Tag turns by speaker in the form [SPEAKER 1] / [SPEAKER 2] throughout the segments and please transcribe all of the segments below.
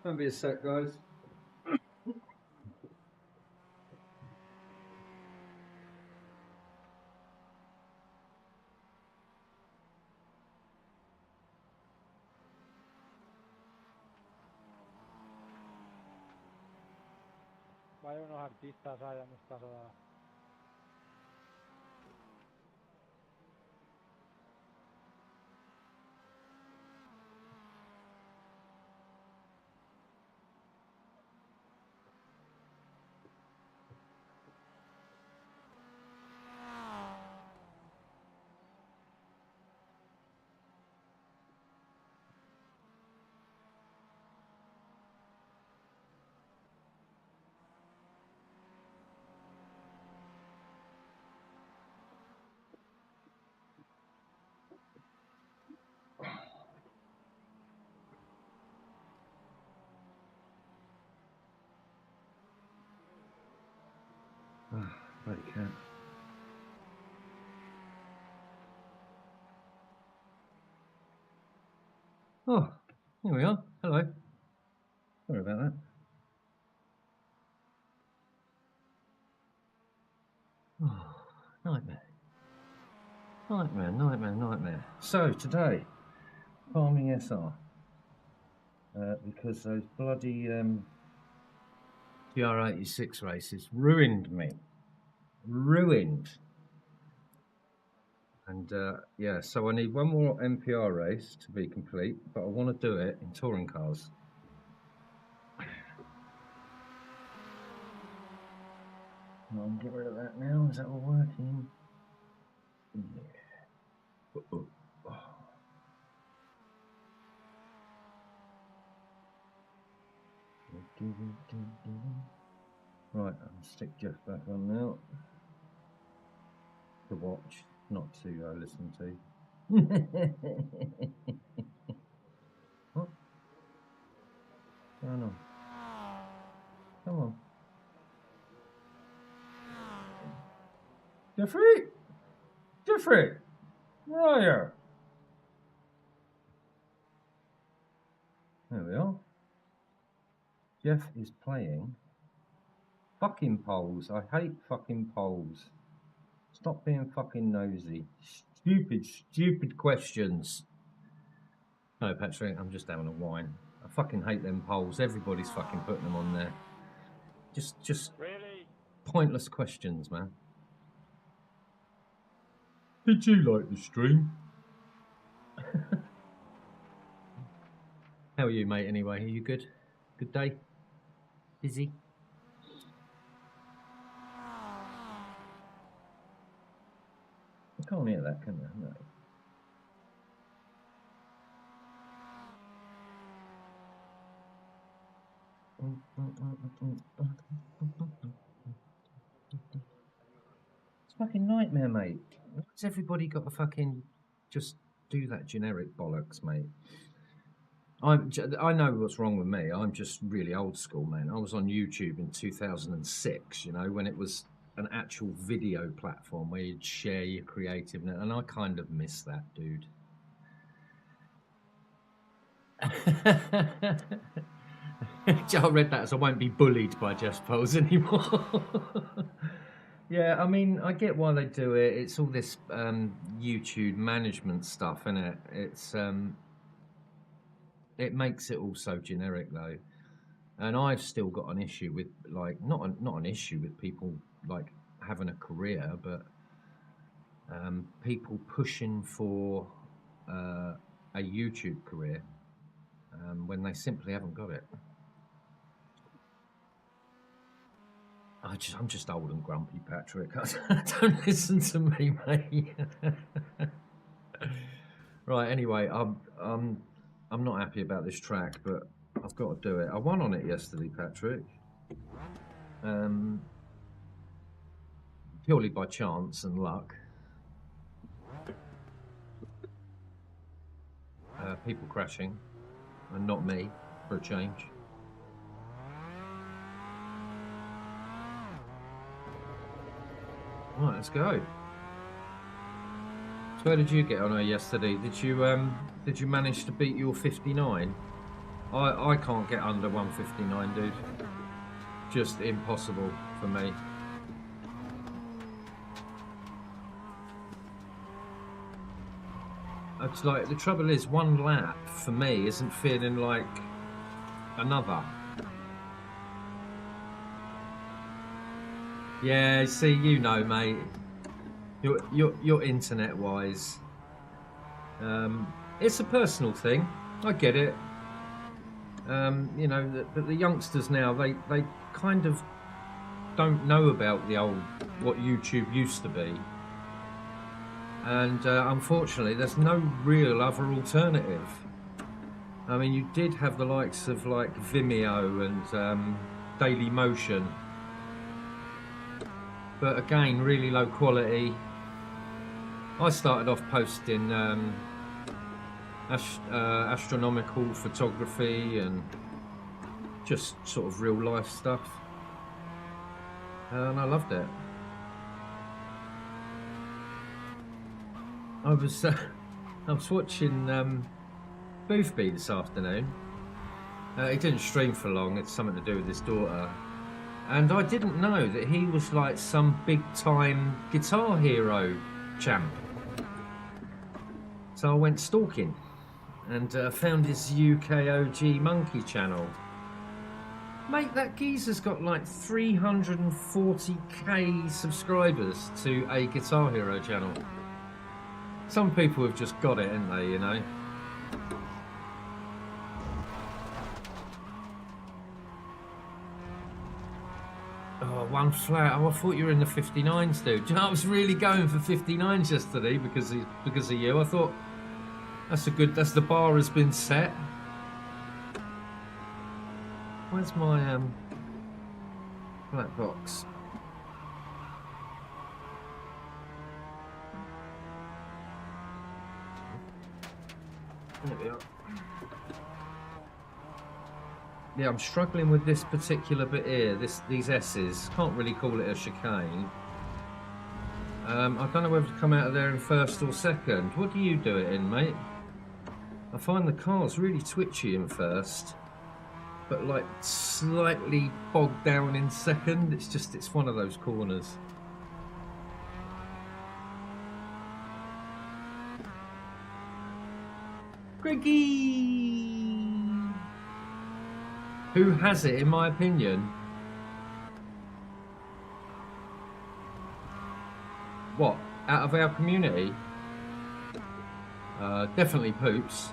[SPEAKER 1] Won't be a sec, guys.
[SPEAKER 2] Vaya unos artistas hay en estas horas.
[SPEAKER 1] Bloody cat. Oh, here we are. Hello. Sorry about that. Oh, nightmare. Nightmare, nightmare, nightmare. So, today, farming SR. Because those bloody GR86 races ruined me. Ruined. And yeah, so I need one more MPR race to be complete, but I want to do it in touring cars. I'll get rid of that now. Is that all working? Yeah. Oh. Right, I'll stick Jeff back on now. To watch, not to listen to. What? What's going on? Come on. Jeffrey! Jeffrey! Where are you? There we are. Jeff is playing fucking polls. I hate fucking polls. Stop being fucking nosy. Stupid questions. No, Patrick, I'm just having a whine. I fucking hate them polls. Everybody's fucking putting them on there. Just
[SPEAKER 2] Really?
[SPEAKER 1] pointless questions, man. Did you like the stream? How are you, mate, anyway? Are you good? Good day? Busy? I can't hear that, can I? No. It's fucking nightmare, mate. Why's everybody got to fucking just do that generic bollocks, mate? I know what's wrong with me. I'm just really old school, man. I was on YouTube in 2006, you know, when it was an actual video platform where you'd share your creativeness, and I kind of miss that, dude. I read that as I won't be bullied by Jeff Poles anymore. Yeah, I mean, I get why they do it. It's all this YouTube management stuff, isn't it? It's it makes it all so generic, though. And I've still got an issue with, like, not an issue with people like having a career, but people pushing for a YouTube career when they simply haven't got it. I'm just old and grumpy, Patrick. Don't listen to me, mate. Right. Anyway, I'm not happy about this track, but I've got to do it. I won on it yesterday, Patrick. Purely by chance and luck. People crashing, and not me, for a change. Right, let's go. So where did you get on her yesterday? Did you manage to beat your 59? I can't get under 159, dude. Just impossible for me. It's like, the trouble is, one lap for me isn't feeling like another. Yeah, see, you know, mate. You're internet wise. It's a personal thing. I get it. You know, but the youngsters now, they kind of don't know about the old, what YouTube used to be. And unfortunately, there's no real other alternative. I mean, you did have the likes of like Vimeo and Daily Motion, but again, really low quality. I started off posting astronomical photography and just sort of real life stuff, and I loved it. I was watching Boothby this afternoon. He didn't stream for long. It's something to do with his daughter, and I didn't know that he was like some big time Guitar Hero champ. So I went stalking and found his UK OG Monkey channel. Mate, that geezer's got like 340k subscribers to a Guitar Hero channel. Some people have just got it, haven't they, you know? Oh, one flat. Oh, I thought you were in the 59s, dude. I was really going for 59s yesterday because of you. I thought that's the bar has been set. Where's my black box? There we are. Yeah, I'm struggling with this particular bit here. These S's. Can't really call it a chicane. I don't know whether to come out of there in first or second. What do you do it in, mate? I find the car's really twitchy in first, but like slightly bogged down in second. It's one of those corners. Greggy! Who has it, in my opinion? What? Out of our community? Definitely Poops.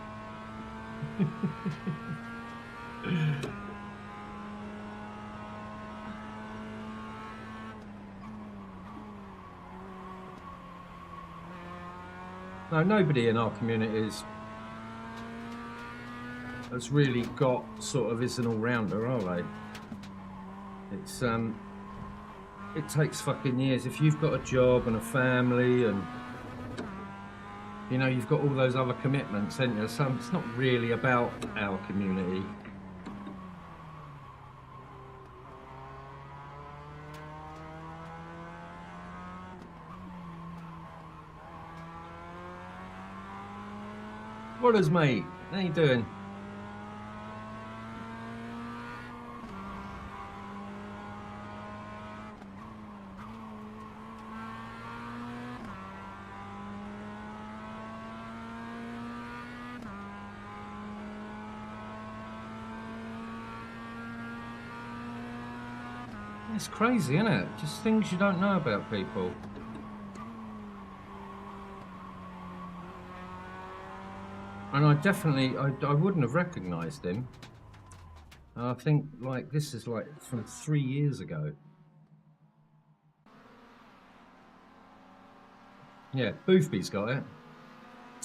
[SPEAKER 1] No, nobody in our community has really got sort of is an all-rounder, are they? It's it takes fucking years. If you've got a job and a family and you know you've got all those other commitments, haven't you? So it's not really about our community. What is, mate? How you doing? It's crazy, isn't it? Just things you don't know about people. And I wouldn't have recognised him. I think like this is like from 3 years ago. Yeah, Boothby's got it.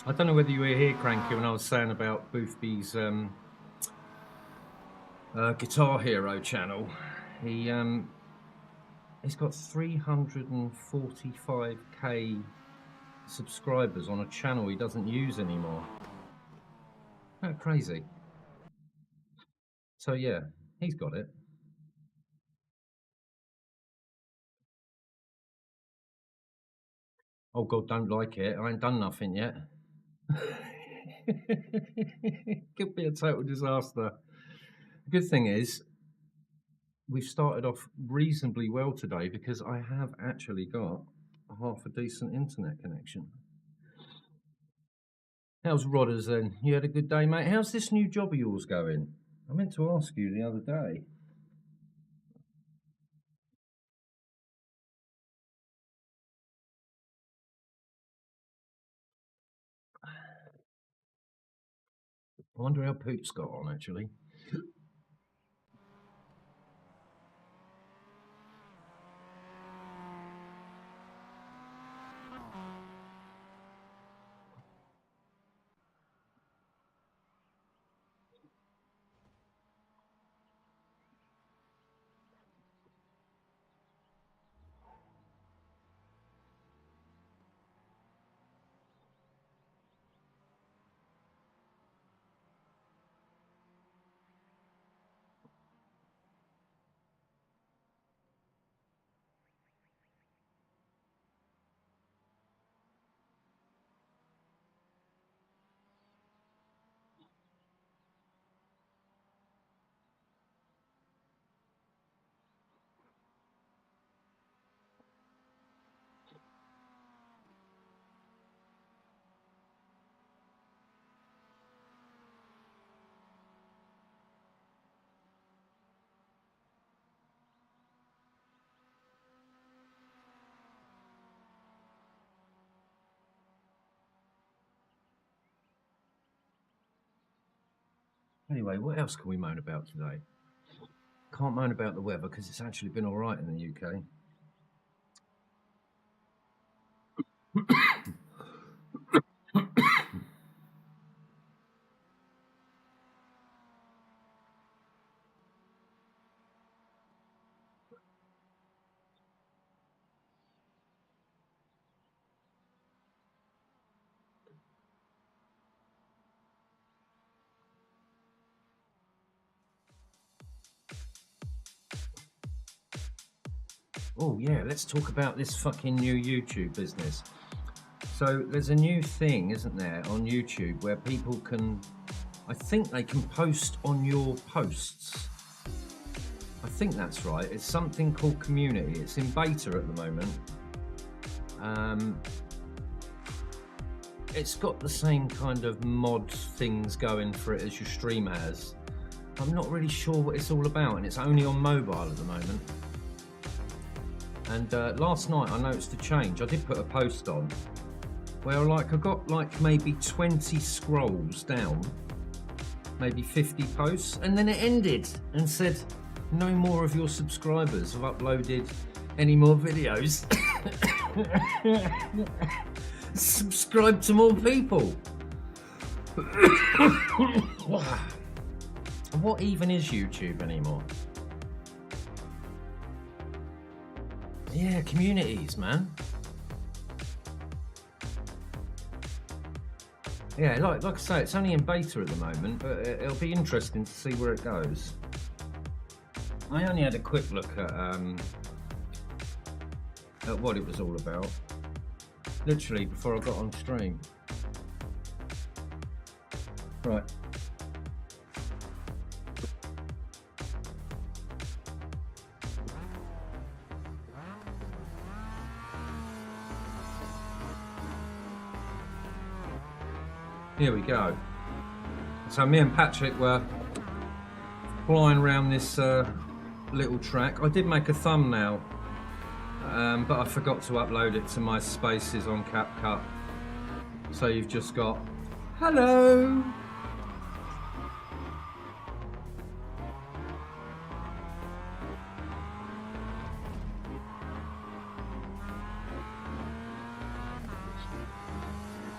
[SPEAKER 1] I don't know whether you were here, Cranky, when I was saying about Boothby's Guitar Hero channel. He's got 345k subscribers on a channel he doesn't use anymore. Isn't that crazy? So yeah, he's got it. Oh God, don't like it. I ain't done nothing yet. Could be a total disaster. The good thing is, we've started off reasonably well today because I have actually got half a decent internet connection. How's Rodders then? You had a good day, mate? How's this new job of yours going? I meant to ask you the other day. I wonder how Poop's got on, actually. Anyway, what else can we moan about today? Can't moan about the weather because it's actually been all right in the UK. Oh yeah, let's talk about this fucking new YouTube business. So there's a new thing, isn't there, on YouTube where people can, I think they can post on your posts. I think that's right. It's something called Community. It's in beta at the moment. It's got the same kind of mod things going for it as your stream has. I'm not really sure what it's all about, and it's only on mobile at the moment. And last night I noticed a change. I did put a post on where I got like maybe 20 scrolls down, maybe 50 posts, and then it ended and said, no more of your subscribers have uploaded any more videos. Subscribe to more people. What even is YouTube anymore? Yeah, communities, man. Yeah, like I say, it's only in beta at the moment, but it'll be interesting to see where it goes. I only had a quick look at what it was all about, literally before I got on stream. Right. Here we go. So me and Patrick were flying around this little track. I did make a thumbnail, but I forgot to upload it to my Spaces on CapCut. So you've just got, hello.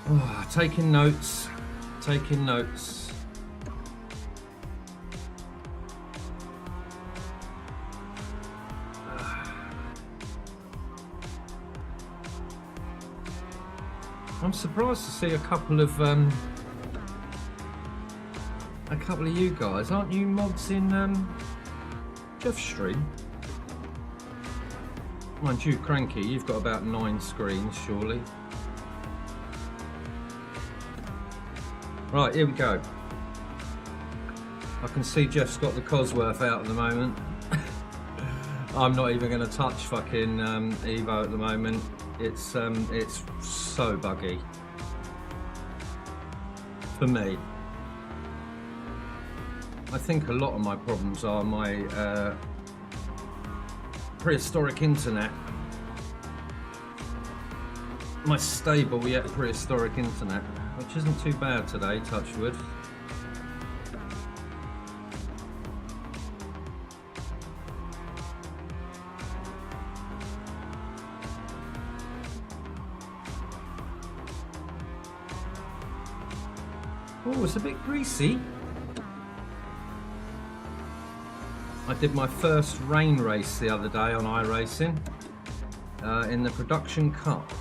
[SPEAKER 1] Oh, taking notes. I'm surprised to see a couple of you guys. Aren't you mods in Jeff's stream? Mind you, Cranky, you've got about 9 screens, surely. Right, here we go. I can see Jeff's got the Cosworth out at the moment. I'm not even going to touch fucking Evo at the moment. It's so buggy for me. I think a lot of my problems are my prehistoric internet. My stable yet prehistoric internet, which isn't too bad today, touch wood. Oh, it's a bit greasy. I did my first rain race the other day on iRacing in the Production Cup.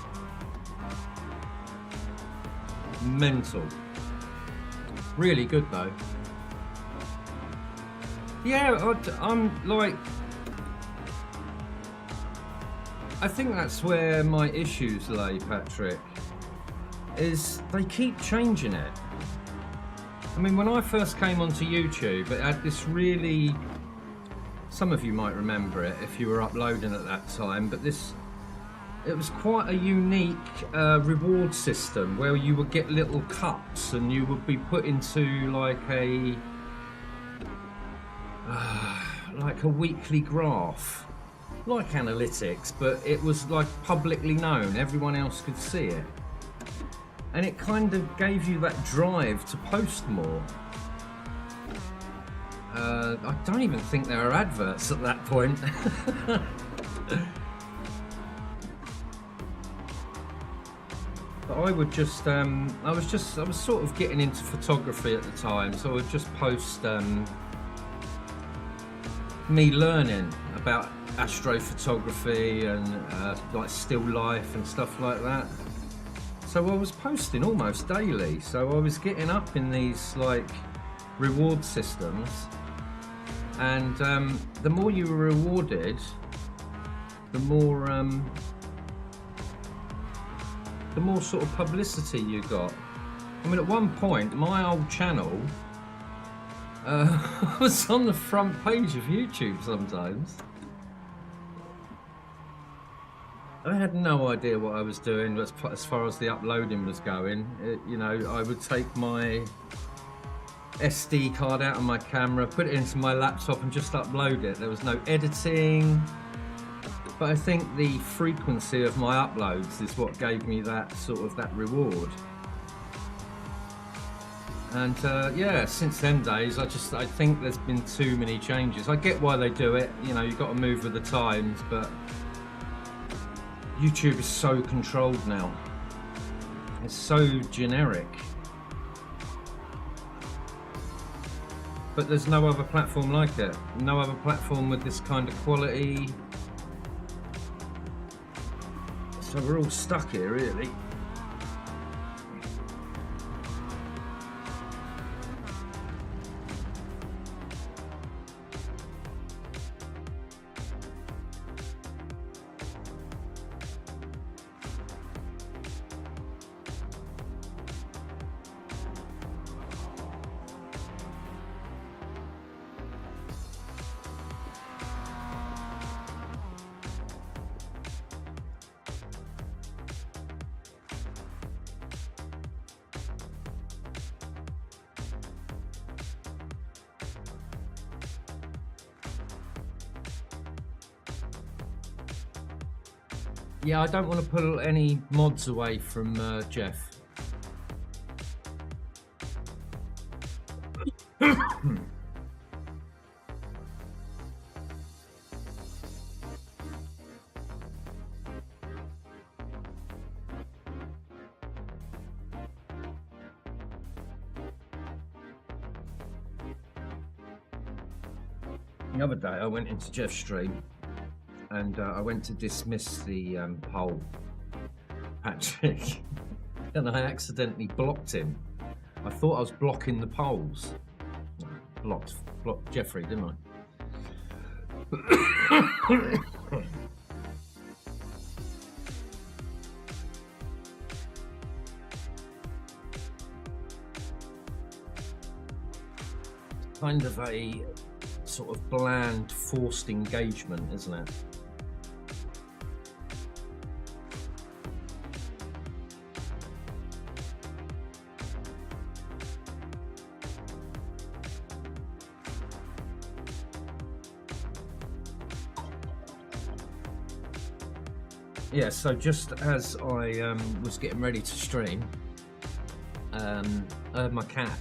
[SPEAKER 1] Mental. Really good though. Yeah, I'm like, I think that's where my issues lay, Patrick, is they keep changing it. I mean, when I first came onto YouTube, it had this really, some of you might remember it if you were uploading at that time, but it was quite a unique reward system where you would get little cups and you would be put into like a weekly graph, like analytics, but it was like publicly known, everyone else could see it. And it kind of gave you that drive to post more. I don't even think there were adverts at that point. But I would just, I was sort of getting into photography at the time, so I would just post me learning about astrophotography and like still life and stuff like that. So I was posting almost daily, so I was getting up in these like reward systems, and the more you were rewarded, the more sort of publicity you got. I mean, at one point, my old channel was on the front page of YouTube sometimes. I had no idea what I was doing as far as the uploading was going. You know, I would take my SD card out of my camera, put it into my laptop and just upload it. There was no editing. But I think the frequency of my uploads is what gave me that sort of that reward. And yeah, since them days, I think there's been too many changes. I get why they do it, you know, you've got to move with the times, but YouTube is so controlled now. It's so generic. But there's no other platform like it. No other platform with this kind of quality. So we're all stuck here, really. Yeah, I don't want to pull any mods away from Jeff. The other day I went into Jeff's stream and I went to dismiss the poll, Patrick, and I accidentally blocked him. I thought I was blocking the polls. Blocked Jeffrey, didn't I? kind of a sort of bland, forced engagement, isn't it? Yeah, so just as I was getting ready to stream, I heard my cat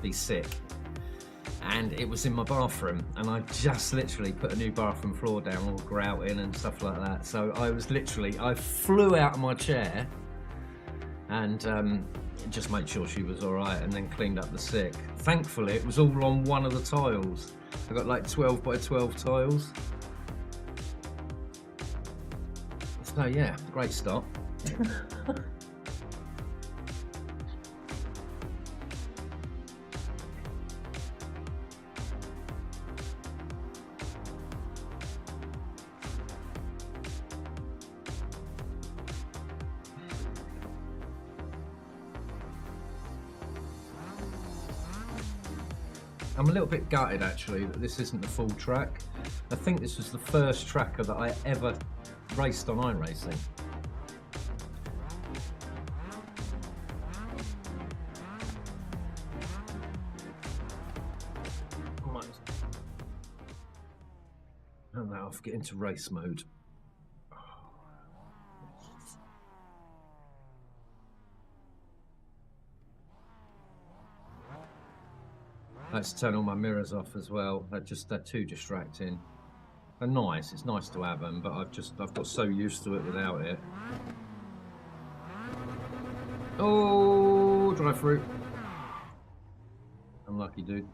[SPEAKER 1] be sick, and it was in my bathroom, and I just literally put a new bathroom floor down, all grouting and stuff like that. So I flew out of my chair and just made sure she was all right, and then cleaned up the sick. Thankfully, it was all on one of the tiles. I got like 12 by 12 tiles. So yeah, great start. I'm a little bit gutted actually that this isn't the full track. I think this was the first tracker that I ever raced on iRacing. Might turn that off, get into race mode. Let's turn all my mirrors off as well. They're too distracting. They're nice. It's nice to have them, but I've got so used to it without it. Oh, drive through. Unlucky, dude.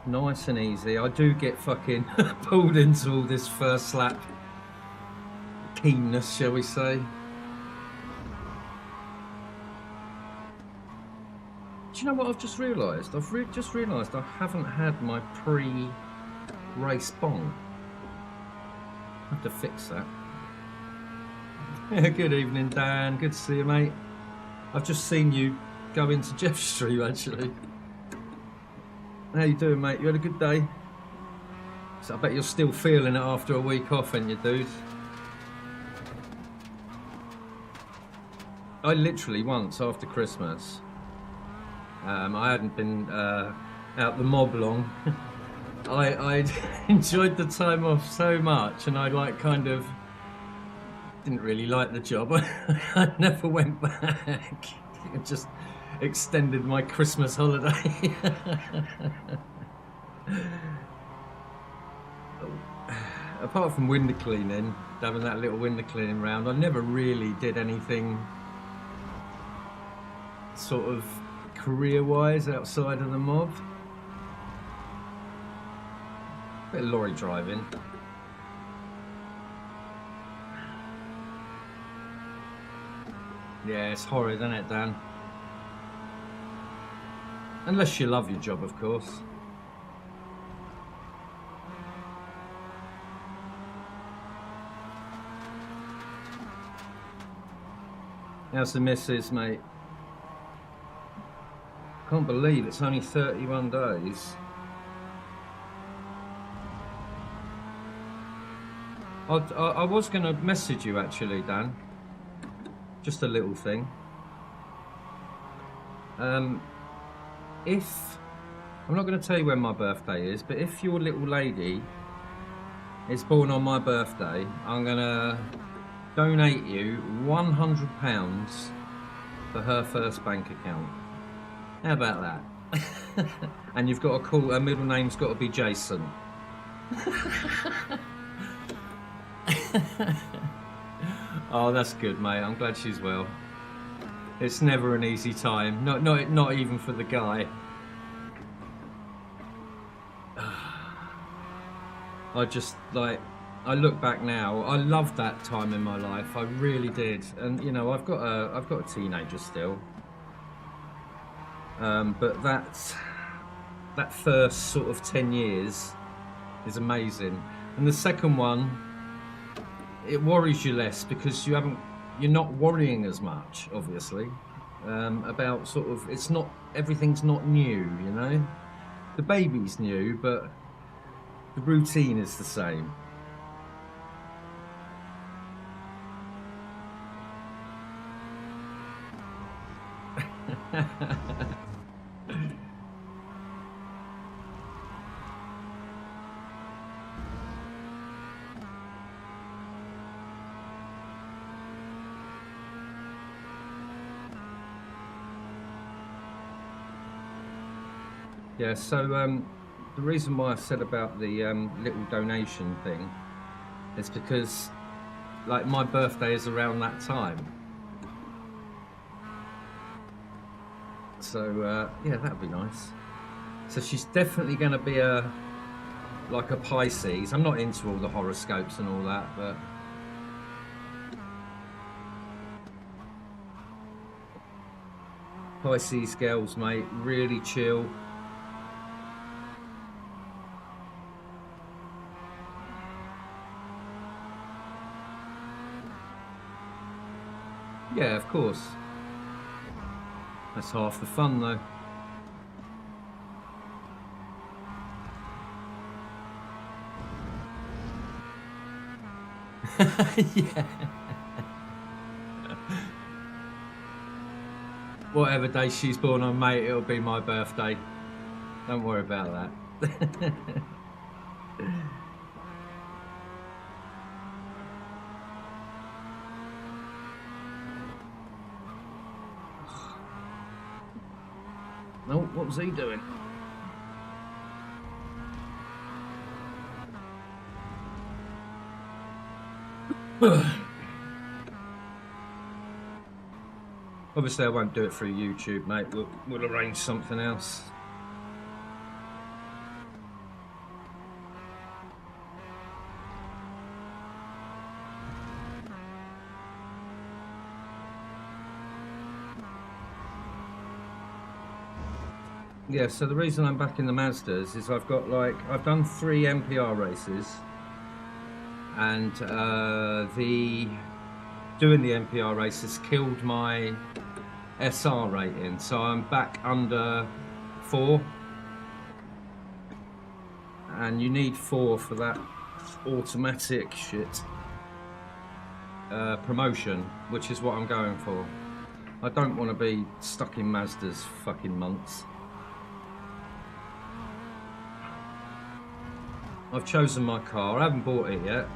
[SPEAKER 1] Nice and easy. I do get fucking pulled into all this first lap keenness, shall we say. Do you know what I've just realised? Just realised I haven't had my pre-race bong. I have to fix that. Yeah, good evening, Dan. Good to see you, mate. I've just seen you go into Jeff's stream, actually. How you doing, mate? You had a good day? So I bet you're still feeling it after a week off, ain't you, dude? I literally once, after Christmas, I hadn't been out the mob long. I'd enjoyed the time off so much, and I kind of didn't really like the job. I never went back. It just extended my Christmas holiday. Apart from window cleaning, having that little window cleaning round, I never really did anything sort of career-wise outside of the mob. Bit of lorry driving. Yeah, it's horrid, isn't it, Dan? Unless you love your job, of course. How's the missus, mate? Can't believe it's only 31 days. I was going to message you actually, Dan. Just a little thing. If I'm not going to tell you when my birthday is, but if your little lady is born on my birthday, I'm going to donate you £100 for her first bank account. How about that? And you've got to call, her middle name's got to be Jason. Oh, that's good, mate. I'm glad she's well. It's never an easy time. Not even for the guy. I just like. I look back now. I loved that time in my life. I really did. And you know, I've got a teenager still. But that first sort of 10 years is amazing. And the second one, it worries you less because you're not worrying as much, obviously, about sort of, everything's not new, you know. The baby's new, but the routine is the same. Yeah, so the reason why I said about the little donation thing is because, like, my birthday is around that time. So, yeah, that'd be nice. So she's definitely going to be like a Pisces. I'm not into all the horoscopes and all that, but... Pisces girls, mate, really chill. Yeah, of course. That's half the fun, though. Yeah. Whatever day she's born on, mate, it'll be my birthday. Don't worry about that. No, what was he doing? Obviously, I won't do it through YouTube, mate. We'll arrange something else. Yeah, so the reason I'm back in the Mazdas is I've done 3 MPR races, and doing the MPR races killed my SR rating, so I'm back under 4, and you need 4 for that automatic shit promotion, which is what I'm going for. I don't want to be stuck in Mazda's fucking months. I've chosen my car. I haven't bought it yet.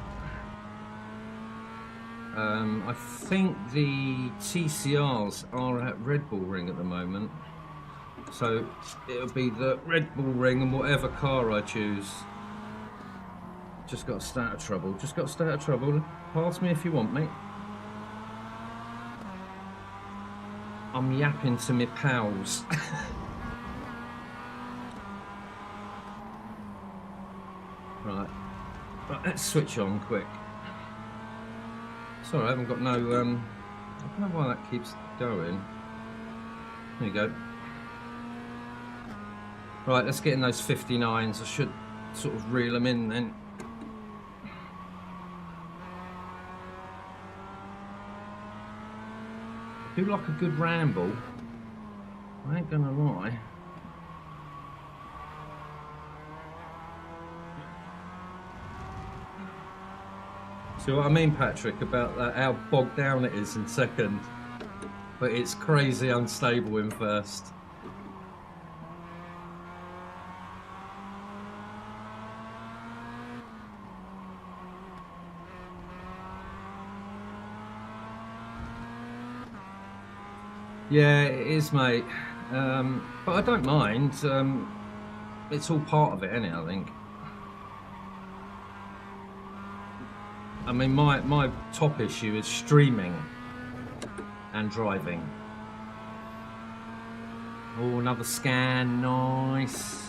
[SPEAKER 1] I think the TCRs are at Red Bull Ring at the moment, so it'll be the Red Bull Ring and whatever car I choose. Just got to stay out of trouble. Just got to stay out of trouble. Pass me if you want, mate. I'm yapping to me pals. Right, let's switch on quick. Sorry, I haven't got no, I don't know why that keeps going. There you go. Right, let's get in those 59s. I should sort of reel them in then. I do like a good ramble. I ain't gonna lie. See what I mean, Patrick, about that, how bogged down it is in second, but it's crazy unstable in first. Yeah, it is, mate, but I don't mind. It's all part of it, innit, I think. I mean, my top issue is streaming and driving. Oh, another scan, nice.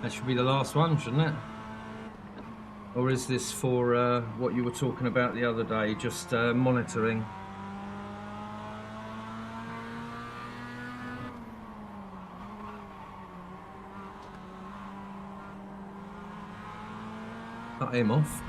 [SPEAKER 1] That should be the last one, shouldn't it? Or is this for what you were talking about the other day, just monitoring? Cut him off.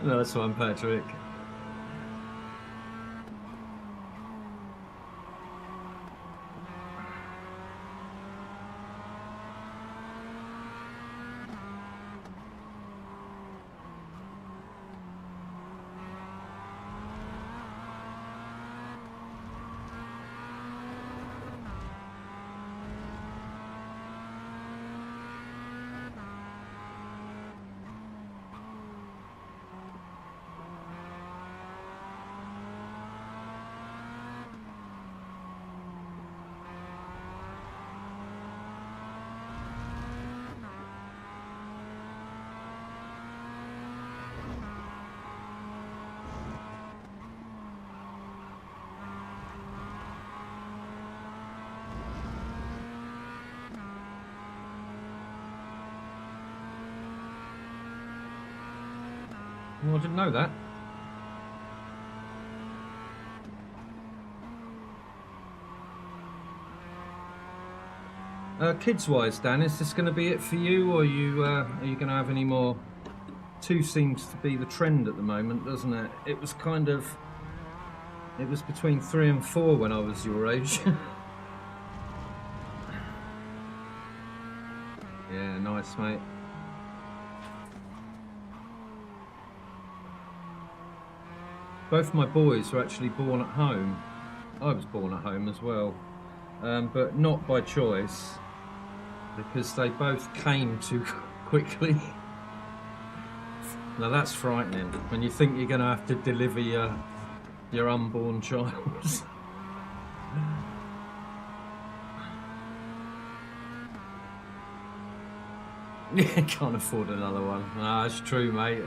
[SPEAKER 1] Nice one, Patrick. Well, I didn't know that. Kids-wise, Dan, is this going to be it for you, or are you going to have any more? 2 seems to be the trend at the moment, doesn't it? It was between 3 and 4 when I was your age. Yeah, nice, mate. Both my boys were actually born at home. I was born at home as well, but not by choice, because they both came too quickly. Now that's frightening, when you think you're going to have to deliver your unborn child. Yeah, can't afford another one. Ah, that's true, mate.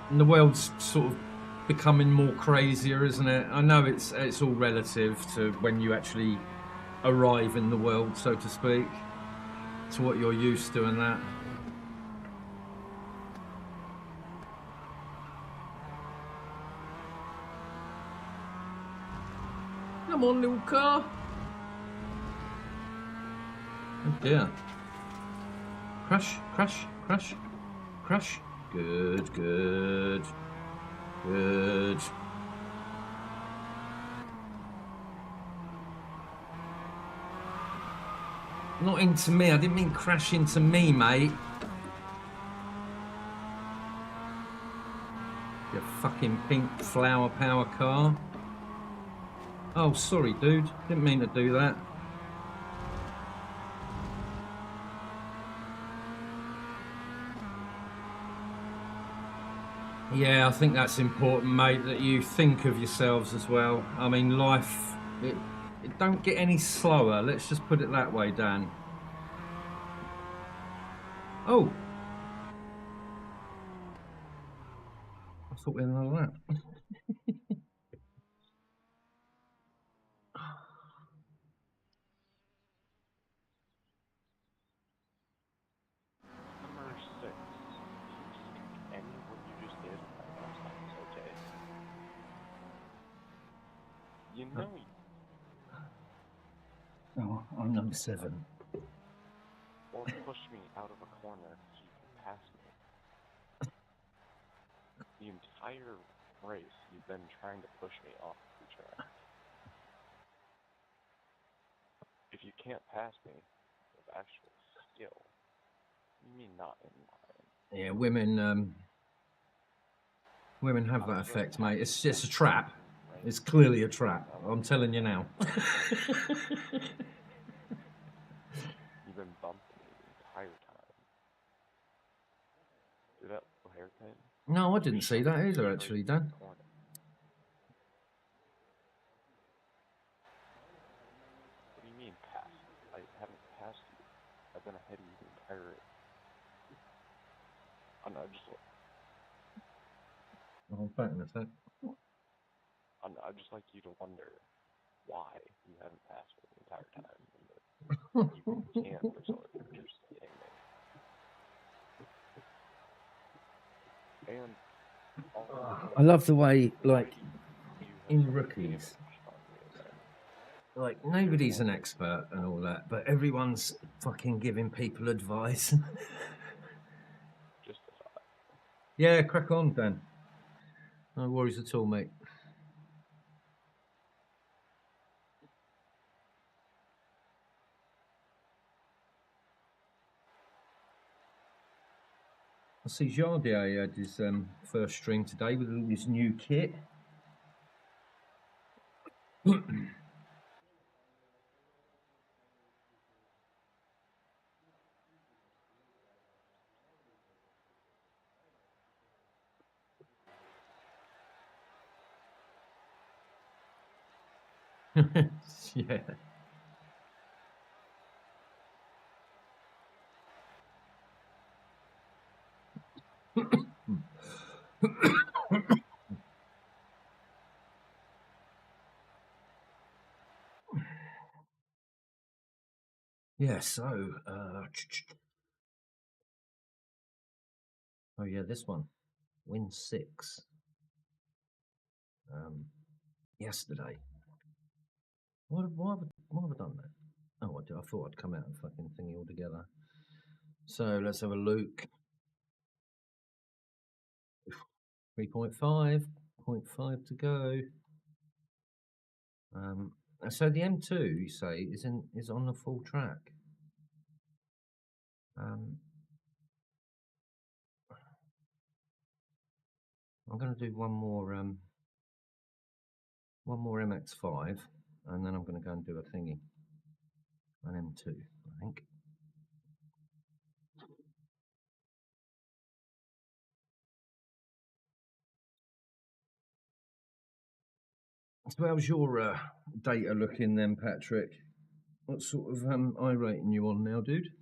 [SPEAKER 1] And the world's sort of becoming more crazier, isn't it? I know it's all relative to when you actually arrive in the world, so to speak, to what you're used to and that. Come on, little car. Oh dear. Crash, crash, crash, crash. Good, good, good. Not into me, I didn't mean crash into me, mate. You fucking pink flower power car. Oh, sorry, dude. Didn't mean to do that. Yeah, I think that's important, mate, that you think of yourselves as well. I mean, life, it don't get any slower. Let's just put it that way, Dan. Oh. I thought we had another that.
[SPEAKER 3] Number 6. Any of what you just did on that last time was okay. You know you
[SPEAKER 1] Oh, I'm number 7.
[SPEAKER 3] or push me out of a corner so you can pass me. The entire race, you've been trying to push me off the track. you can't pass me with actual skill, you mean not in line?
[SPEAKER 1] Yeah, women have that effect, mate. It's just a trap. It's clearly a trap. I'm telling you now.
[SPEAKER 3] You've been bumping me the entire time. See that little hairpin?
[SPEAKER 1] No, I didn't see that either, actually, Dan.
[SPEAKER 3] Corner. What do you mean pass? I haven't passed you. I've been ahead of you the entire. I
[SPEAKER 1] I'm back in a sec.
[SPEAKER 3] I'd just like you to wonder why you haven't passed me the entire time. You can't for some reason. You're just kidding me. And
[SPEAKER 1] I love the way, like, in rookies, like, nobody's an expert and all that, but everyone's fucking giving people advice.
[SPEAKER 3] Just a thought.
[SPEAKER 1] Yeah, crack on, Dan. No worries at all, mate. I see Jardier had his first stream today with his new kit. Yeah. Yeah, so, oh yeah, this one, win 6, yesterday. Why have I done that? Oh, I thought I'd come out and fucking thingy all together. So let's have a look. 3.5, 0.5 to go. So the M2, you say, is on the full track. I'm going to do one more MX5, and then I'm going to go and do a thingy, an M2, I think. So how's your data looking then, Patrick? What sort of I rating you on now, dude?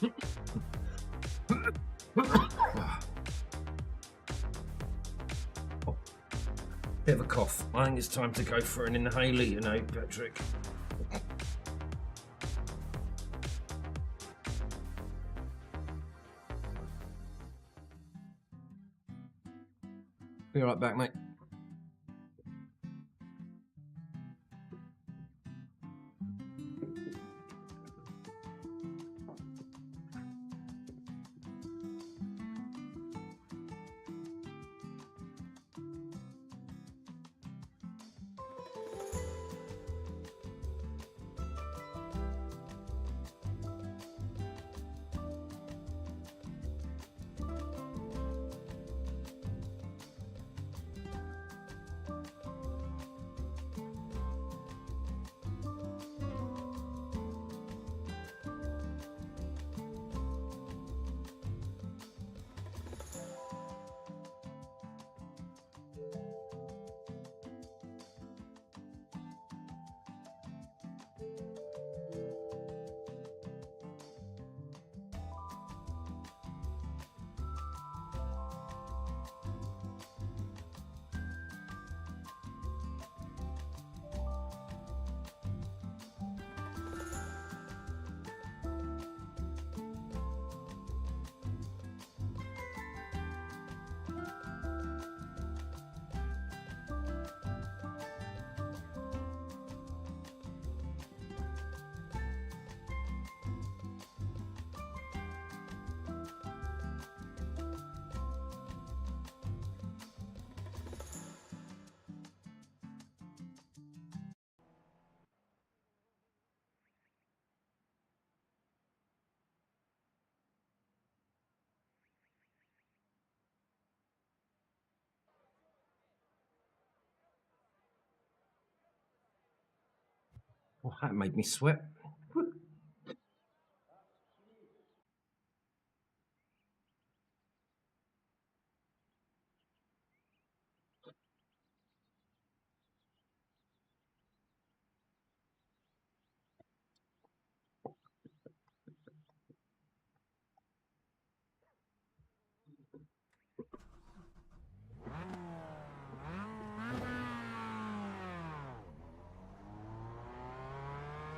[SPEAKER 1] Bit of a cough. I think it's time to go for an inhaler, you know, Patrick. Be right back, mate. Oh, that made me sweat.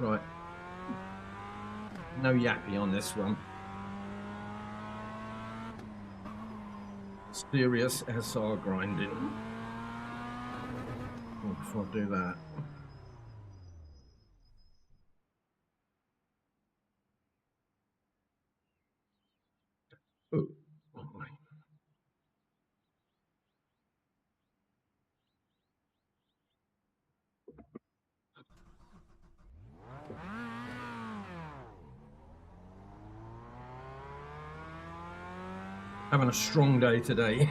[SPEAKER 1] Right. No yappy on this one. Serious SR grinding. Oh, before I do that. Oh, having a strong day today.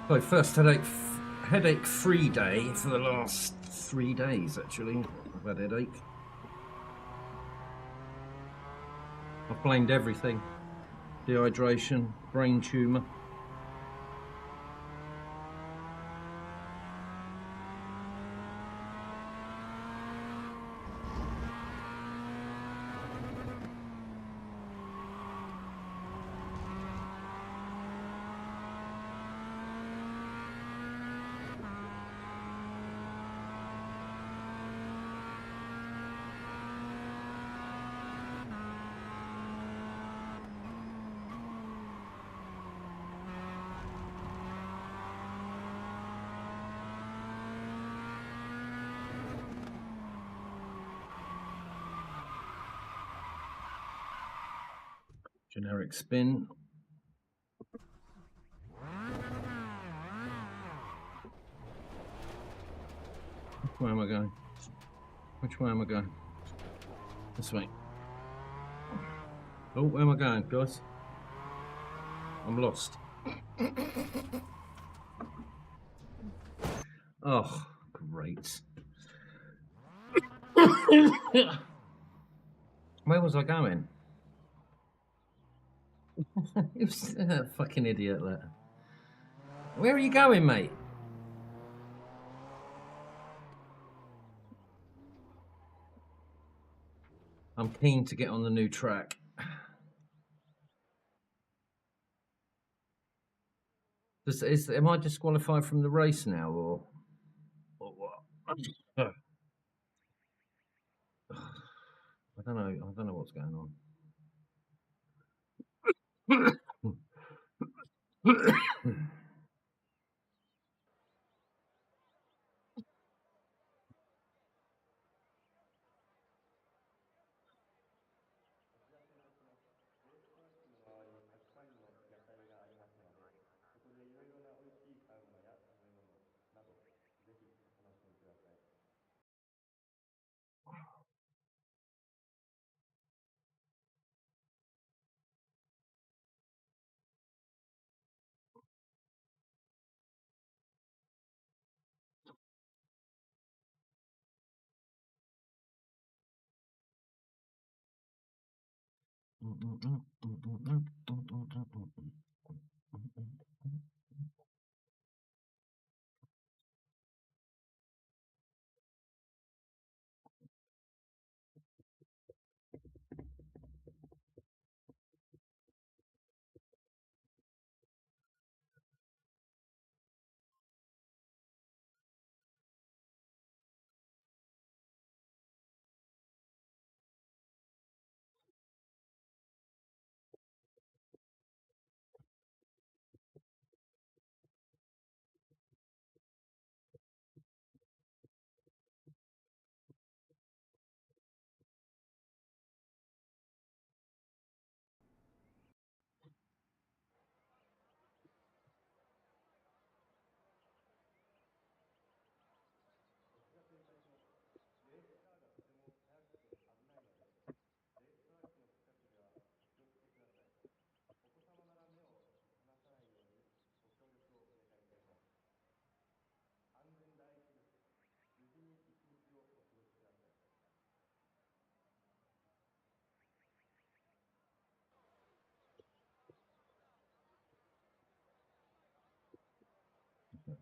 [SPEAKER 1] So first headache-free day for the last 3 days, actually. I've had headache. I've blamed everything. Dehydration, brain tumour. Generic spin. Which way am I going? Which way am I going? This way. Oh, where am I going, guys? I'm lost. Oh, great. Where was I going? It was a fucking idiot, that. Where are you going, mate? I'm keen to get on the new track. Am I disqualified from the race now, or what? I don't know. I don't know what's going on.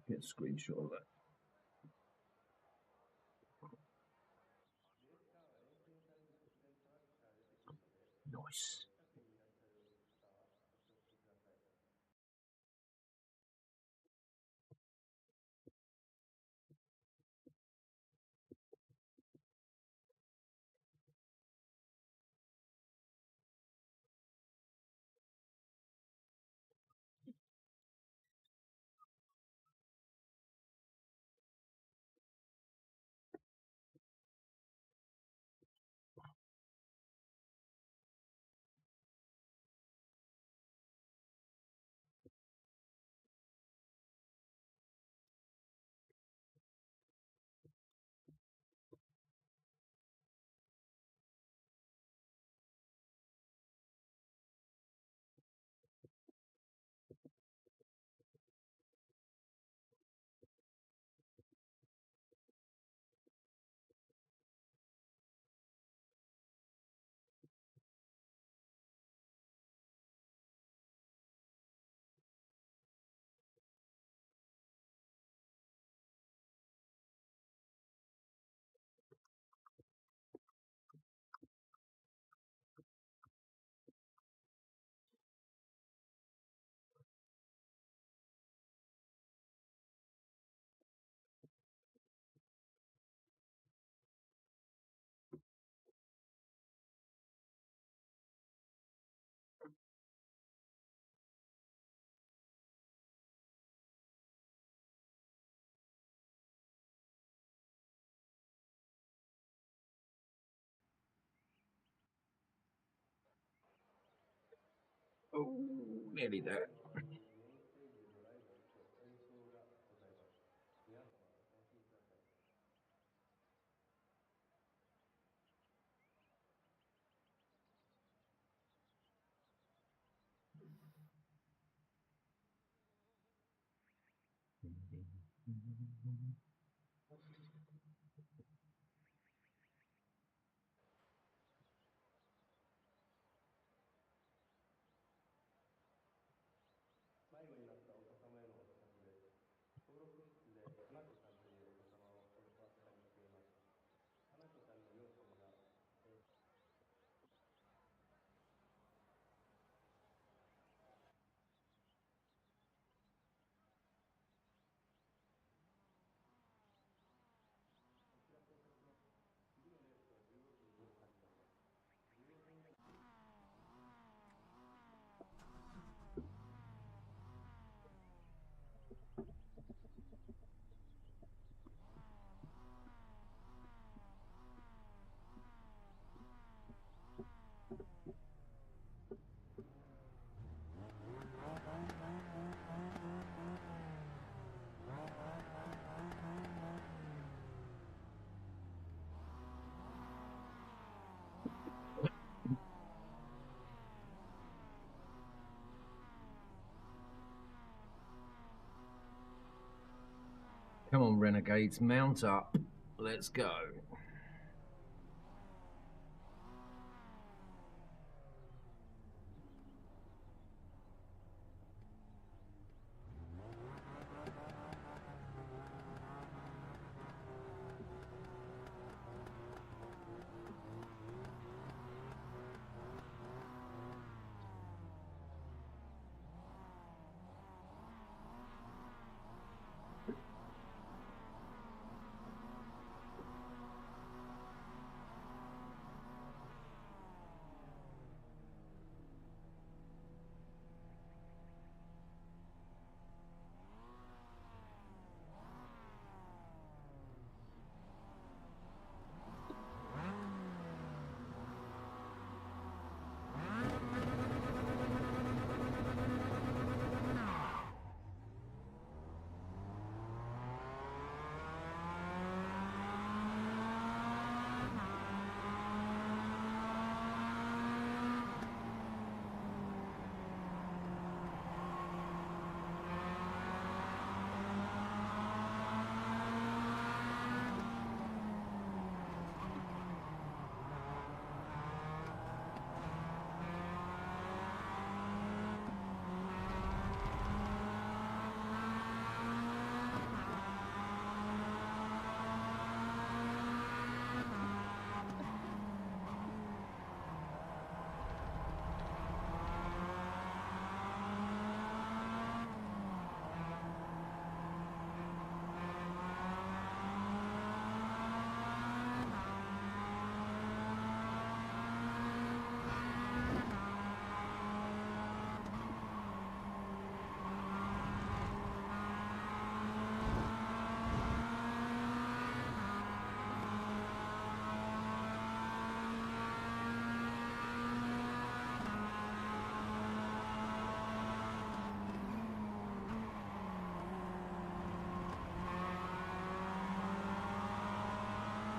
[SPEAKER 1] Get a screenshot of that. Nice. Oh, nearly there. Come on, renegades, mount up. Let's go.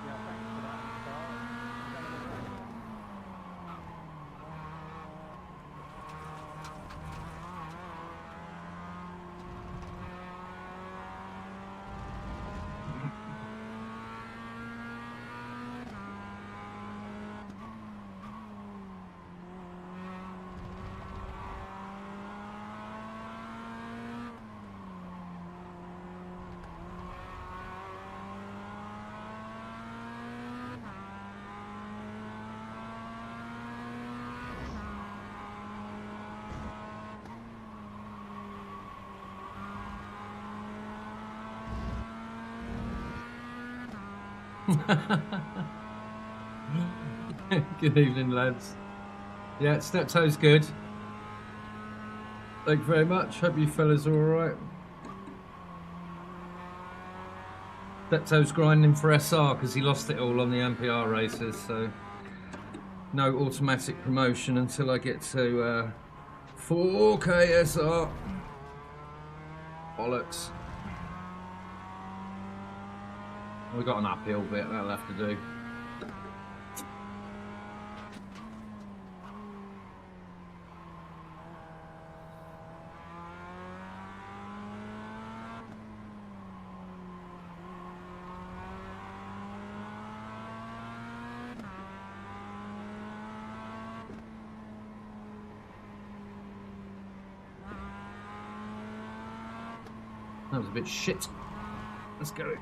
[SPEAKER 2] Yeah, thanks for that.
[SPEAKER 1] Good evening, lads. Yeah, Steptoe's good. Thank you very much. Hope you fellas are alright. Steptoe's grinding for SR because he lost it all on the MPR races, so no automatic promotion until I get to 4K SR. Bollocks. We got an uphill bit that'll have to do. That was a bit shit. Let's go.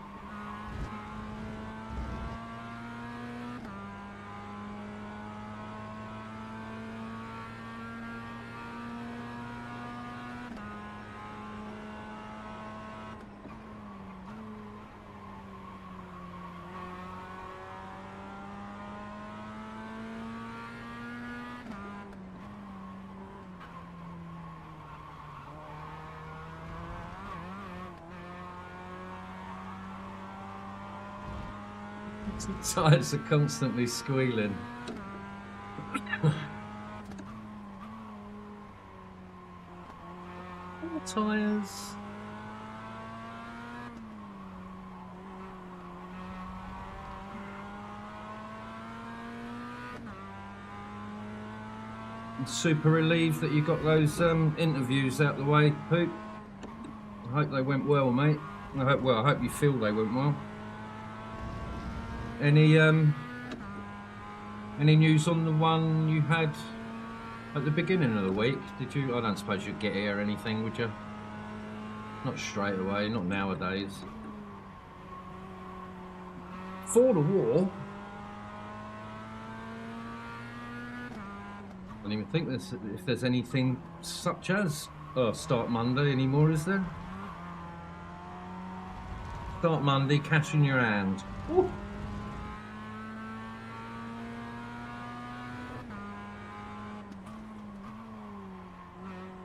[SPEAKER 1] Tires are constantly squealing. More tires. I'm super relieved that you got those interviews out the way, Poop. I hope they went well, mate. I hope you feel they went well. Any news on the one you had at the beginning of the week? Did you? I don't suppose you'd get here or anything, would you? Not straight away, not nowadays. For the war. I don't even think if there's anything such as Start Monday anymore, is there? Start Monday, cash in your hand. Ooh.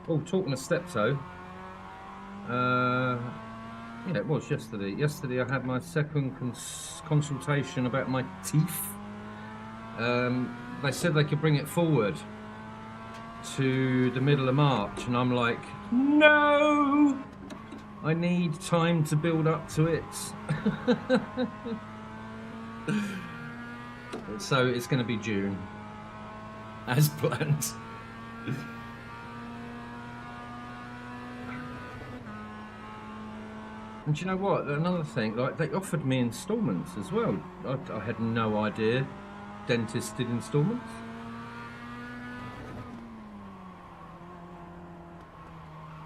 [SPEAKER 1] Oh, talking of Steptoe. Yeah, it was yesterday. Yesterday I had my second consultation about my teeth. They said they could bring it forward to the middle of March, and I'm like, no! I need time to build up to it. So it's going to be June, as planned. And do you know what? Another thing, like they offered me instalments as well. I had no idea dentists did instalments.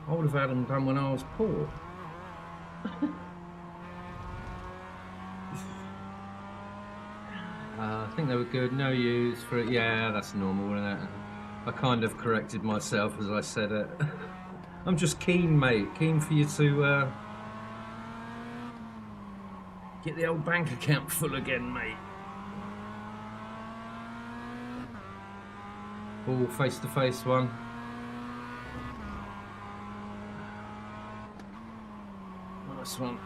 [SPEAKER 1] I would have had them done when I was poor. I think they were good. No use for it. Yeah, that's normal, isn't it? I kind of corrected myself as I said it. I'm just keen, mate. Keen for you to get the old bank account full again, mate. Oh, face-to-face one. Nice one.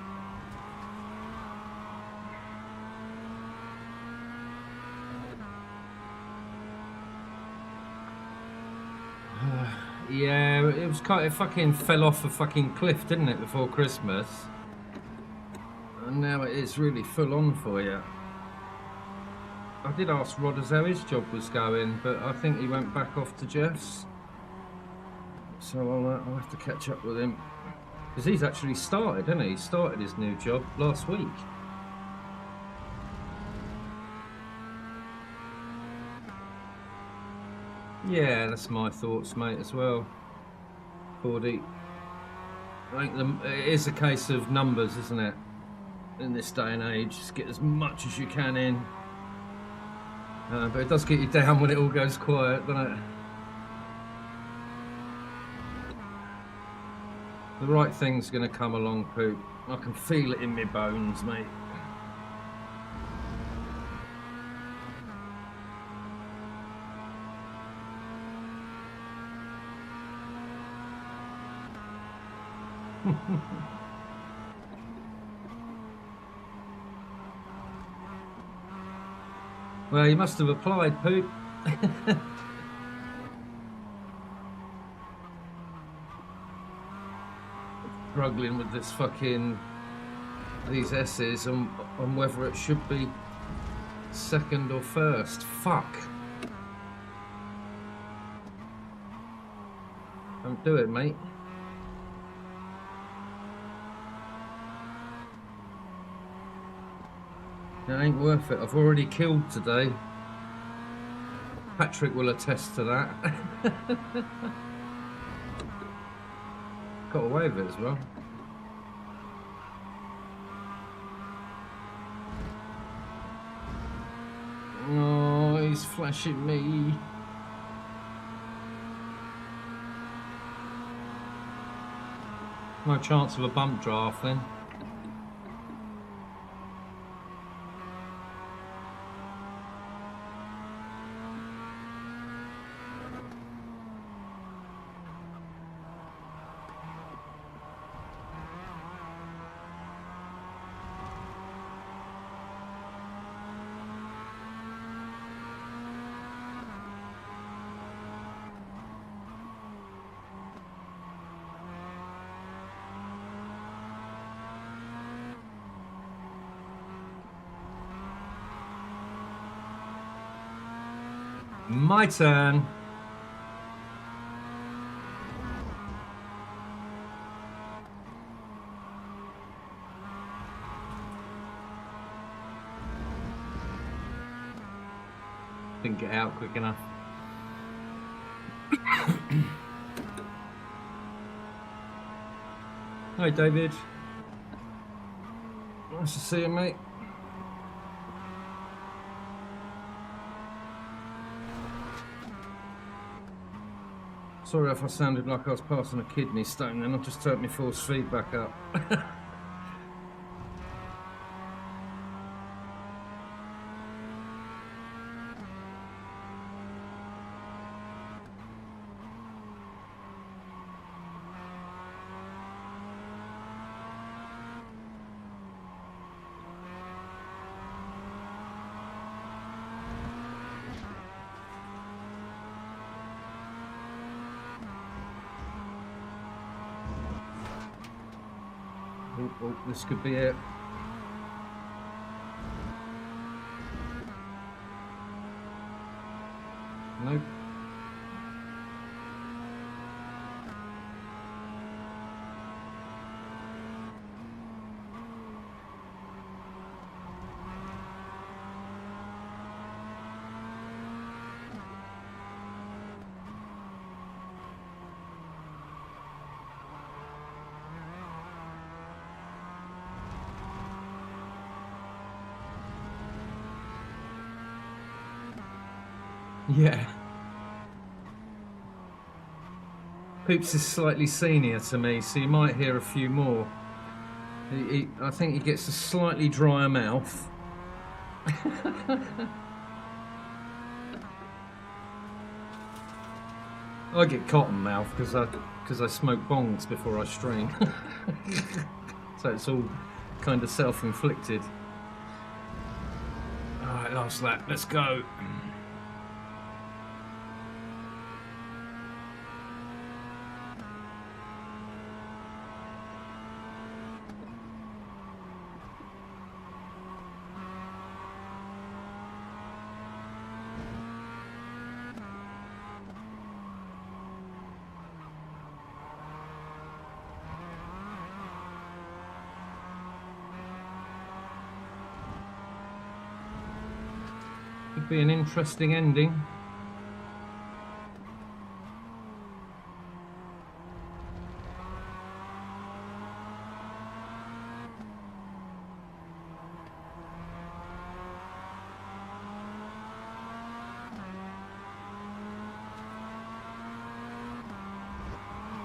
[SPEAKER 1] Yeah, it was kind of, it fucking fell off a fucking cliff, didn't it, before Christmas? And now it is really full on for you. I did ask Rodders how his job was going, but I think he went back off to Jeff's. So I'll have to catch up with him. Because he's actually started, hasn't he? He started his new job last week. Yeah, that's my thoughts, mate, as well. 40. I think it is a case of numbers, isn't it? In this day and age, just get as much as you can in. But it does get you down when it all goes quiet, doesn't it? The right thing's going to come along, Poop. I can feel it in my bones, mate. Well, you must have applied, Poop. Struggling with this these S's on whether it should be second or first. Fuck. Don't do it, mate. It ain't worth it. I've already killed today. Patrick will attest to that. Got away with it as well. Oh, he's flashing me. No chance of a bump draft then. My turn. didn't get out quick enough. Hi, David. Nice to see you, mate. Sorry if I sounded like I was passing a kidney stone, then I just turned my force feed back up. Oh, this could be it. Nope. Yeah. Poops is slightly senior to me, so you might hear a few more. I think he gets a slightly drier mouth. I get cotton mouth because I smoke bongs before I stream. So it's all kind of self-inflicted. Alright, last lap, let's go. Could be an interesting ending.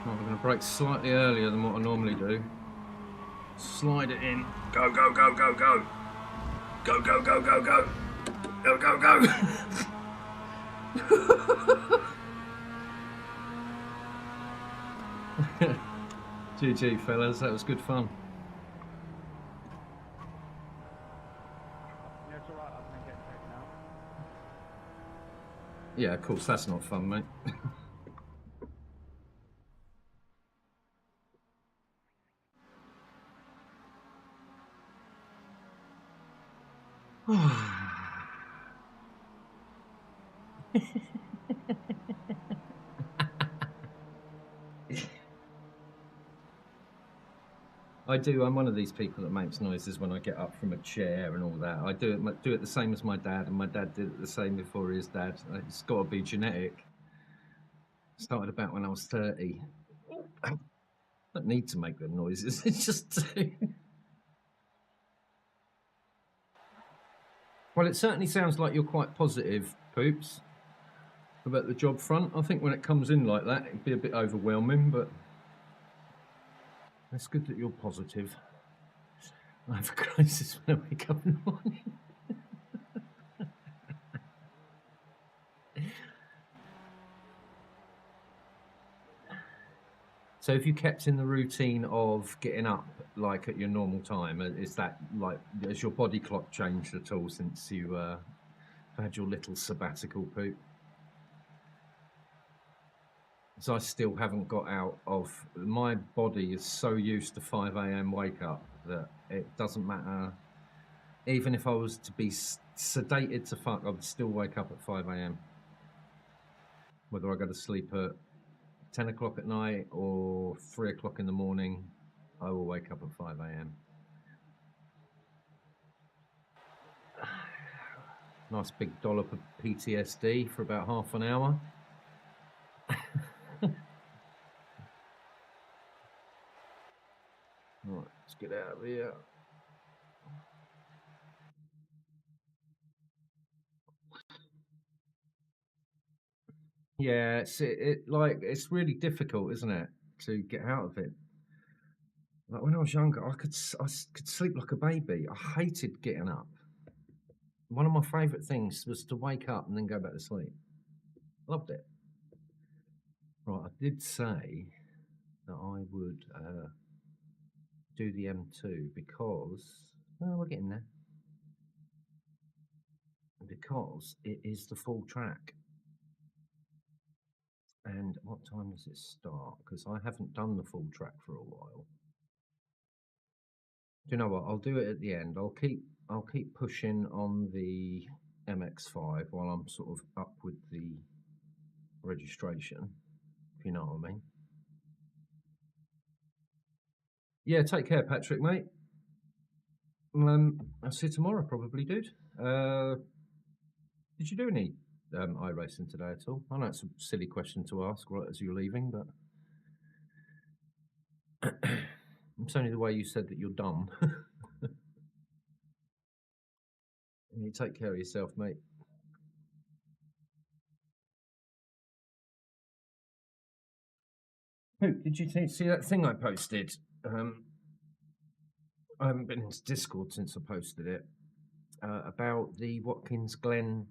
[SPEAKER 1] Well, we're going to brake slightly earlier than what I normally do. Slide it in. Go, go, go, go, go. Go, go, go, go, go. Go, go, go. GG, fellas. That was good fun.
[SPEAKER 2] Yeah, it's alright, I'm gonna get taken out.
[SPEAKER 1] Yeah, of course, that's not fun, mate. I do. I'm one of these people that makes noises when I get up from a chair and all that. I do it the same as my dad, and my dad did it the same before his dad. It's got to be genetic. Started about when I was 30. I don't need to make them noises. It's just. Well, it certainly sounds like you're quite positive, Poops, about the job front. I think when it comes in like that, it'd be a bit overwhelming, but it's good that you're positive. I have a crisis when I wake up in the morning. So have you kept in the routine of getting up like at your normal time? Is that like, has your body clock changed at all since you had your little sabbatical, Poop? So I still haven't got out of, my body is so used to 5 a.m. wake up that it doesn't matter. Even if I was to be sedated to fuck, I would still wake up at 5 a.m. Whether I go to sleep at 10 o'clock at night or 3 o'clock in the morning, I will wake up at 5 a.m. Nice big dollop of PTSD for about half an hour. Right, let's get out of here. Yeah, it's really difficult, isn't it, to get out of it. Like when I was younger, I could sleep like a baby. I hated getting up. One of my favourite things was to wake up and then go back to sleep. Loved it. Right, I did say that I would do the M2 because we're getting there. Because it is the full track. And what time does it start? Because I haven't done the full track for a while. Do you know what? I'll do it at the end. I'll keep pushing on the MX5 while I'm sort of up with the registration, if you know what I mean. Yeah, take care, Patrick, mate. I'll see you tomorrow, probably, dude. Did you do any iRacing today at all? I know it's a silly question to ask right as you're leaving, but it's only the way you said that you're done. You take care of yourself, mate. Did you see that thing I posted? I haven't been into Discord since I posted it about the Watkins Glen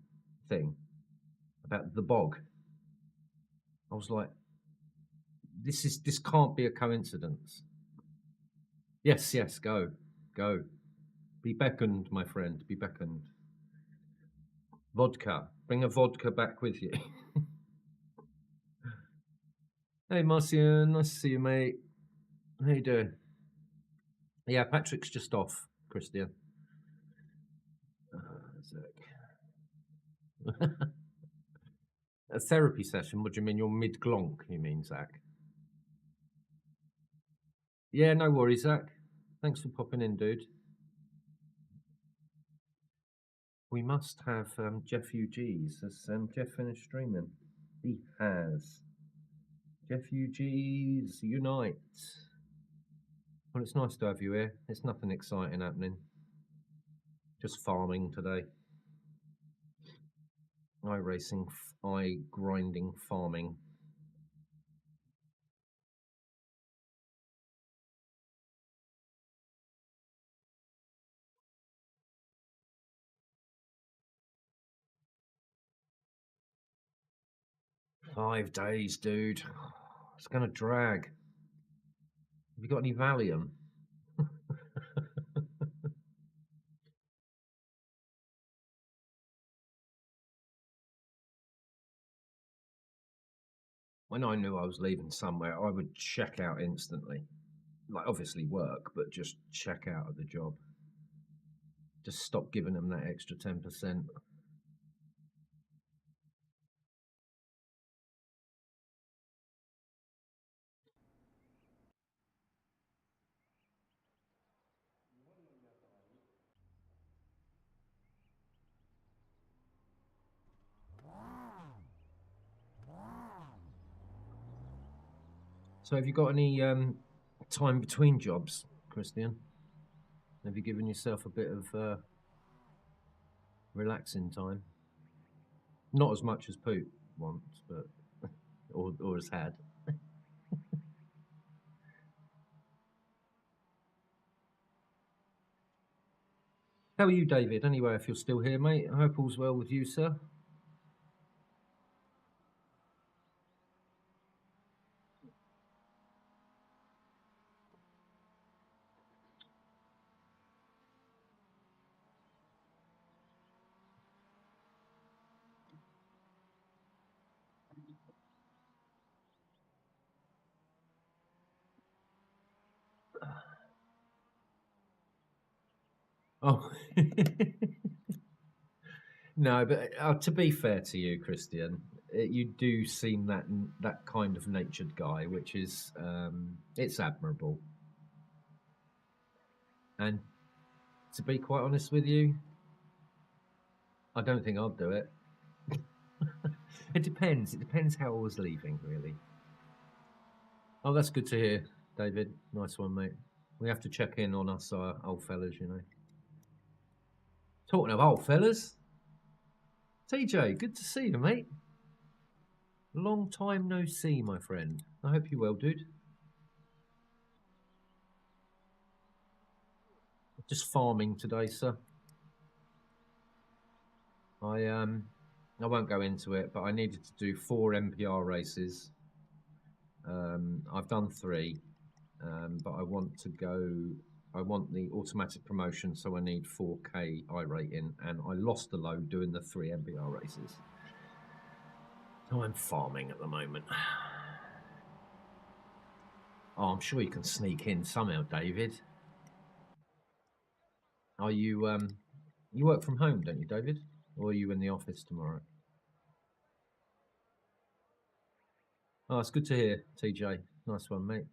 [SPEAKER 1] thing, about the bog. I was like, this can't be a coincidence. Yes, go. Be beckoned, my friend, be beckoned. Vodka. Bring a vodka back with you. Hey, Marcian, nice to see you, mate. How you doing? Yeah, Patrick's just off, Christian. A therapy session? What do you mean? You're mid-glonk, you mean, Zach? Yeah, no worries, Zach. Thanks for popping in, dude. We must have Jeff UGs. Has Jeff finished streaming? He has. Jeff UGs, unite. Well, it's nice to have you here. There's nothing exciting happening. Just farming today. iRacing, grinding, farming. $5 days, dude. It's gonna drag. Have you got any Valium? When I knew I was leaving somewhere, I would check out instantly. Like, obviously work, but just check out of the job. Just stop giving them that extra 10%. So have you got any time between jobs, Christian? Have you given yourself a bit of relaxing time? Not as much as Poop wants, but or has had. How are you, David? Anyway, if you're still here, mate, I hope all's well with you, sir. Oh. No, but to be fair to you, Christian, you do seem that kind of natured guy, which is it's admirable. And to be quite honest with you, I don't think I'd do it. It depends. It depends how I was leaving, really. Oh, that's good to hear, David. Nice one, mate. We have to check in on us old fellas, you know. Talking of old fellas, TJ, good to see you, mate. Long time no see, my friend. I hope you're well, dude. Just farming today, sir. I won't go into it, but I needed to do 4 MPR races. I've done 3, but I want the automatic promotion, so I need 4K I rating, and I lost the load doing the 3 MPR races. So I'm farming at the moment. Oh, I'm sure you can sneak in somehow, David. Are you you work from home, don't you, David? Or are you in the office tomorrow? Oh, it's good to hear, TJ. Nice one, mate.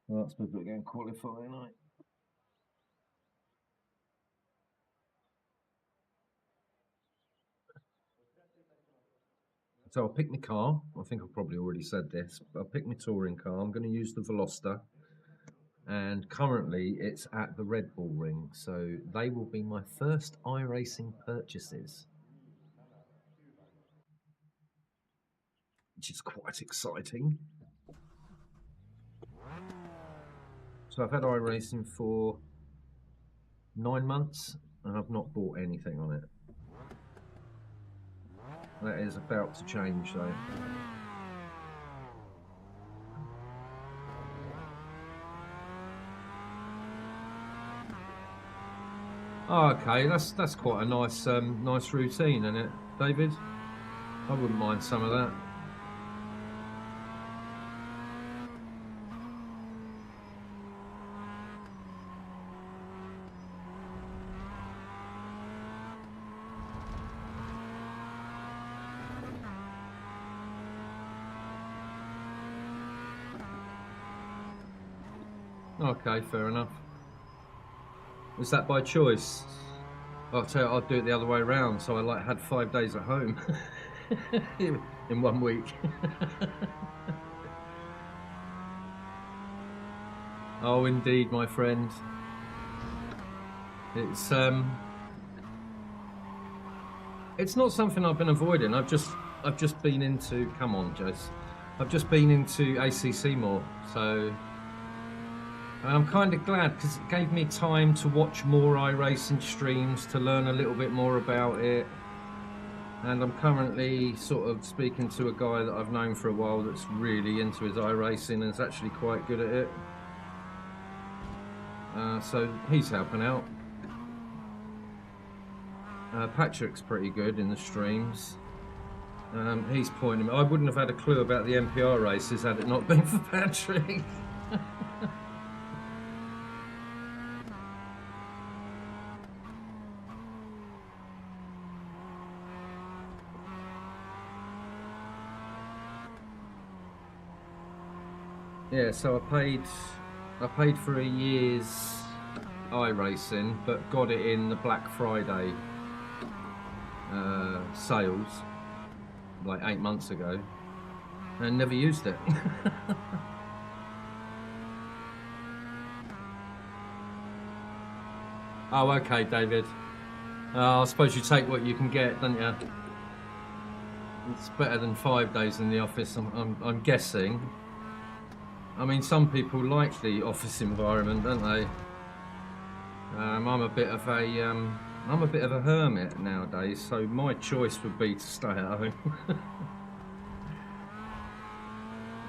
[SPEAKER 1] Well, that's good we're getting qualifying night. So I'll pick my car. I think I've probably already said this. I'll pick my touring car. I'm going to use the Veloster. And currently it's at the Red Bull Ring. So they will be my first iRacing purchases, which is quite exciting. So I've had iRacing for 9 months and I've not bought anything on it. That is about to change though. Oh, okay, that's quite a nice nice routine, isn't it, David? I wouldn't mind some of that. Okay, fair enough. Was that by choice? I'll tell you, I'd do it the other way around. So I had 5 days at home in 1 week. Oh, indeed, my friend. It's not something I've been avoiding. I've just been into. Come on, Jace. I've just been into ACC more. So. And I'm kind of glad because it gave me time to watch more iRacing streams, to learn a little bit more about it. And I'm currently sort of speaking to a guy that I've known for a while that's really into his iRacing and is actually quite good at it. So he's helping out. Patrick's pretty good in the streams. He's pointing me. I wouldn't have had a clue about the MPR races had it not been for Patrick. Yeah, so I paid for a year's iRacing, but got it in the Black Friday sales like 8 months ago, and never used it. Oh, okay, David. I suppose you take what you can get, don't you? It's better than 5 days in the office, I'm guessing. I mean, some people like the office environment, don't they? I'm a bit of a hermit nowadays, so my choice would be to stay at home.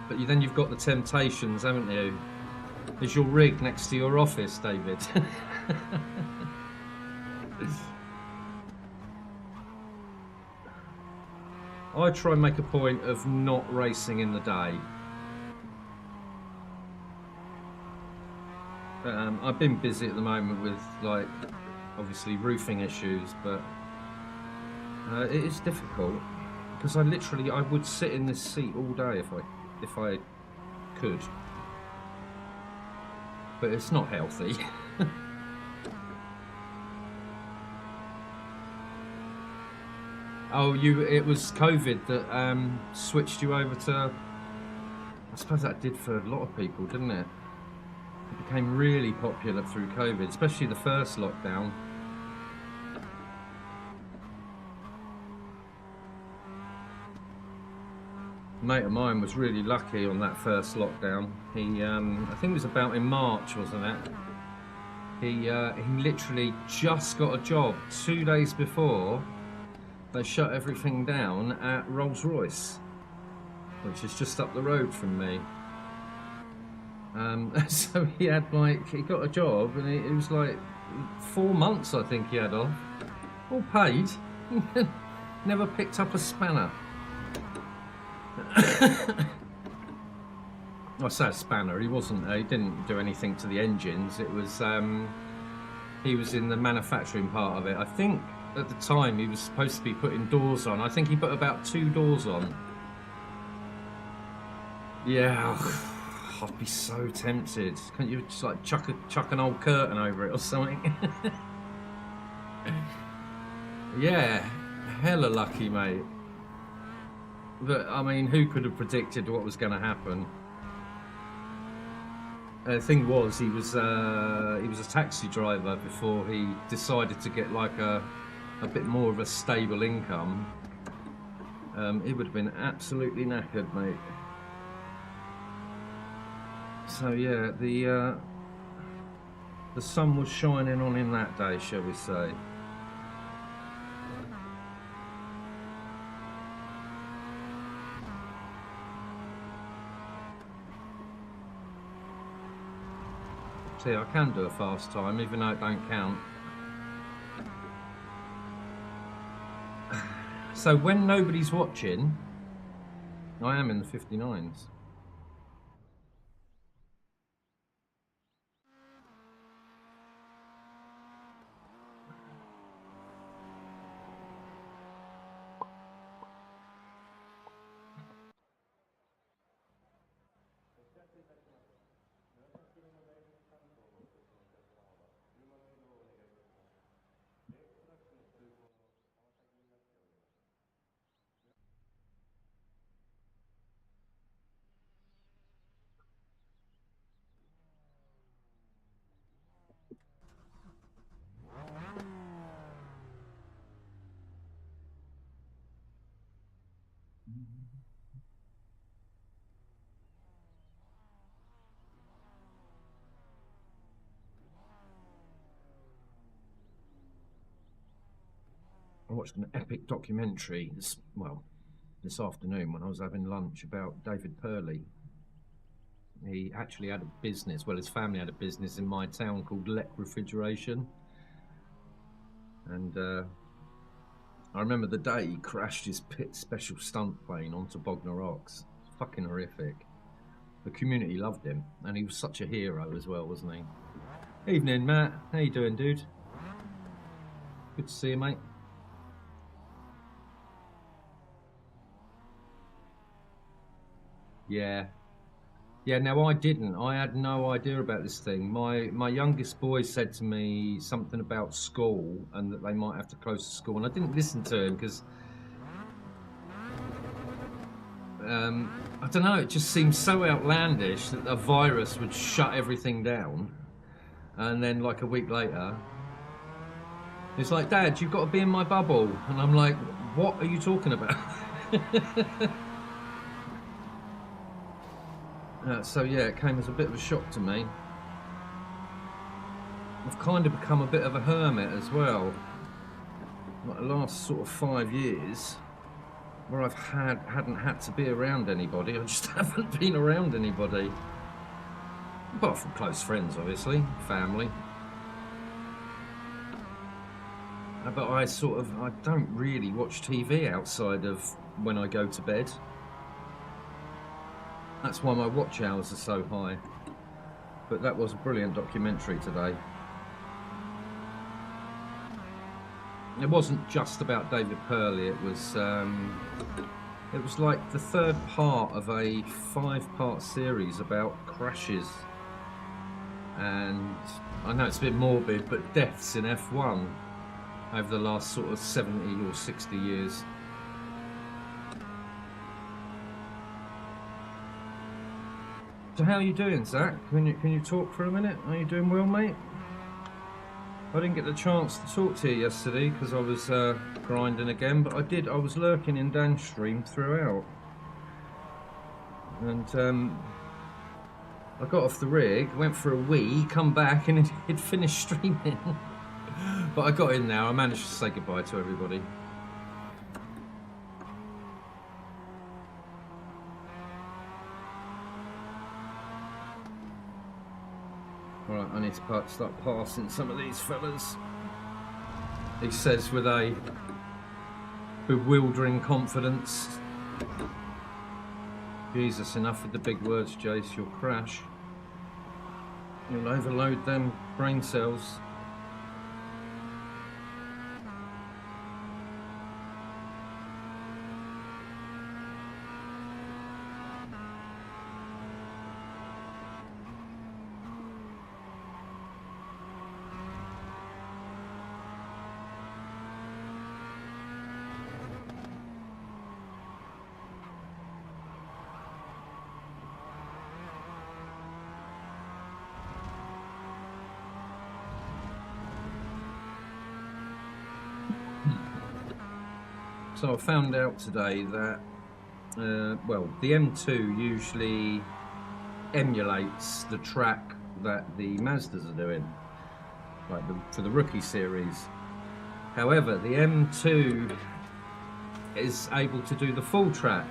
[SPEAKER 1] But then you've got the temptations, haven't you? Is your rig next to your office, David? I try and make a point of not racing in the day. I've been busy at the moment with, like, obviously roofing issues, but it is difficult because I would sit in this seat all day if I could, but it's not healthy. Oh, it was COVID that switched you over to. I suppose that did for a lot of people, didn't it? It became really popular through COVID, especially the first lockdown. A mate of mine was really lucky on that first lockdown. He, I think it was about in March, wasn't it? He literally just got a job 2 days before they shut everything down at Rolls-Royce, which is just up the road from me. So he got a job, and it was like 4 months, I think he had off, all paid. Never picked up a spanner. I say a spanner. He didn't do anything to the engines. It was he was in the manufacturing part of it. I think at the time he was supposed to be putting doors on. I think he put about 2 doors on. Yeah, I'd be so tempted. Can't you just like chuck an old curtain over it or something? Yeah, hella lucky, mate. But I mean, who could have predicted what was going to happen? The thing was, he was a taxi driver before he decided to get like a bit more of a stable income. He would have been absolutely knackered, mate. So yeah, the sun was shining on him that day, shall we say. See, I can do a fast time, even though it don't count. So when nobody's watching, I am in the 59s. I watched an epic documentary this afternoon when I was having lunch about David Purley. He actually had a business, his family had a business in my town called Leck Refrigeration. And I remember the day he crashed his pit special stunt plane onto Bognor Rocks. Fucking horrific. The community loved him, and he was such a hero as well, wasn't he? Evening, Matt. How you doing, dude? Good to see you, mate. Yeah. Yeah, now I didn't. I had no idea about this thing. My youngest boy said to me something about school and that they might have to close the school, and I didn't listen to him because I don't know, it just seems so outlandish that a virus would shut everything down, and then like a week later it's like, Dad, you've got to be in my bubble, and I'm like, what are you talking about? So yeah, it came as a bit of a shock to me. I've kind of become a bit of a hermit as well. Like the last sort of 5 years, where I've hadn't had to be around anybody. I just haven't been around anybody. Apart from close friends, obviously, family. But I don't really watch TV outside of when I go to bed. That's why my watch hours are so high. But that was a brilliant documentary today. It wasn't just about David Purley. It was like the third part of a 5-part series about crashes. And I know it's a bit morbid, but deaths in F1 over the last sort of 70 or 60 years. So how are you doing, Zach? Can you talk for a minute? Are you doing well, mate? I didn't get the chance to talk to you yesterday because I was grinding again, but I was lurking in Dan's stream throughout. And I got off the rig, went for a wee, come back, and it finished streaming. But I got in now. I managed to say goodbye to everybody. Alright, I need to start passing some of these fellas. He says with a bewildering confidence. Jesus, enough with the big words, Jace. You'll crash. You'll overload them brain cells. So I found out today that, well, the M2 usually emulates the track that the Mazdas are doing, like for the rookie series. However, the M2 is able to do the full track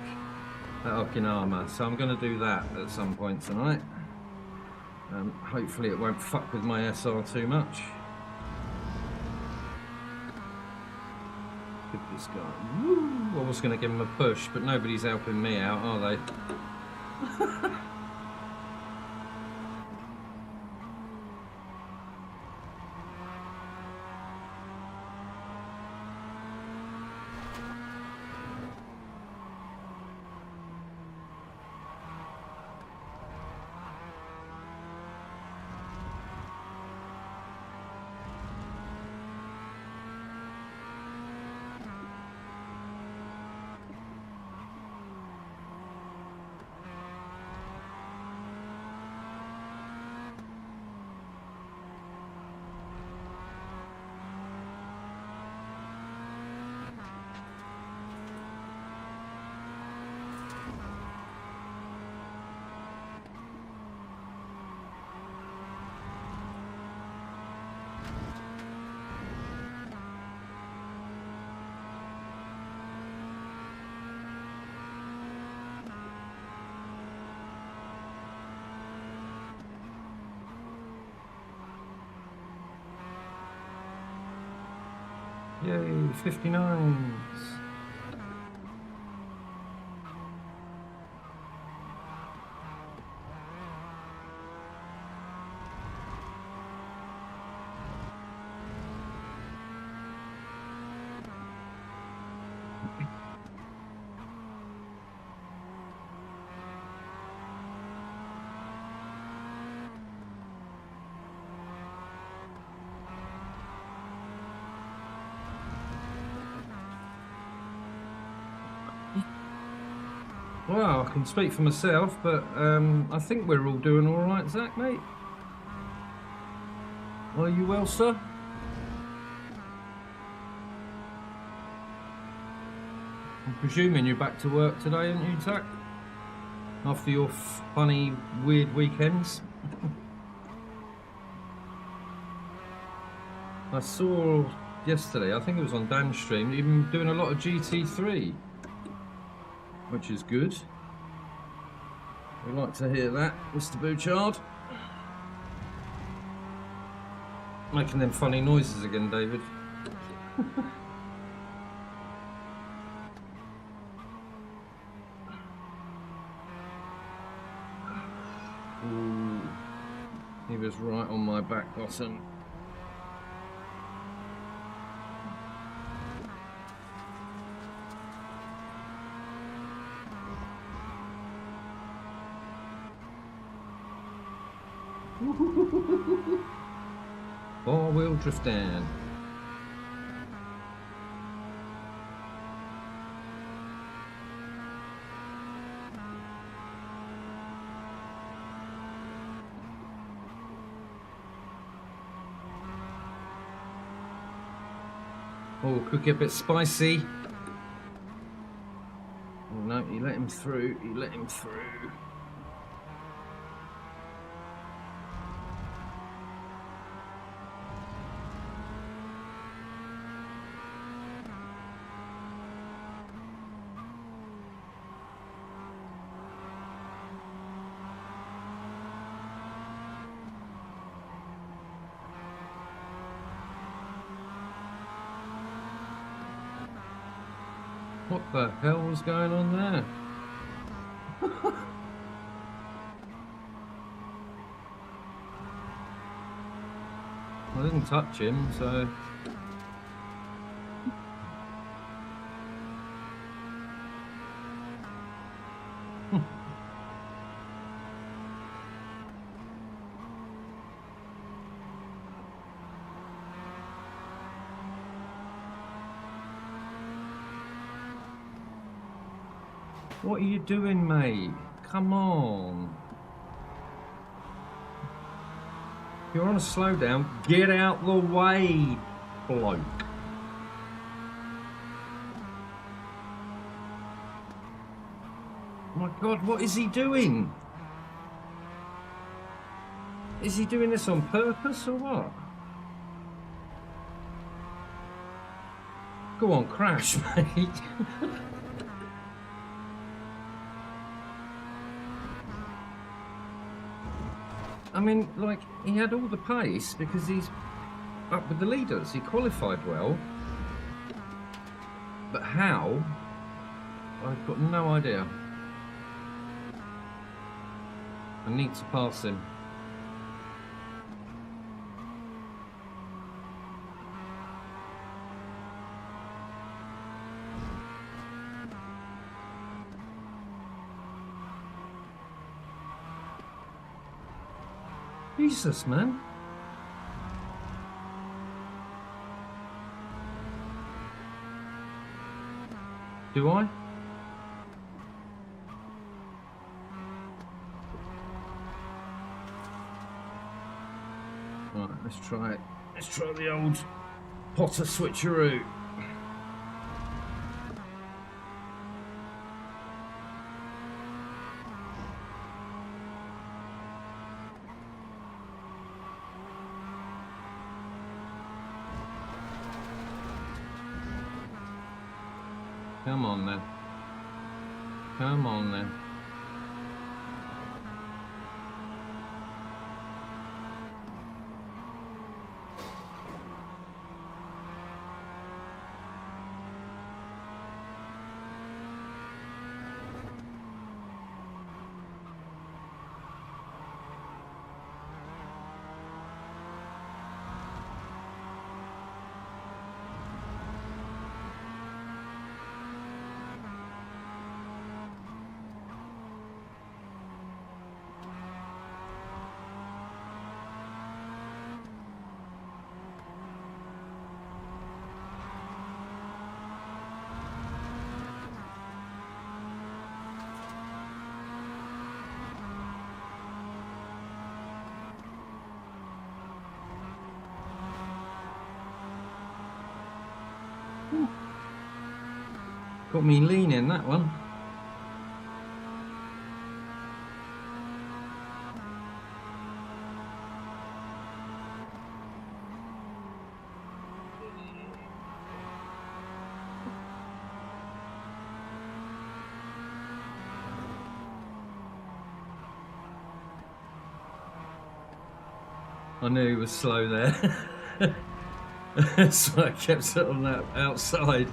[SPEAKER 1] at Okinawa, so I'm going to do that at some point tonight. Hopefully it won't fuck with my SR too much. This guy. Woo! I was going to give him a push, but nobody's helping me out, are they? Yay, 59s. Well, I can speak for myself, but I think we're all doing all right, Zach, mate. Are you well, sir? I'm presuming you're back to work today, aren't you, Zach? After your funny, weird weekends. I saw yesterday, I think it was on Dan's stream, you've been doing a lot of GT3. Which is good. We like to hear that, Mr. Bouchard. Making them funny noises again, David. Ooh, he was right on my back bottom. Four-wheel drifting. Oh, could get a bit spicy. Oh no, he let him through. He let him through. What the hell was going on there? I didn't touch him, so... What are you doing, mate? Come on. If you're on a slowdown, get out the way, bloke. My God, what is he doing? Is he doing this on purpose or what? Go on, crash, mate. I mean, like, he had all the pace because he's up with the leaders. He qualified well. But how? I've got no idea. I need to pass him. Jesus, man. Do I? Right, let's try it. Let's try the old Potter switcheroo. Come on then. Come on then. Got me leaning, that one. I knew he was slow there. So I kept it on that outside.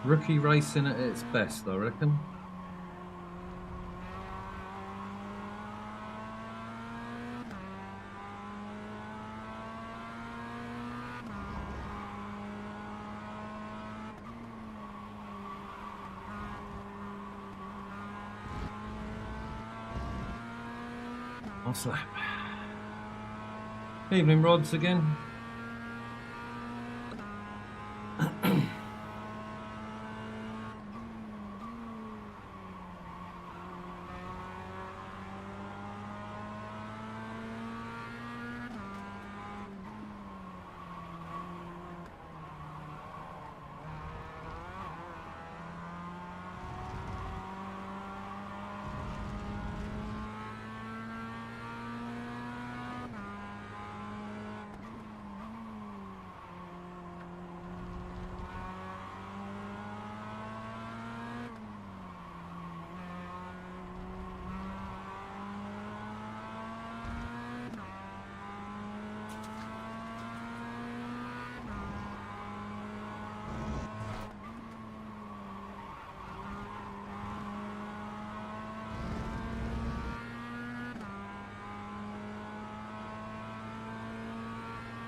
[SPEAKER 1] Rookie racing at its best, I reckon. What's that? Evening, Rods, again.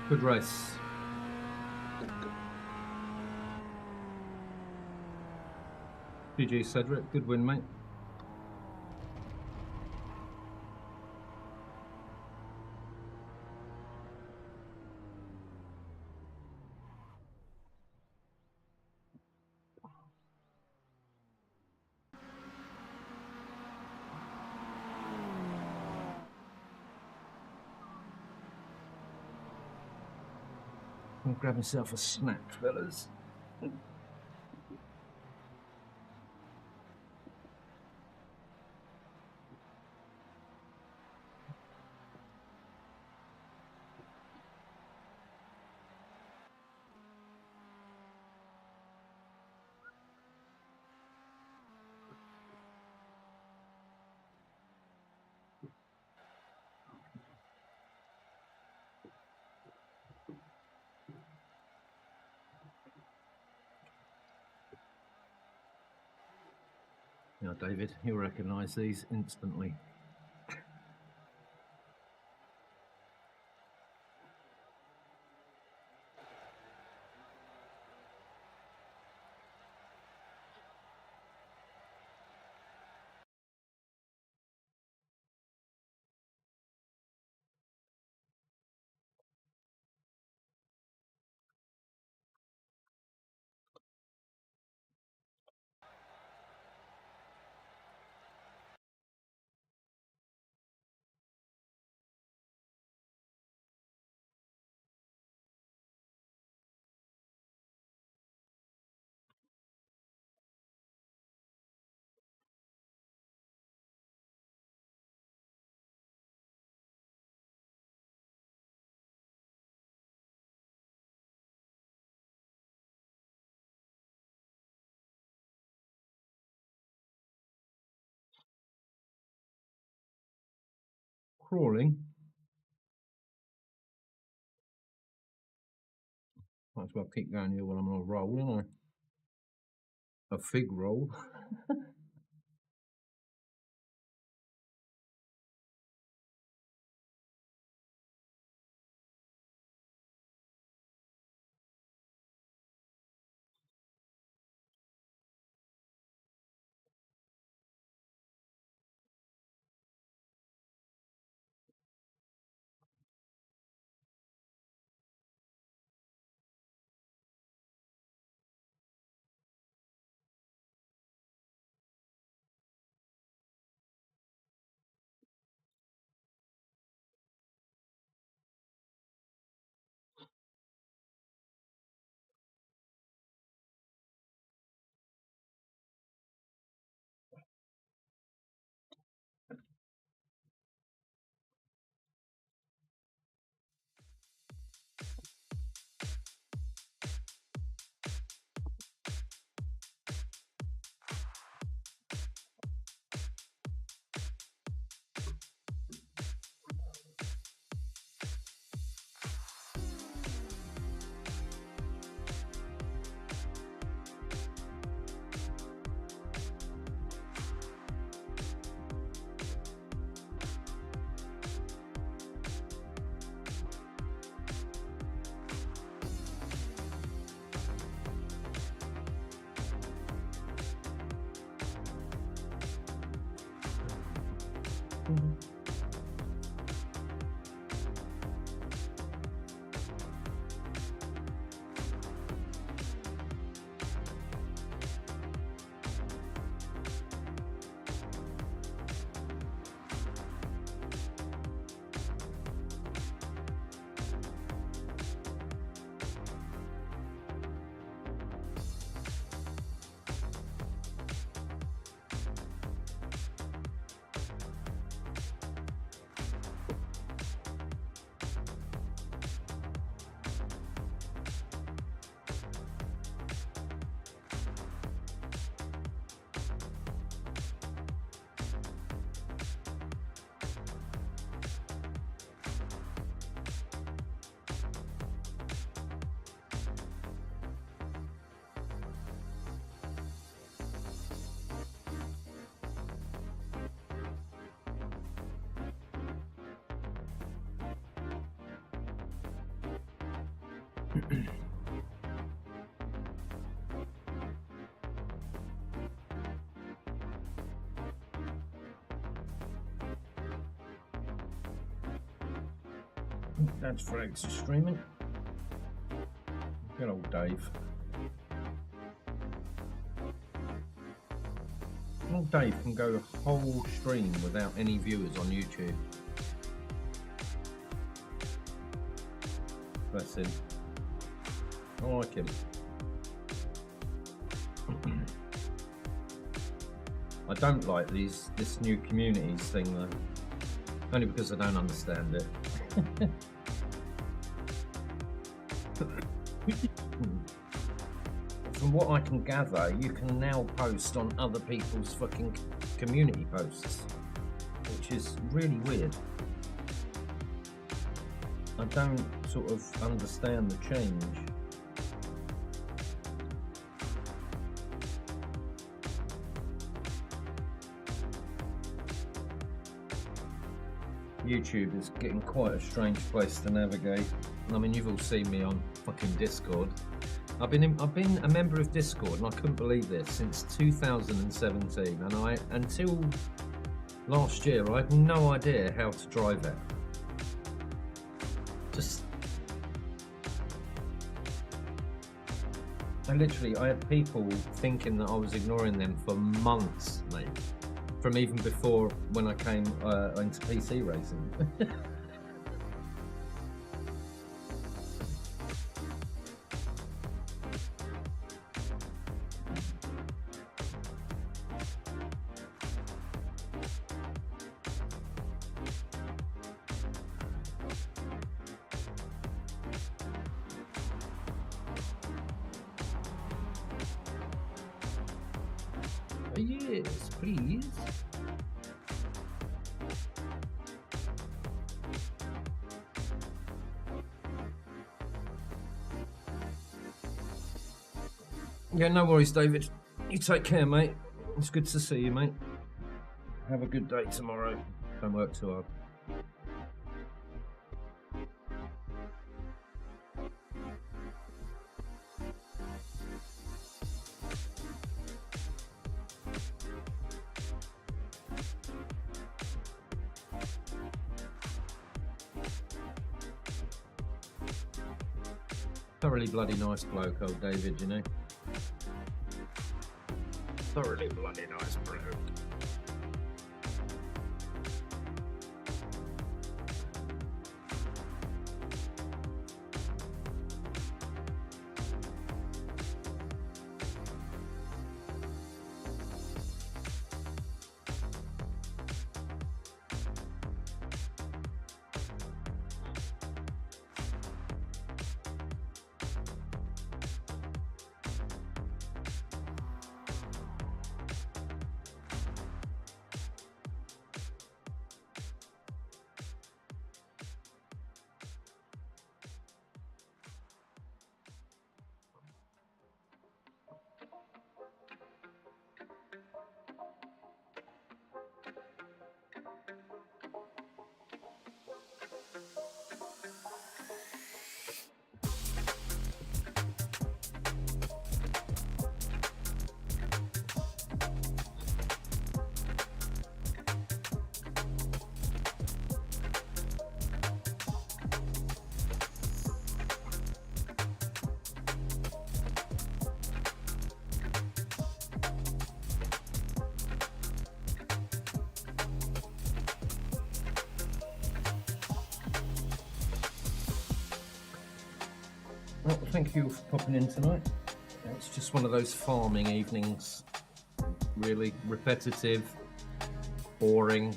[SPEAKER 1] Good race. GG Cedric, good win, mate. I'll grab myself a snack, fellas. Now, David, you'll recognise these instantly. Crawling. Might as well keep going here while I'm on a roll, don't I? A fig roll. That's Frags is streaming. Good old Dave. Old Dave can go a whole stream without any viewers on YouTube. Bless him. I like him. I don't like this new communities thing though. Only because I don't understand it. From what I can gather, you can now post on other people's fucking community posts, which is really weird. I don't sort of understand the change. YouTube is getting quite a strange place to navigate. I mean, you've all seen me on fucking Discord. I've been a member of Discord, and I couldn't believe this, since 2017. And until last year, I had no idea how to drive it. I had people thinking that I was ignoring them for months, mate. From even before when I came into PC racing. Yes, please. Yeah, no worries, David. You take care, mate. It's good to see you, mate. Have a good day tomorrow. Don't work too hard. Thoroughly bloody nice bloke, old David, you know. Thoroughly bloody nice bloke. Well, thank you for popping in tonight. It's just one of those farming evenings. Really repetitive, boring,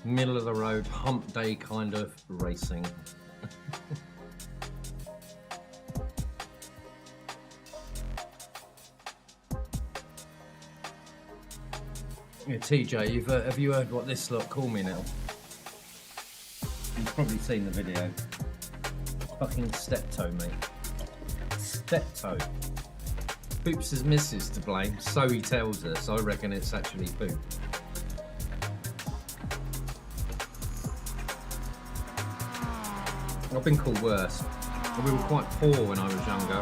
[SPEAKER 1] middle of the road, hump day kind of racing. Yeah, TJ, have you heard what this lot call me now? You've probably seen the video. Fucking steptoe, mate. Steptoe. Poops' missus to blame, so he tells us. I reckon it's actually Poop. I've been called worse. We were quite poor when I was younger,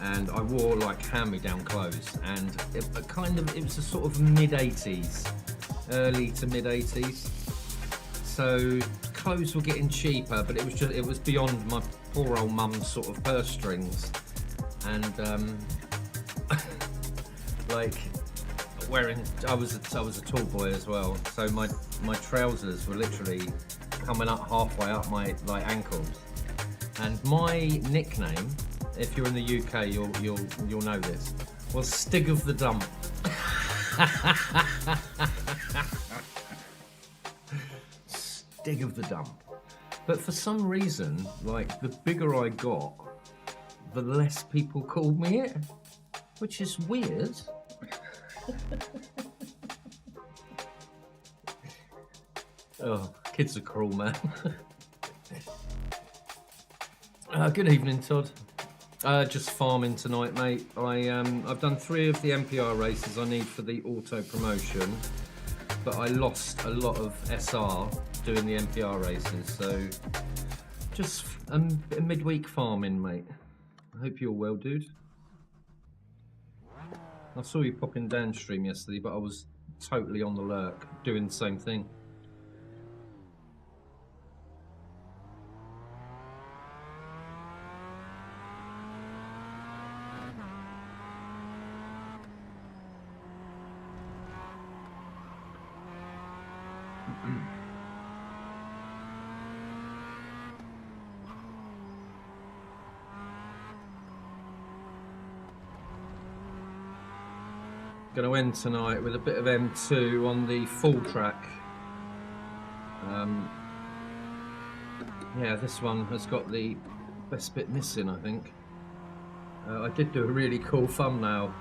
[SPEAKER 1] and I wore like hand-me-down clothes, and it was a sort of mid-80s, early to mid-80s. So clothes were getting cheaper, but it was beyond my poor old mum's sort of purse strings, and like I was a tall boy as well, so my trousers were literally coming up halfway up my ankles, and my nickname, if you're in the UK, you'll know this, was Stig of the Dump. Stig of the Dump. But for some reason, like, the bigger I got, the less people called me it, which is weird. Oh, kids are cruel, man. Good evening, Todd. Just farming tonight, mate. I've done 3 of the MPR races I need for the auto promotion, but I lost a lot of SR doing the MPR races, so just a midweek farming, mate. I hope you're well, dude. I saw you popping downstream yesterday, but I was totally on the lurk, doing the same thing. Going to end tonight with a bit of M2 on the full track. Yeah, this one has got the best bit missing, I think. I did do a really cool thumbnail,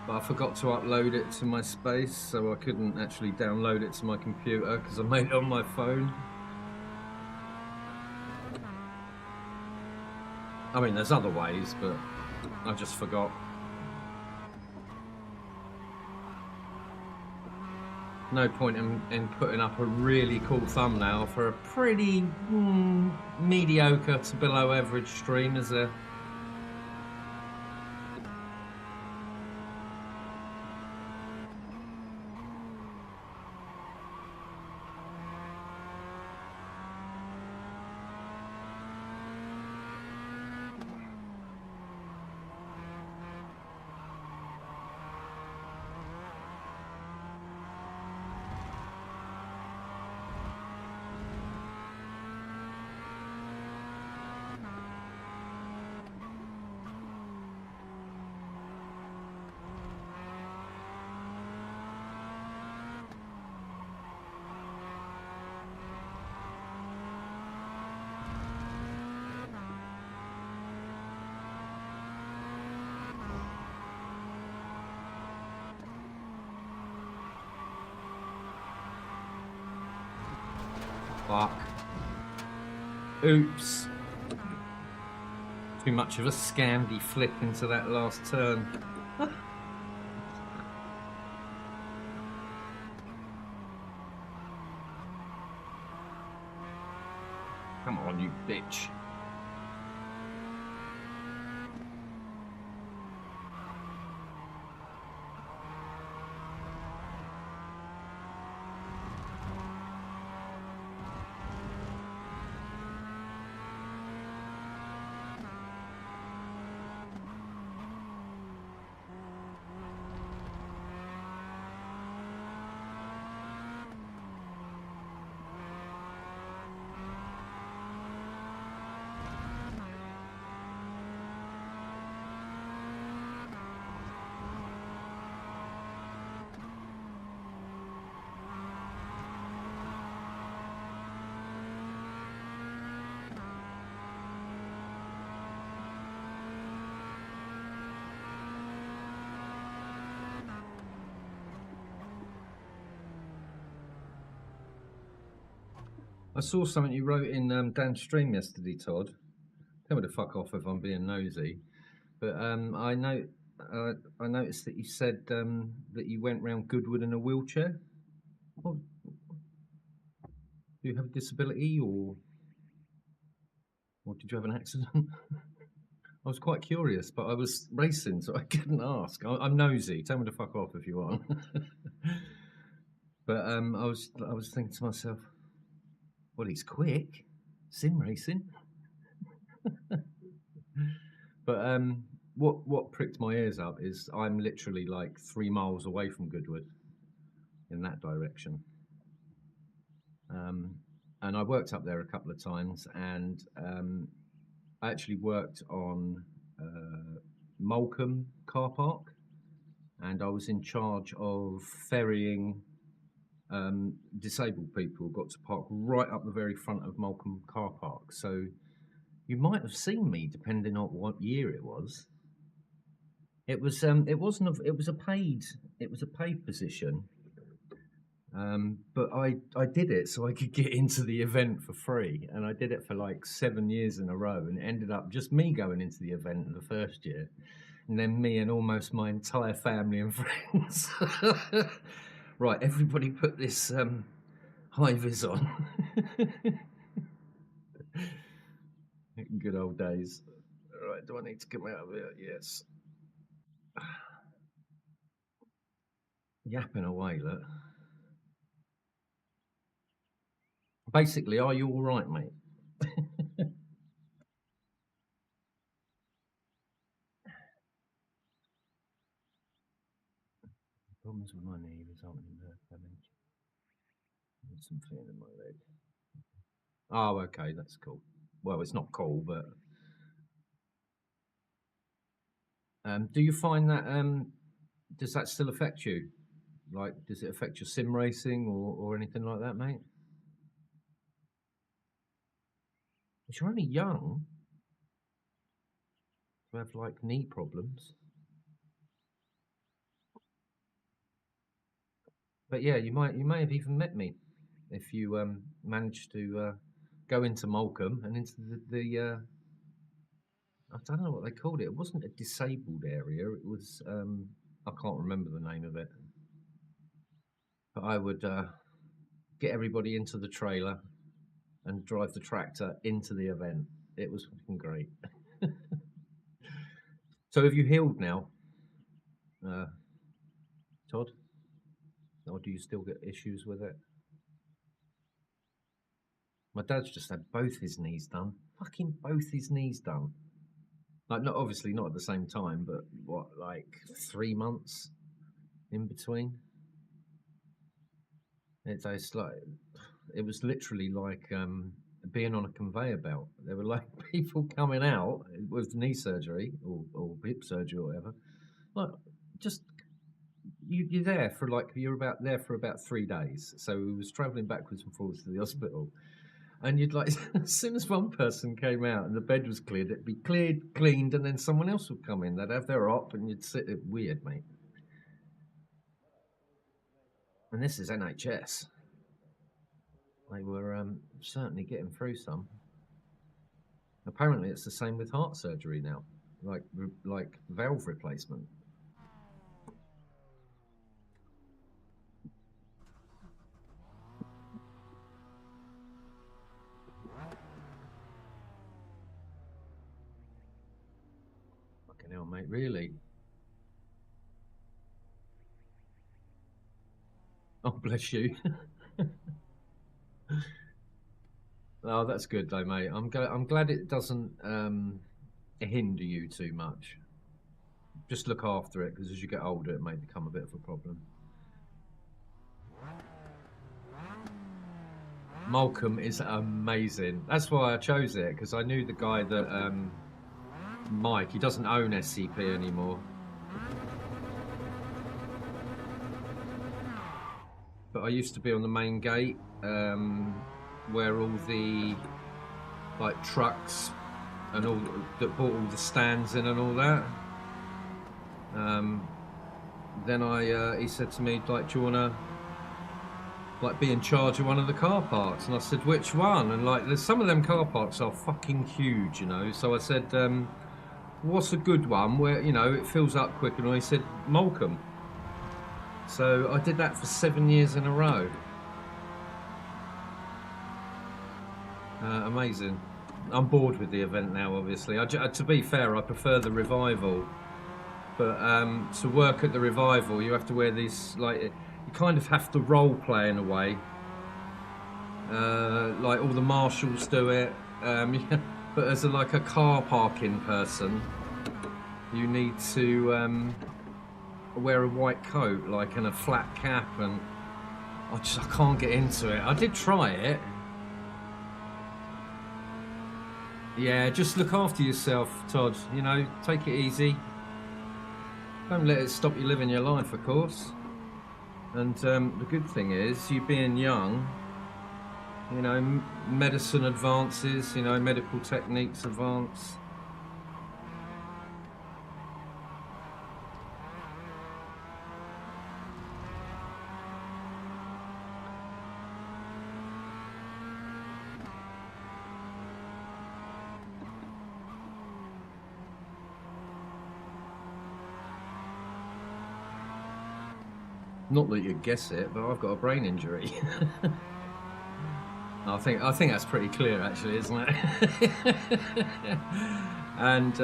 [SPEAKER 1] but I forgot to upload it to my space, so I couldn't actually download it to my computer because I made it on my phone. I mean, there's other ways, but I just forgot. No point in putting up a really cool thumbnail for a pretty mediocre to below average stream, is there? Fuck. Oops. Too much of a Scandi flip into that last turn. Come on, you bitch. I saw something you wrote in downstream yesterday, Todd. Tell me to fuck off if I'm being nosy. But I noticed that you said that you went round Goodwood in a wheelchair. What, do you have a disability or Or did you have an accident? I was quite curious, but I was racing, so I couldn't ask. I'm nosy. Tell me to fuck off if you want. But I was thinking to myself, well, he's quick, sim racing. But what pricked my ears up is I'm literally like 3 miles away from Goodwood, in that direction. And I worked up there a couple of times, and I actually worked on Moulcombe car park, and I was in charge of ferrying disabled people who got to park right up the very front of Moulcombe car park. So you might have seen me, depending on what year it was. It was it was a paid position. But I did it so I could get into the event for free, and I did it for like 7 years in a row, and it ended up just me going into the event in the first year, and then me and almost my entire family and friends. Right, everybody put this high vis on. Good old days. All right, do I need to come out of it? Yes. Yapping away, look. Basically, are you all right, mate? Problems with my knee resulting in nerve damage. There's some pain in my leg. Oh, okay, that's cool. Well, it's not cool, but do you find that does that still affect you? Like, does it affect your sim racing or anything like that, mate? Because you're only young to have like knee problems. But yeah, you may have even met me if you managed to go into Moulcombe and into the I don't know what they called it. It wasn't a disabled area. It was I can't remember the name of it. But I would get everybody into the trailer and drive the tractor into the event. It was fucking great. So have you healed now, Todd? Or do you still get issues with it? My dad's just had both his knees done. Fucking both his knees done. Like, not obviously not at the same time, but what, like 3 months in between? It's like, it was literally like being on a conveyor belt. There were like people coming out with knee surgery or hip surgery or whatever. Like, just you're there for like you're about there for about 3 days. So we was travelling backwards and forwards to the hospital, and you'd like as soon as one person came out and the bed was cleared, it'd be cleared, cleaned, and then someone else would come in. They'd have their op, and you'd sit. Weird, mate. And this is NHS. They were certainly getting through some. Apparently, it's the same with heart surgery now, like valve replacement. Fucking hell, mate, really? Oh, bless you. Oh, that's good though, mate. I'm glad it doesn't hinder you too much. Just look after it, because as you get older, it may become a bit of a problem. Moulcombe is amazing. That's why I chose it, because I knew the guy that Mike. He doesn't own SCP anymore. But I used to be on the main gate, where all the like trucks and all that bought all the stands in and all that. Then he said to me, like, do you wanna like be in charge of one of the car parks? And I said, which one? And like, there's some of them car parks are fucking huge, you know. So I said, what's a good one where, you know, it fills up quick? And he said, Moulcombe. So I did that for 7 years in a row. Amazing. I'm bored with the event now. Obviously, to be fair, I prefer the revival. But to work at the revival, you have to wear these you kind of have to role play in a way. Like all the marshals do it. But as like a car parking person, you need to wear a white coat, like, and a flat cap, and I can't get into it. I did try it. Yeah, just look after yourself, Todd. You know, take it easy. Don't let it stop you living your life, of course. And the good thing is, you being young, you know, medicine advances, you know, medical techniques advance. Not that you'd guess it, but I've got a brain injury. I think that's pretty clear, actually, isn't it? And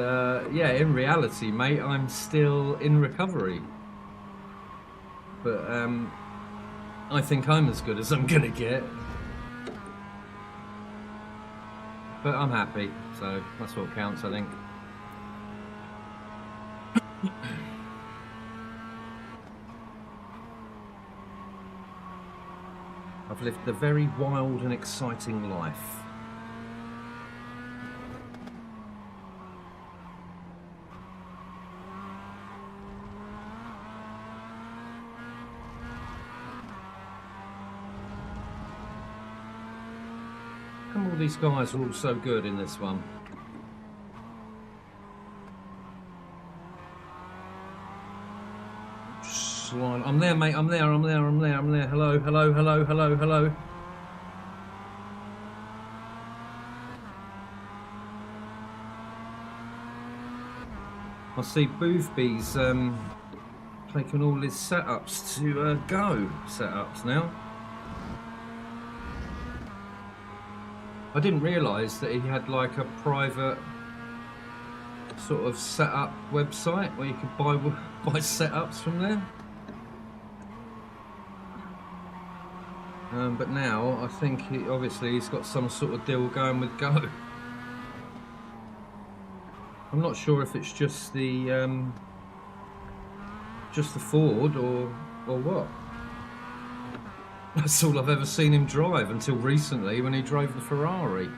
[SPEAKER 1] yeah, in reality, mate, I'm still in recovery. But I think I'm as good as I'm gonna get. But I'm happy, so that's what counts, I think. I've lived a very wild and exciting life. How come all these guys are all so good in this one? I'm there, mate. I'm there. Hello. I see Boothby's taking all his setups to go setups now. I didn't realise that he had like a private sort of setup website where you could buy setups from there. But now I think obviously he's got some sort of deal going with Go. I'm not sure if it's just the Ford or what. That's all I've ever seen him drive until recently when he drove the Ferrari.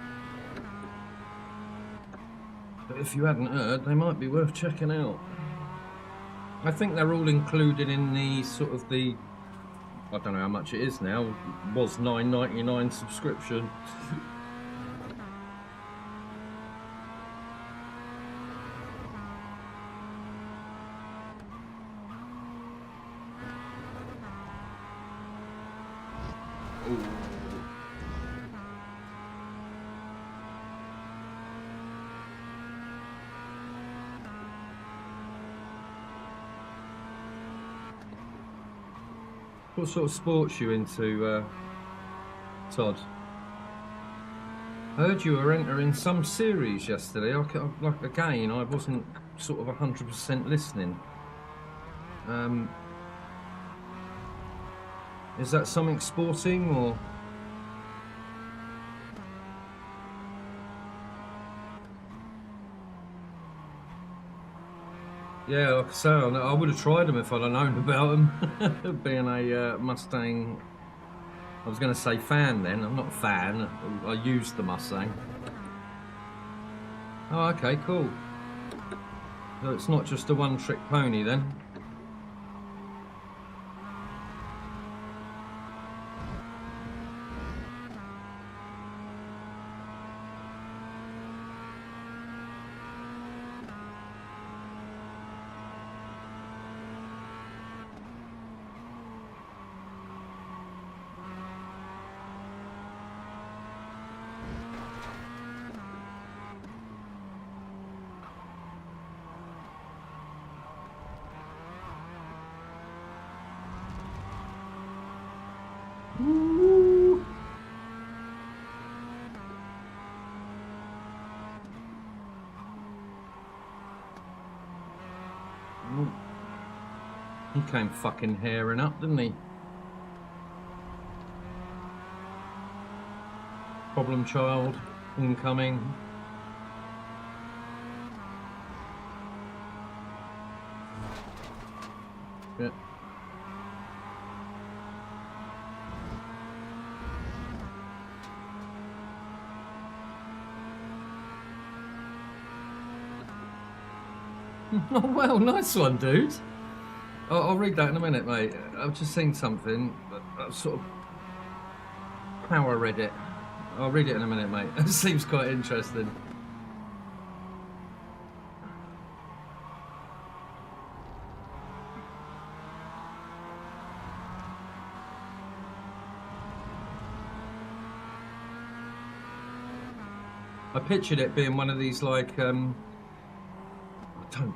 [SPEAKER 1] But if you hadn't heard, they might be worth checking out. I think they're all included in the sort of the, I don't know how much it is now, it was $9.99 subscription. What sort of sports you into, Todd? I heard you were entering some series yesterday. Like again, I wasn't sort of 100% listening. Is that something sporting or? Yeah, like I say, I would have tried them if I'd have known about them. Being a Mustang, I was going to say fan then. I'm not a fan. I used the Mustang. Oh, okay, cool. So it's not just a one-trick pony then. He came fucking hairing up, didn't he? Problem child, incoming. Yeah. Oh, well, nice one, dude. I'll read that in a minute, mate. I've just seen something. I've sort of power read it. I'll read it in a minute, mate. It seems quite interesting. I pictured it being one of these, like, don't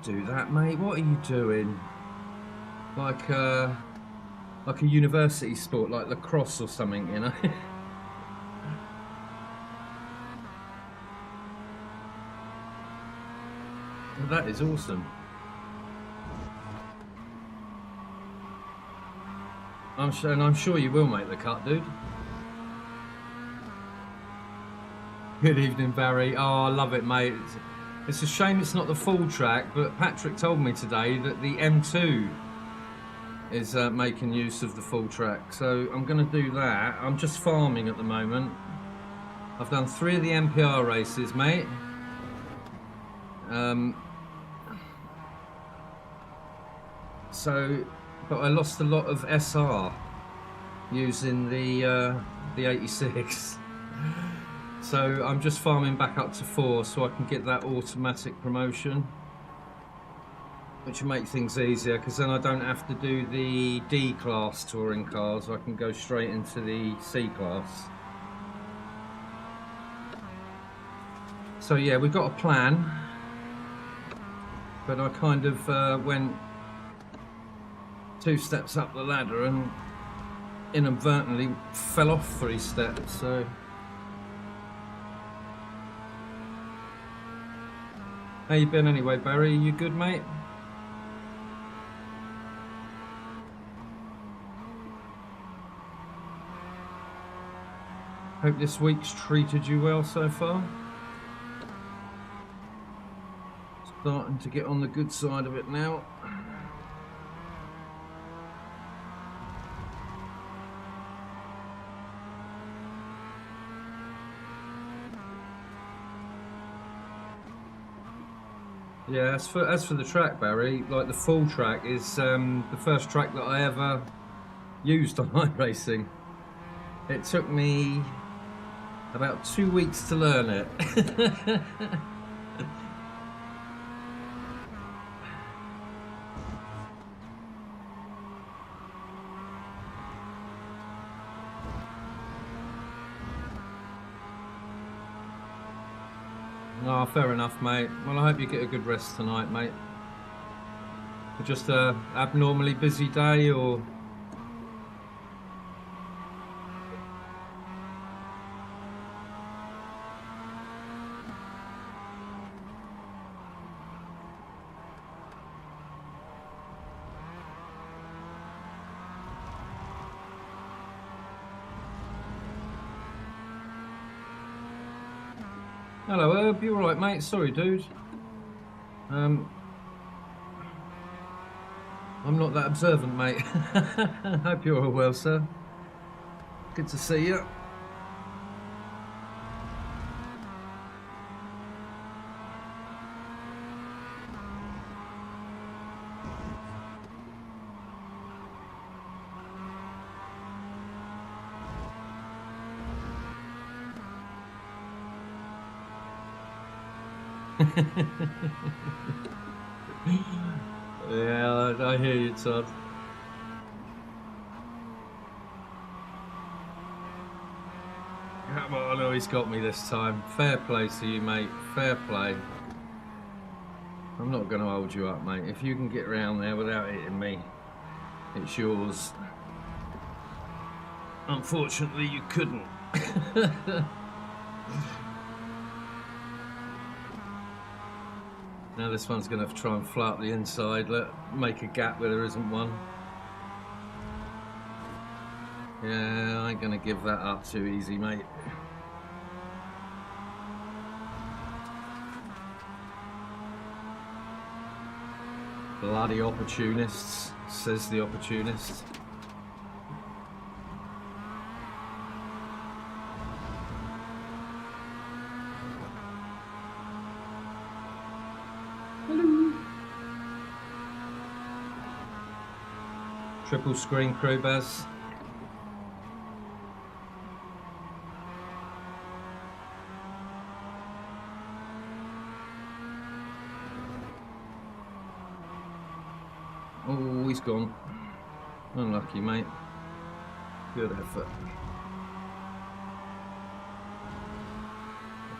[SPEAKER 1] do that, mate. What are you doing? Like a university sport, like lacrosse or something, you know? Well, that is awesome. I'm sure you will make the cut, dude. Good evening, Barry. Oh, I love it, mate. It's a shame it's not the full track, but Patrick told me today that the M2 is making use of the full track, so I'm going to do that. I'm just farming at the moment. I've done 3 of the MPR races, mate. But I lost a lot of SR using the 86. So I'm just farming back up to 4 so I can get that automatic promotion, which will make things easier, because then I don't have to do the D class touring cars. I can go straight into the C class. So yeah, we've got a plan, but I kind of went 2 steps up the ladder and inadvertently fell off 3 steps. So how you been anyway, Barry? You good, mate? Hope this week's treated you well so far. Starting to get on the good side of it now. Yeah, as for the track, Barry, like the full track is the first track that I ever used on iRacing. It took me about 2 weeks to learn it. Oh, fair enough, mate. Well, I hope you get a good rest tonight, mate. Just a abnormally busy day, or? Hello, Herb. You alright, mate? Sorry, dude. I'm not that observant, mate. Hope you're all well, sir. Good to see you. Yeah, I hear you, Todd. Come on, oh, he's got me this time. Fair play to you, mate. Fair play. I'm not going to hold you up, mate. If you can get around there without hitting me, it's yours. Unfortunately, you couldn't. Now this one's going to try and fly up the inside, make a gap where there isn't one. Yeah, I ain't going to give that up too easy, mate. Bloody opportunists, says the opportunist. Hello. Triple screen crew, Baz. Oh, he's gone. Unlucky, mate. Good effort.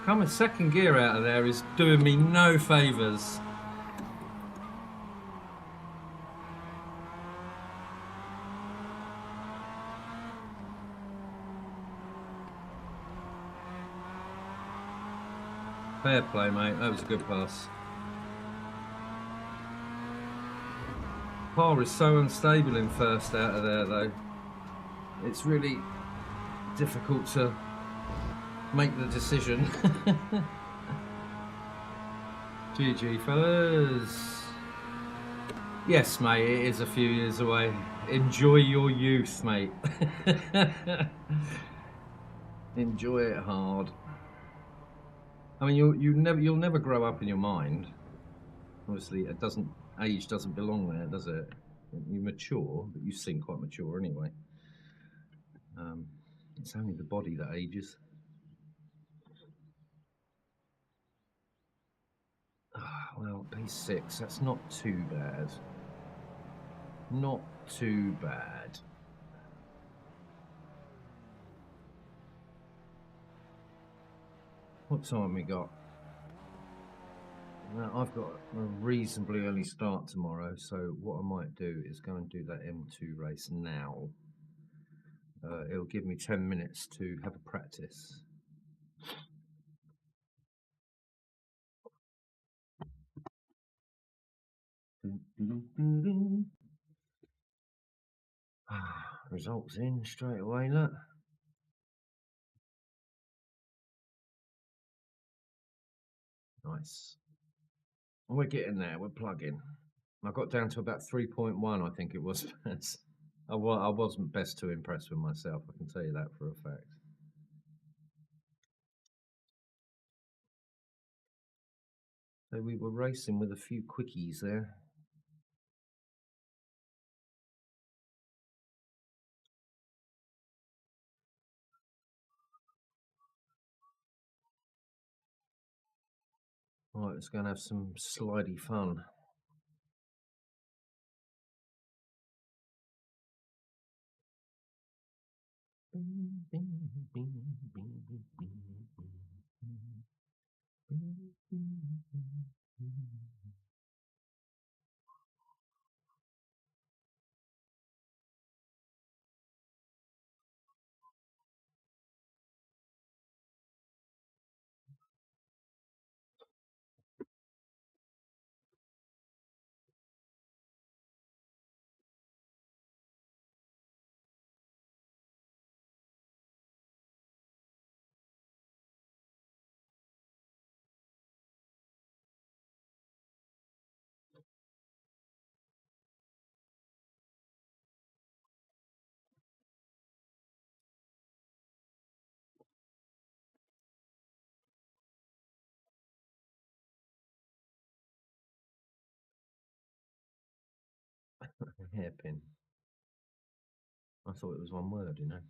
[SPEAKER 1] Coming second gear out of there is doing me no favours. Fair play, mate. That was a good pass. Par is so unstable in first out of there, though. It's really difficult to make the decision. GG, fellas. Yes, mate, it is a few years away. Enjoy your youth, mate. Enjoy it hard. I mean, you'll never grow up in your mind. Obviously, age doesn't belong there, does it? You mature, but you seem quite mature anyway. It's only the body that ages. Well, P6, that's not too bad. Not too bad. What time we got? Now, I've got a reasonably early start tomorrow, so what I might do is go and do that M2 race now. It'll give me 10 minutes to have a practice. Results in straight away, look. Nice. We're getting there, we're plugging. I got down to about 3.1, I think it was. I wasn't best too impressed with myself, I can tell you that for a fact. So we were racing with a few quickies there. Right, let's go and have some slidey fun. Hairpin. I thought it was one word, you know.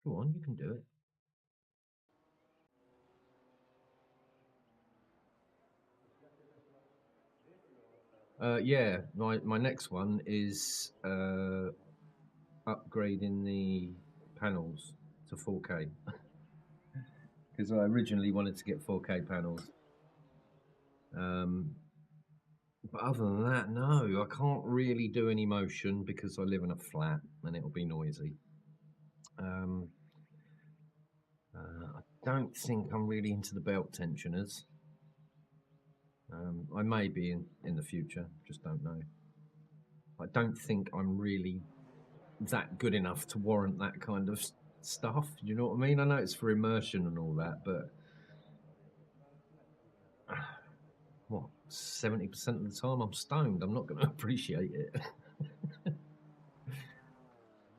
[SPEAKER 1] Go on, you can do it. Yeah, my next one is upgrading the panels to 4K. Because I originally wanted to get 4K panels. But other than that, no, I can't really do any motion because I live in a flat and it'll be noisy. Um, I don't think I'm really into the belt tensioners. I may be in the future, just don't know. I don't think I'm really that good enough to warrant that kind of stuff. Do you know what I mean? I know it's for immersion and all that, but what, 70% of the time I'm stoned. I'm not going to appreciate it.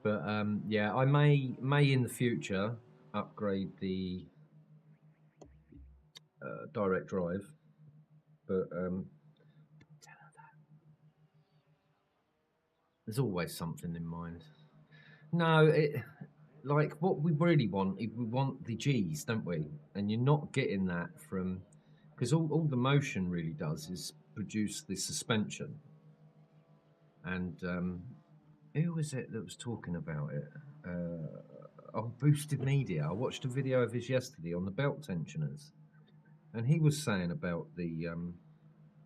[SPEAKER 1] But yeah, I may in the future upgrade the direct drive, but there's always something in mind. No, like what we really want, we want the G's, don't we? And you're not getting that from, because all the motion really does is produce the suspension. And who was it that was talking about it? Boosted Media. I watched a video of his yesterday on the belt tensioners, and he was saying about the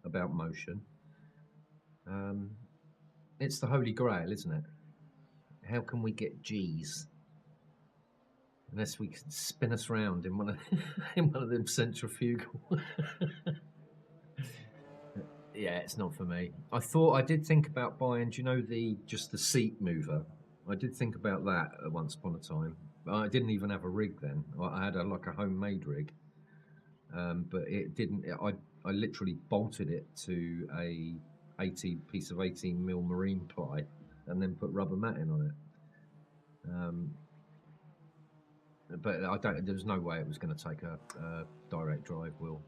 [SPEAKER 1] about motion. It's the holy grail, isn't it? How can we get G's unless we can spin us round in one of in one of them centrifugal? Yeah, it's not for me. I did think about buying, do you know, just the seat mover. I did think about that once upon a time. I didn't even have a rig then. I had like a homemade rig, but it didn't. I literally bolted it to a 18 piece of 18mm marine ply, and then put rubber matting on it. But I don't. There was no way it was going to take a direct drive wheel.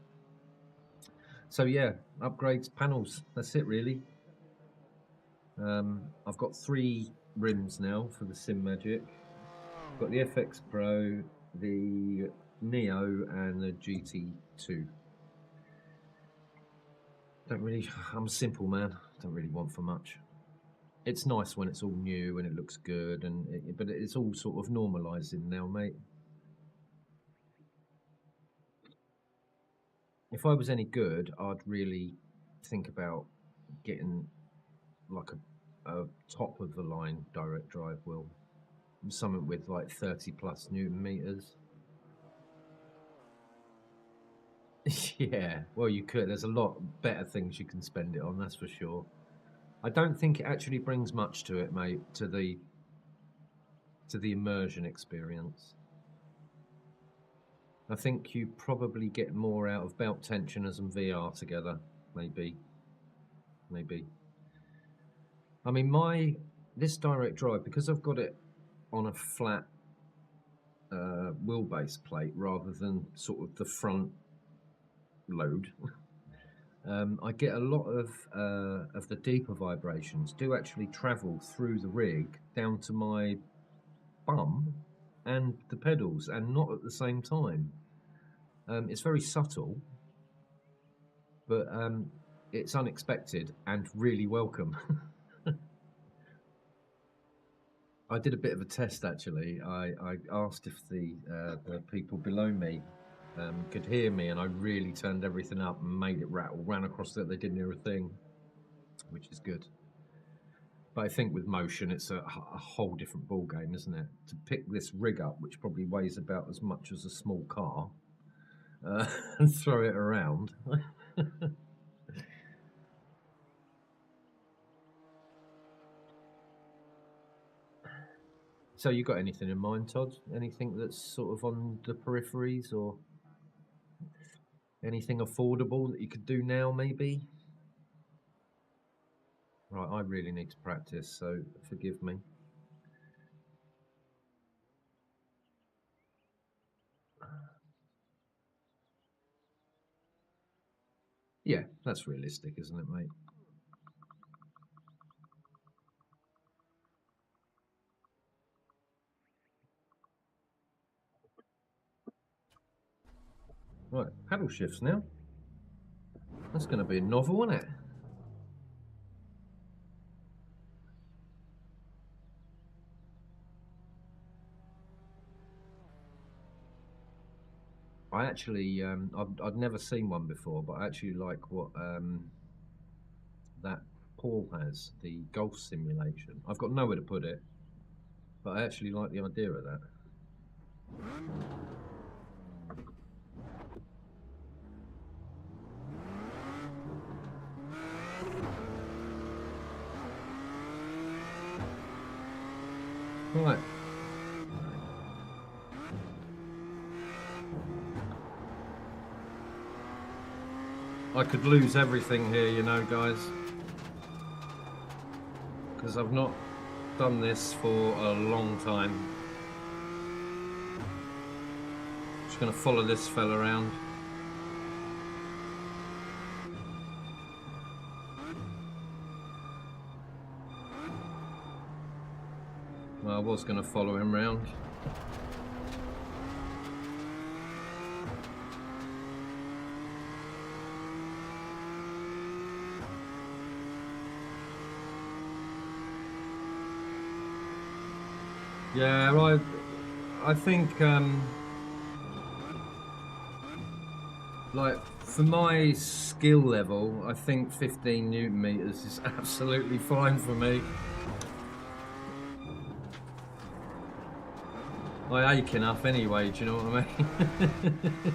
[SPEAKER 1] So yeah, upgrades, panels. That's it really. I've got 3 rims now for the Sim Magic. I've got the FX Pro, the Neo, and the GT2. Don't really. I'm a simple man. Don't really want for much. It's nice when it's all new and it looks good, but it's all sort of normalising now, mate. If I was any good, I'd really think about getting like a top of the line direct drive wheel, something with like 30 plus Newton meters. Yeah, well, you could. There's a lot better things you can spend it on, that's for sure. I don't think it actually brings much to it, mate, to the immersion experience. I think you probably get more out of belt tensioners and VR together, maybe. I mean, this direct drive, because I've got it on a flat wheelbase plate rather than sort of the front load. I get a lot of the deeper vibrations do actually travel through the rig down to my bum and the pedals, and not at the same time. It's very subtle, but it's unexpected and really welcome. I did a bit of a test actually. I asked if the people below me could hear me, and I really turned everything up and made it rattle, ran across it. They didn't hear a thing, which is good. But I think with motion, it's a whole different ball game, isn't it? To pick this rig up, which probably weighs about as much as a small car, and throw it around. So you got anything in mind, Todd? Anything that's sort of on the peripheries, or anything affordable that you could do now, maybe? Right, I really need to practice, so forgive me. Yeah, that's realistic, isn't it, mate? Right, paddle shifts now. That's going to be a novel, isn't it? I actually, I'd never seen one before, but I actually like what that Paul has, the golf simulation. I've got nowhere to put it, but I actually like the idea of that. Right. I could lose everything here, you know, guys, because I've not done this for a long time. Just gonna follow this fella around. Well, I was gonna follow him round. Yeah, I think like for my skill level, I think 15 Newton meters is absolutely fine for me. I ache enough anyway, do you know what I mean?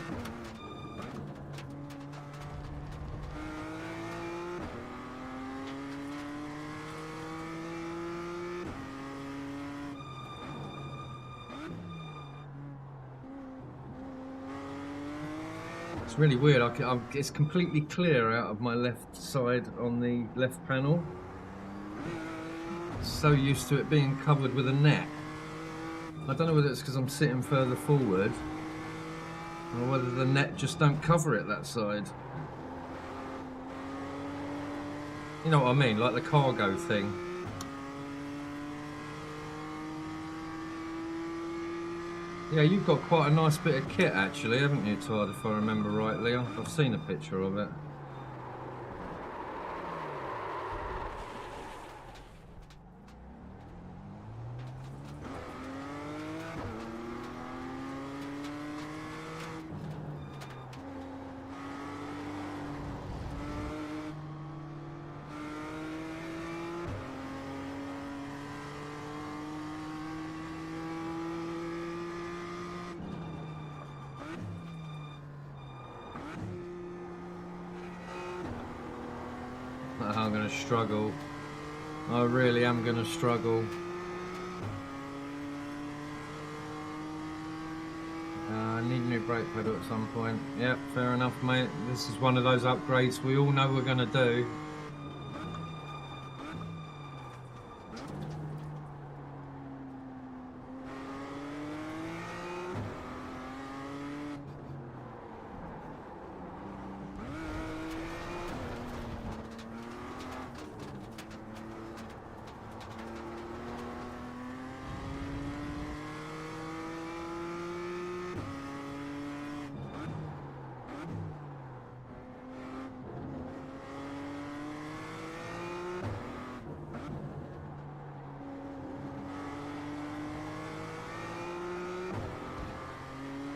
[SPEAKER 1] It's really weird. It's completely clear out of my left side on the left panel. So used to it being covered with a net. I don't know whether it's because I'm sitting further forward or whether the net just don't cover it that side. You know what I mean? Like the cargo thing. Yeah, you've got quite a nice bit of kit actually, haven't you, Todd, if I remember rightly? I've seen a picture of it. I'm going to struggle. I really am going to struggle. I need a new brake pedal at some point. Yep, fair enough, mate. This is one of those upgrades we all know we're going to do.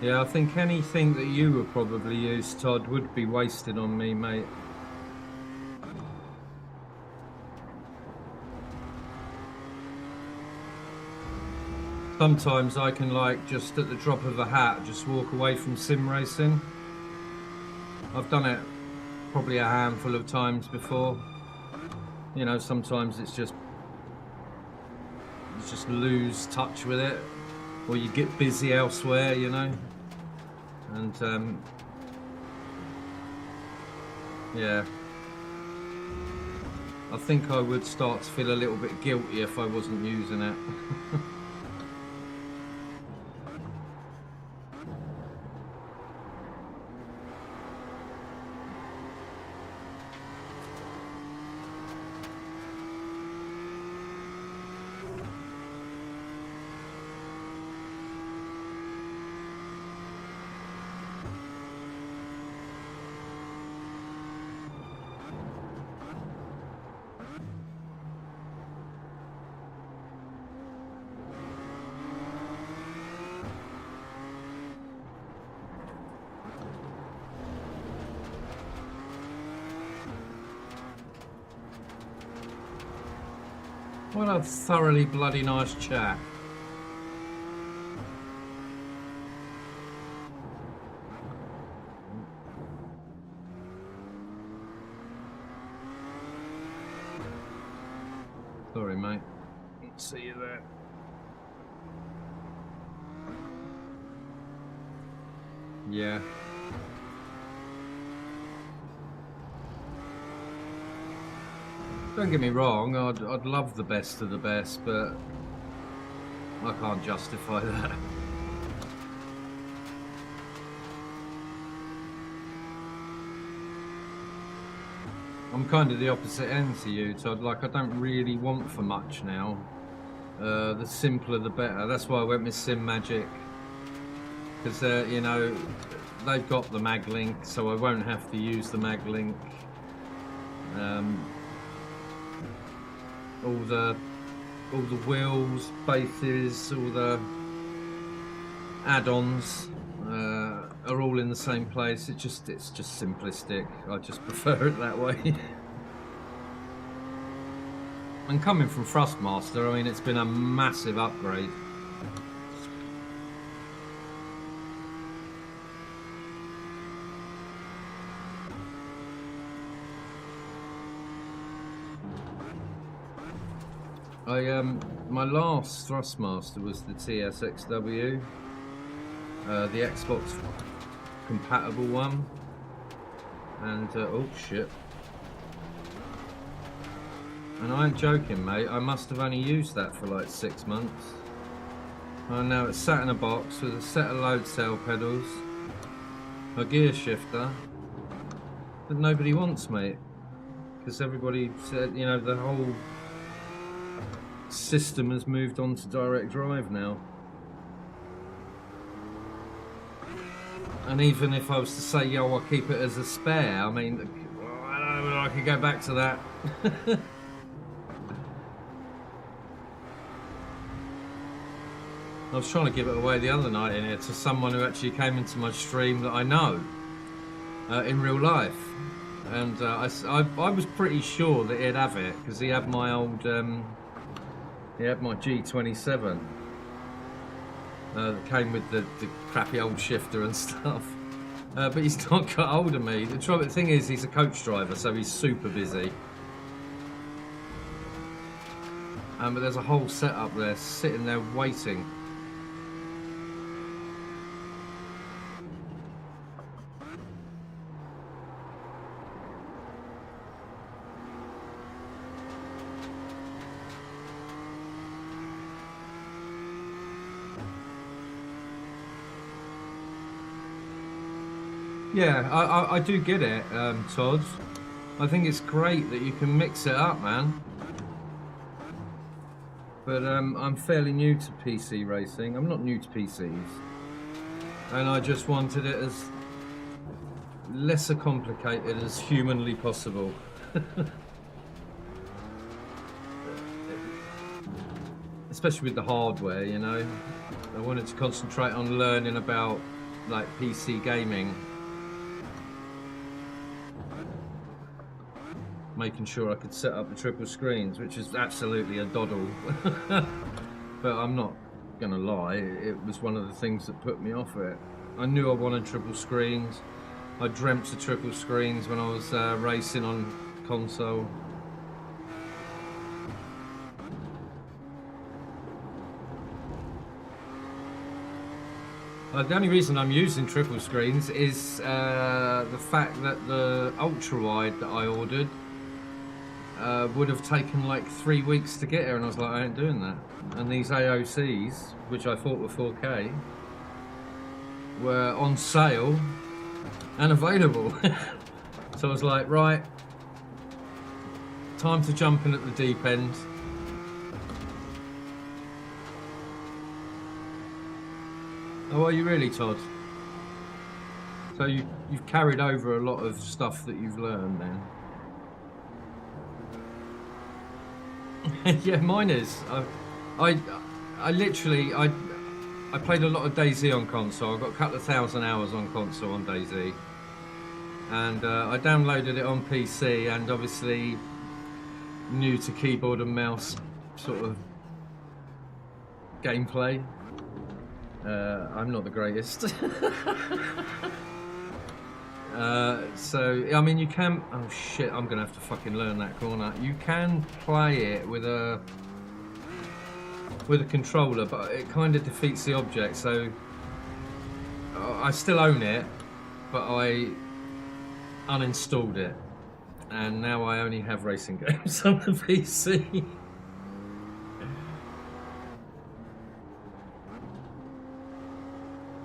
[SPEAKER 1] Yeah, I think anything that you would probably use, Todd, would be wasted on me, mate. Sometimes I can, like, just at the drop of a hat, just walk away from sim racing. I've done it probably a handful of times before. You know, sometimes it's just lose touch with it, or you get busy elsewhere, you know. And yeah, I think I would start to feel a little bit guilty if I wasn't using it.
[SPEAKER 4] What a thoroughly bloody nice chap. Sorry, mate. See you there. Yeah. Don't get me wrong, I'd love the best of the best, but I can't justify that. I'm kind of the opposite end to you, Todd. Like, I don't really want for much now. The simpler the better. That's why I went with Sim Magic. Because, you know, they've got the mag link, so I won't have to use the mag link. All the wheels, bases, all the add-ons are all in the same place. It's just simplistic. I just prefer it that way. And coming from Thrustmaster, I mean, it's been a massive upgrade. My last Thrustmaster was the TSXW, the Xbox compatible one, and oh shit. And I ain't joking, mate, I must have only used that for like 6 months. And now it's sat in a box with a set of load cell pedals, a gear shifter, that nobody wants, mate. Because everybody said, you know, the whole system has moved on to direct drive now. And even if I was to say, yo, I'll keep it as a spare, I mean, I don't know, I could go back to that. I was trying to give it away the other night in here to someone who actually came into my stream that I know in real life. And I was pretty sure that he'd have it, because he had my old, he had my G27 that came with the crappy old shifter and stuff. But he's not got hold of me. The thing is, he's a coach driver, so he's super busy. But there's a whole setup there, sitting there waiting. Yeah, I do get it, Todd. I think it's great that you can mix it up, man. But I'm fairly new to PC racing. I'm not new to PCs. And I just wanted it as lesser complicated as humanly possible. Especially with the hardware, you know. I wanted to concentrate on learning about, like, PC gaming. Making sure I could set up the triple screens, which is absolutely a doddle. But I'm not gonna lie, it was one of the things that put me off it. I knew I wanted triple screens. I dreamt of triple screens when I was racing on console. The only reason I'm using triple screens is the fact that the ultra wide that I ordered would have taken like 3 weeks to get here, and I was like, I ain't doing that. And these AOCs, which I thought were 4K, were on sale and available. So I was like, right, time to jump in at the deep end. Oh, are you really, Todd? So you've carried over a lot of stuff that you've learned then? Yeah, mine is. I literally played a lot of DayZ on console. I got a couple of thousand hours on console on DayZ, and I downloaded it on PC. And obviously, new to keyboard and mouse, sort of gameplay. I'm not the greatest. So I mean, you can. Oh shit! I'm gonna have to fucking learn that corner. You can play it with a controller, but it kind of defeats the object. So I still own it, but I uninstalled it, and now I only have racing games on the PC.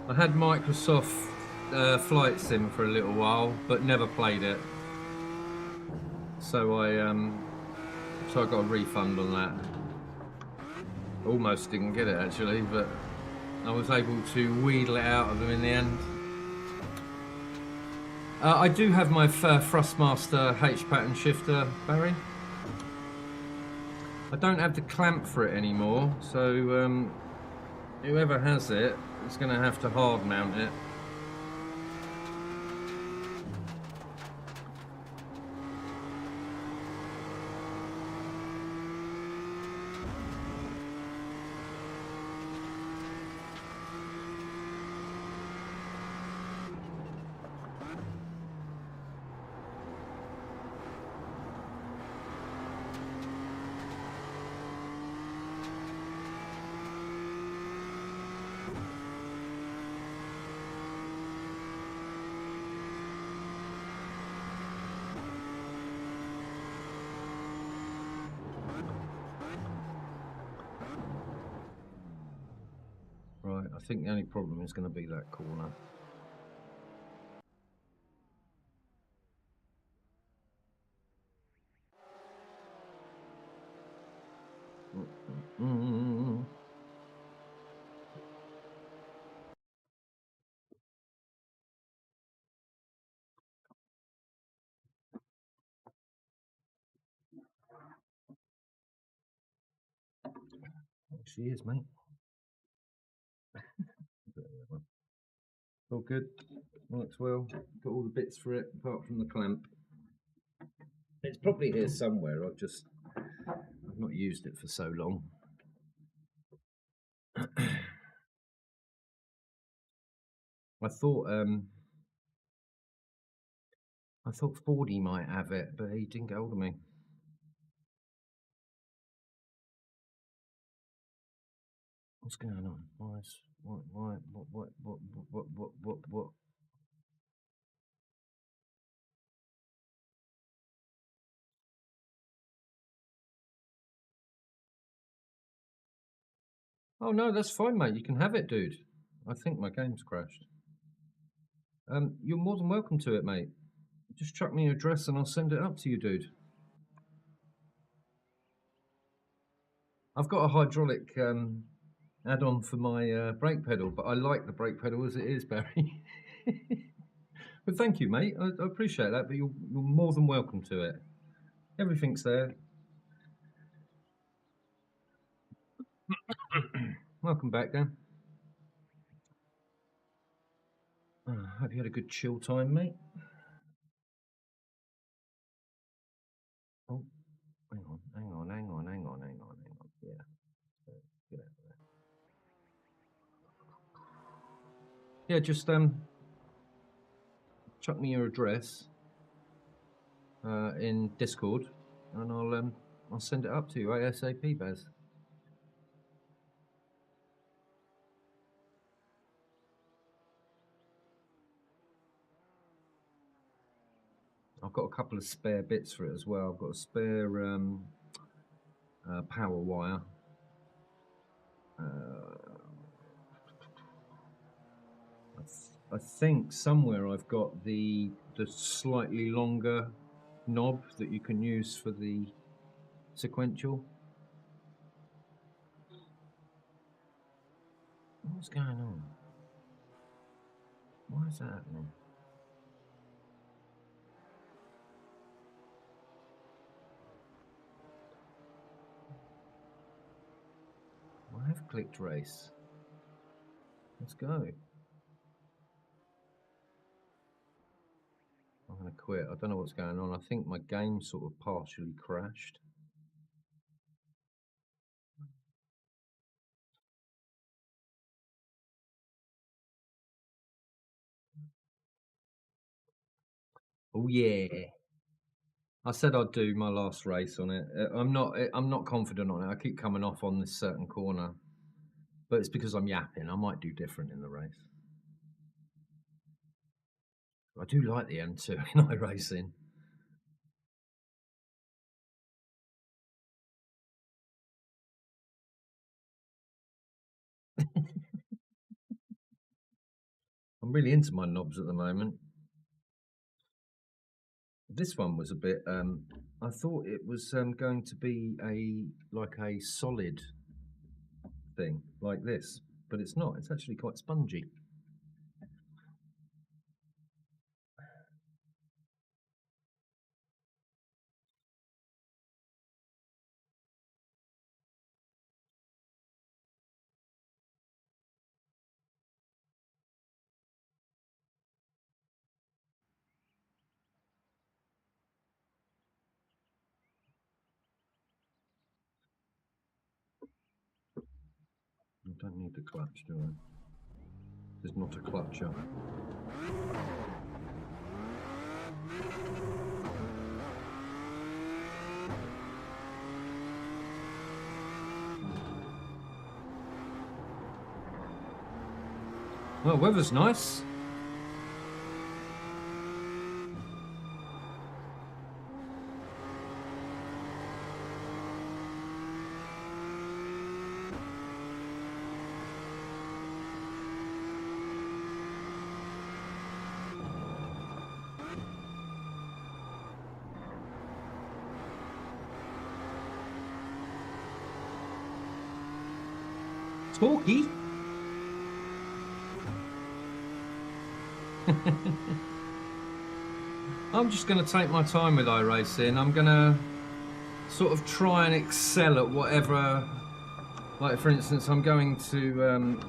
[SPEAKER 4] I had Microsoft Flight Sim for a little while, but never played it. So I got a refund on that. Almost didn't get it actually, but I was able to wheedle it out of them in the end. I do have my Thrustmaster H pattern shifter, Barry. I don't have the clamp for it anymore, so whoever has it is going to have to hard mount it. Right, I think the only problem is going to be that corner. She is, mate. All good. Works well. Got all the bits for it, apart from the clamp. It's probably here somewhere. I've not used it for so long. I thought Fordy might have it, but he didn't get hold of me. What's going on? What? Oh no, that's fine, mate. You can have it, dude. I think my game's crashed. You're more than welcome to it, mate. Just chuck me your address and I'll send it up to you, dude. I've got a hydraulic add-on for my brake pedal, but I like the brake pedal as it is, Barry. But thank you, mate. I appreciate that, but you're more than welcome to it. Everything's there. Welcome back, Dan. Hope you had a good chill time, mate. Oh, hang on. Yeah. Get out of there. Yeah, just chuck me your address in Discord, and I'll send it up to you ASAP, Baz. I've got a couple of spare bits for it as well. I've got a spare power wire. I think somewhere I've got the slightly longer knob that you can use for the sequential. What's going on? Why is that happening? I have clicked race. Let's go. I'm going to quit. I don't know what's going on. I think my game sort of partially crashed. Oh yeah. I said I'd do my last race on it. I'm not confident on it. I keep coming off on this certain corner, but it's because I'm yapping. I might do different in the race. I do like the M2 in iRacing. I'm really into my knobs at the moment. This one was a bit. I thought it was going to be a solid thing like this, but it's not. It's actually quite spongy. I don't need the clutch, do I? There's not a clutch up. Well, weather's nice. Talkie. I'm just going to take my time with iRacing. I'm going to sort of try and excel at whatever. Like, for instance, I'm going to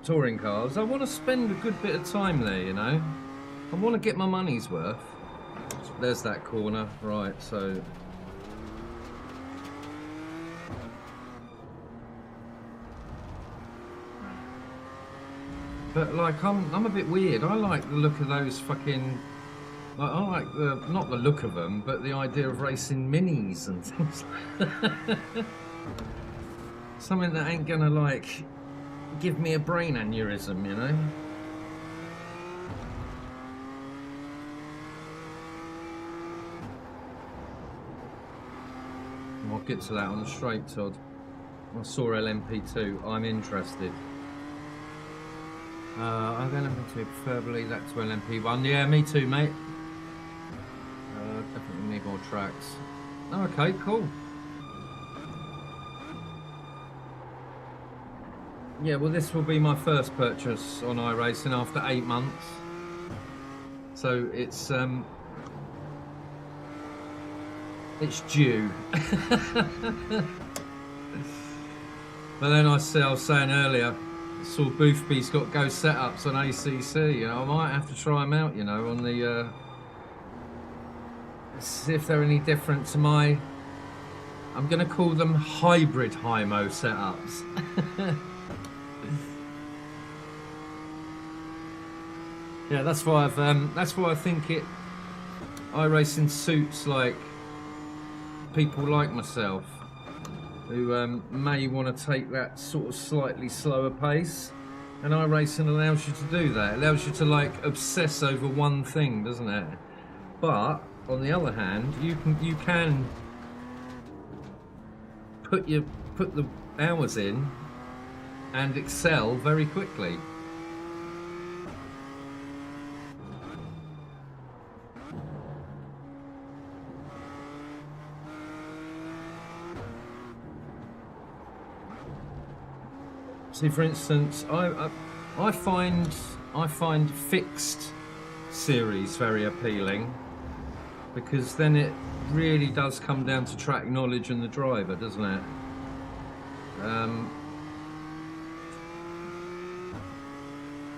[SPEAKER 4] touring cars. I want to spend a good bit of time there, you know. I want to get my money's worth. There's that corner, right? So. But like, I'm a bit weird. I like the look of those fucking. Like, I like the not the look of them, but the idea of racing minis and things. Something that ain't gonna like give me a brain aneurysm, you know. I'll get to that on the straight, Todd. I saw LMP2. I'm interested. I'm going to preferably that to LMP1. Yeah, me too, mate. Definitely need more tracks. Oh, okay, cool. Yeah, well, this will be my first purchase on iRacing after 8 months. So it's due. But then I was saying earlier, I saw Boothby's got Go setups on ACC. You know, I might have to try them out. You know, on the see if they're any different to my. I'm going to call them hybrid Hymo setups. Yeah, that's why I think iRacing suits like people like myself who may want to take that sort of slightly slower pace, and iRacing allows you to do that. It allows you to like obsess over one thing, doesn't it? But on the other hand, you can put the hours in and excel very quickly. See, for instance, I find fixed series very appealing, because then it really does come down to track knowledge and the driver, doesn't it?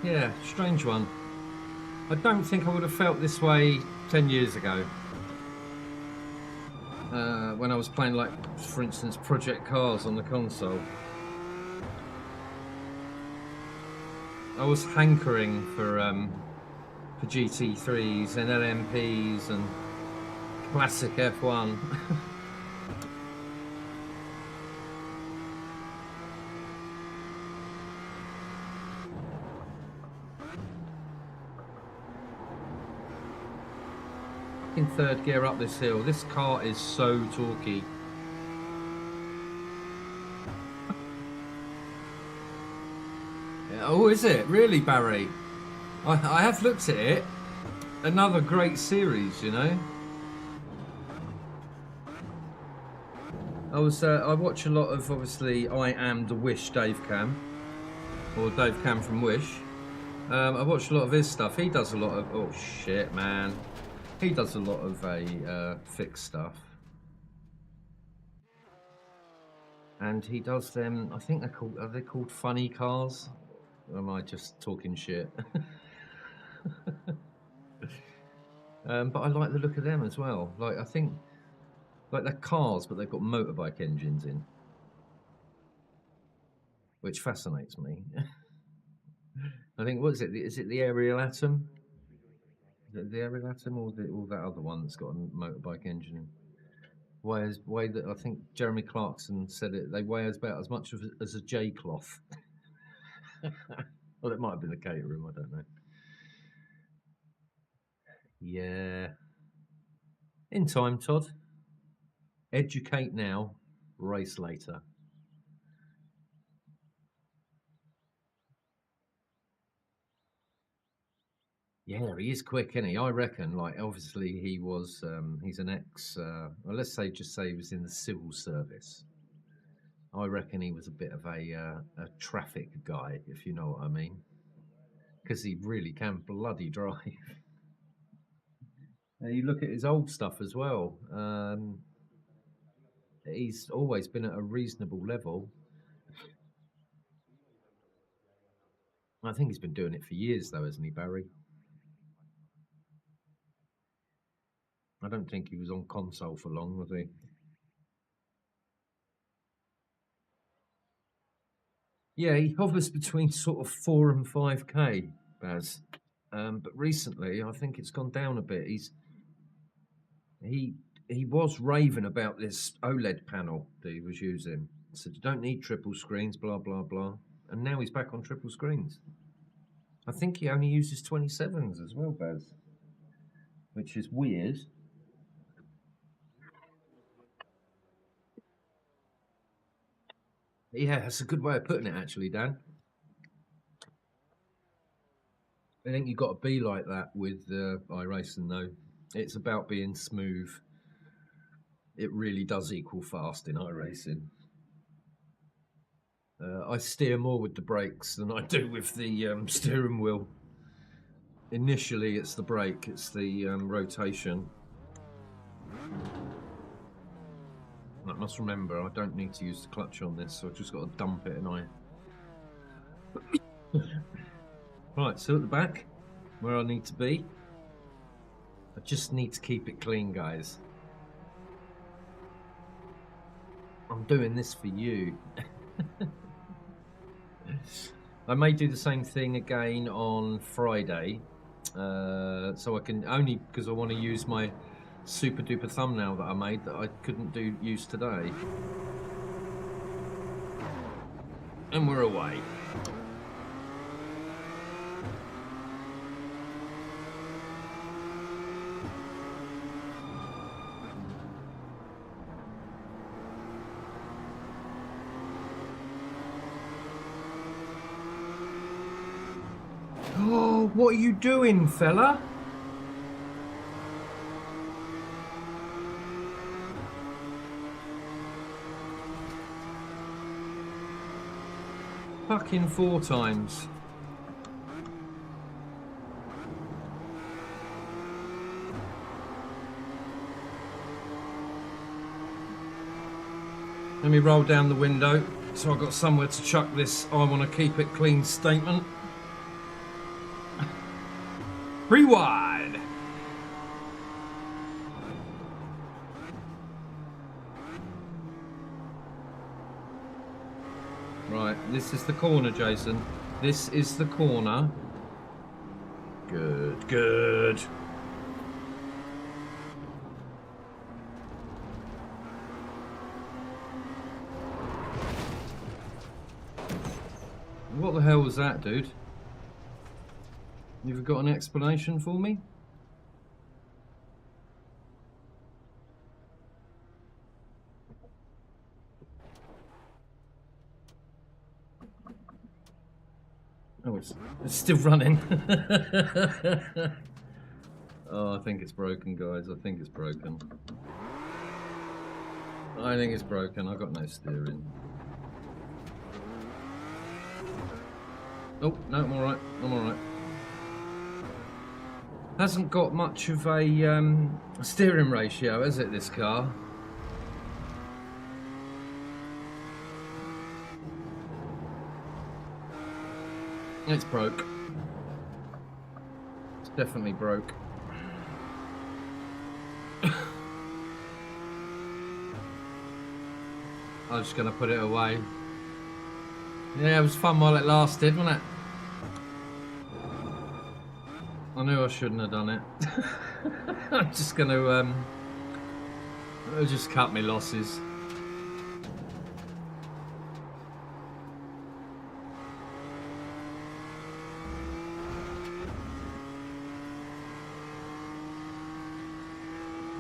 [SPEAKER 4] Yeah, strange one. I don't think I would have felt this way 10 years ago. When I was playing, like, for instance, Project Cars on the console. I was hankering for for GT3s and LMPs and classic F1. In third gear up this hill. This car is so torquey. Oh, is it? Really, Barry? I have looked at it. Another great series, you know. I watch a lot of, obviously, I Am the Wish Dave Cam. Or Dave Cam from Wish. I watch a lot of his stuff. He does a lot of, oh shit, man. He does a lot of fixed stuff. And he does them, I think are they called funny cars? Or am I just talking shit? But I like the look of them as well. Like, I think, like they're cars, but they've got motorbike engines in. Which fascinates me. I think, what is it? Is it the Aerial Atom? Is it the Aerial Atom or that other one that's got a motorbike engine in? Weigh that, I think Jeremy Clarkson said it, they weigh about as much as a J cloth. Well, it might have been the Caterham, I don't know. Yeah. In time, Todd. Educate now, race later. Yeah, he is quick, isn't he? I reckon, like, obviously he was, he's an ex, well, let's say, just say he was in the civil service. I reckon he was a bit of a traffic guy, if you know what I mean. Because he really can bloody drive. And you look at his old stuff as well. He's always been at a reasonable level. I think he's been doing it for years, though, hasn't he, Barry? I don't think he was on console for long, was he? Yeah, he hovers between sort of 4 and 5k, Baz. But recently, I think it's gone down a bit. He was raving about this OLED panel that he was using. He said, you don't need triple screens, blah, blah, blah. And now he's back on triple screens. I think he only uses 27s as well, Baz. Which is weird. Yeah, that's a good way of putting it, actually, Dan. I think you've got to be like that with iRacing, though. It's about being smooth. It really does equal fast in iRacing. I steer more with the brakes than I do with the steering wheel. Initially, it's the brake, it's the rotation. I must remember, I don't need to use the clutch on this, so I've just got to dump it and Right, so at the back, where I need to be, I just need to keep it clean, guys. I'm doing this for you. I may do the same thing again on Friday, so I can, only because I want to use my super duper thumbnail that I made that I couldn't use today. And we're away. Oh, what are you doing, fella? Fucking 4 times. Let me roll down the window so I've got somewhere to chuck this I want to keep it clean statement. Rewind! Right, this is the corner, Jason. This is the corner. Good, good. What the hell was that, dude? You've got an explanation for me? Oh, it's still running. Oh, I think it's broken, guys. I think it's broken. I think it's broken. I've got no steering. Oh, no, I'm alright. I'm alright. Hasn't got much of a steering ratio, has it, this car? It's broke. It's definitely broke. I'm just going to put it away. Yeah, it was fun while it lasted, wasn't it? I knew I shouldn't have done it. I'm just going to just cut my losses.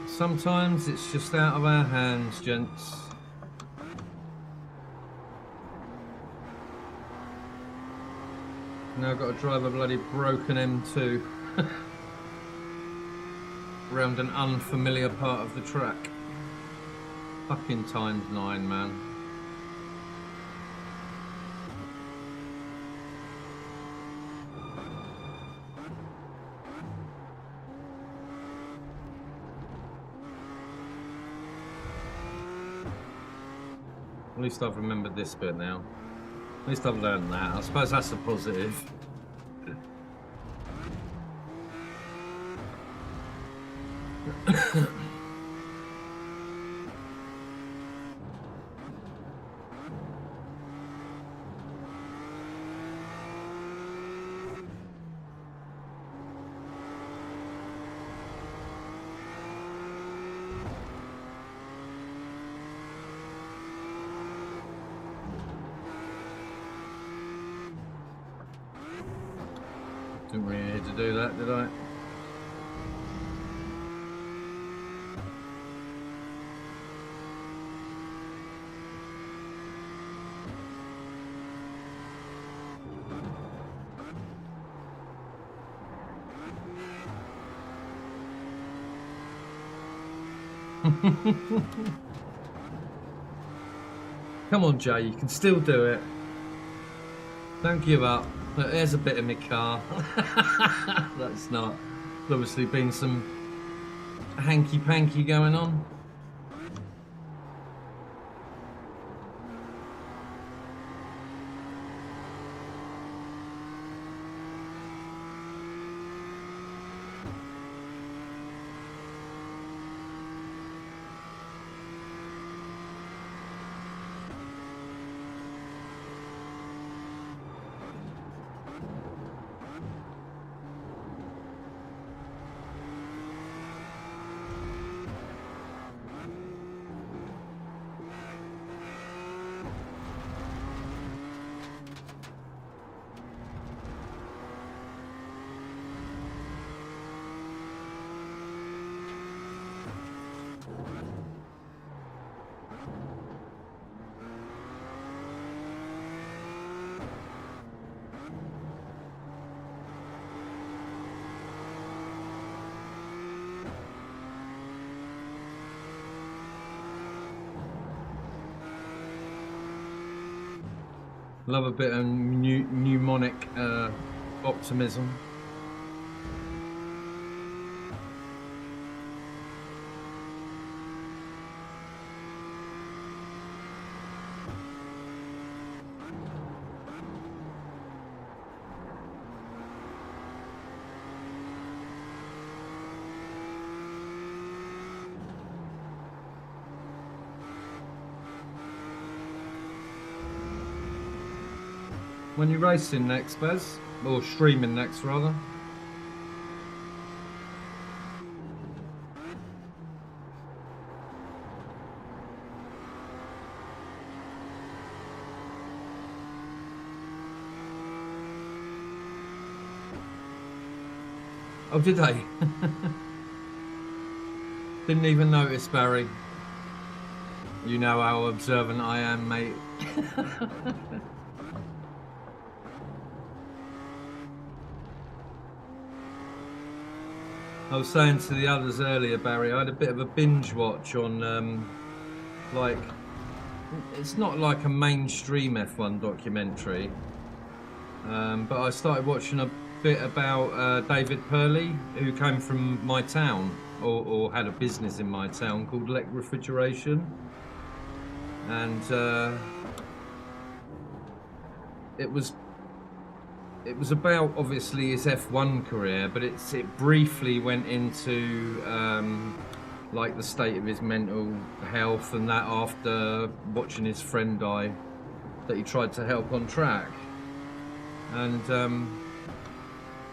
[SPEAKER 4] Sometimes it's just out of our hands, gents. Now I've got to drive a bloody broken M2 around an unfamiliar part of the track. Fucking times 9, man. At least I've remembered this bit now. At least I've learned that. I suppose that's a positive. Didn't really need to do that, did I? Come on, Jay, you can still do it. Don't give up. Look, there's a bit of my car. That's not. There's obviously been some hanky-panky going on. Love a bit of mnemonic optimism. When you're racing next, Baz, or streaming next rather. Oh, did they? Didn't even notice, Barry. You know how observant I am, mate. I was saying to the others earlier, Barry, I had a bit of a binge watch on, like, it's not like a mainstream F1 documentary, but I started watching a bit about David Purley, who came from my town, or had a business in my town called Lek Refrigeration, and it was about obviously his F1 career, but it briefly went into like the state of his mental health and that after watching his friend die that he tried to help on track. And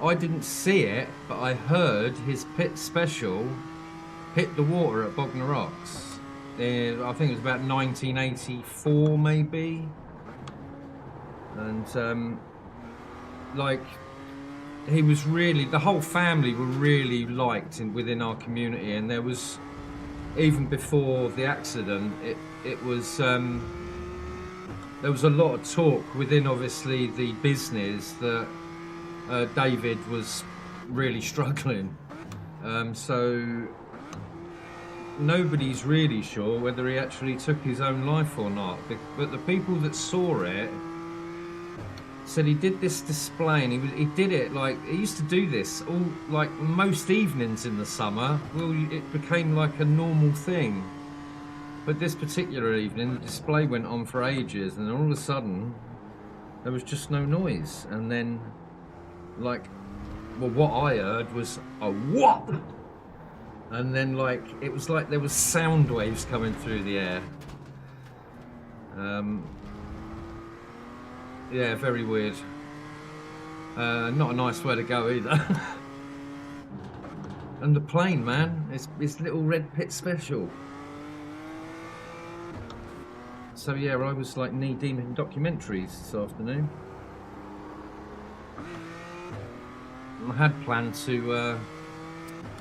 [SPEAKER 4] I didn't see it, but I heard his pit special hit the water at Bognor Rocks. I think it was about 1984 maybe. And like, he was really, the whole family were really liked within our community, and there was, even before the accident, it was there was a lot of talk within obviously the business that David was really struggling, so nobody's really sure whether he actually took his own life or not, but the people that saw it said he did this display, and he did it like, he used to do this all, like, most evenings in the summer. Well, it became like a normal thing, but this particular evening the display went on for ages, and all of a sudden there was just no noise, and then, like, well, what I heard was a what, and then, like, it was like there was sound waves coming through the air. Yeah, very weird. Not a nice way to go either. And the plane, man, it's little red pit special. So yeah, I was like knee deep in documentaries this afternoon. I had planned to,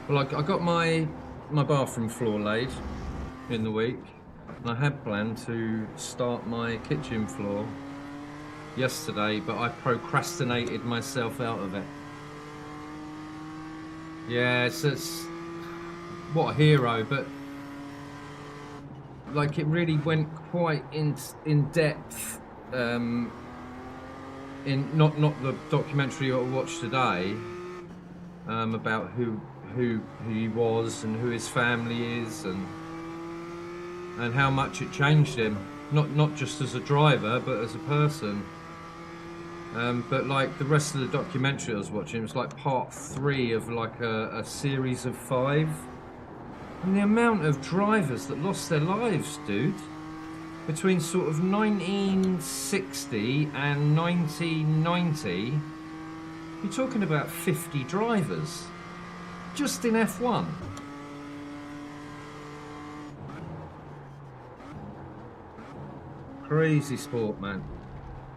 [SPEAKER 4] well, I got my bathroom floor laid in the week, and I had planned to start my kitchen floor yesterday, but I procrastinated myself out of it. Yeah, it's what a hero, but like, it really went quite in depth in not the documentary I watched today, about who he was and who his family is, and how much it changed him, not just as a driver but as a person. But like the rest of the documentary I was watching, it was like part 3 of like a series of 5. And the amount of drivers that lost their lives, dude, between sort of 1960 and 1990, you're talking about 50 drivers just in F1. Crazy sport, man.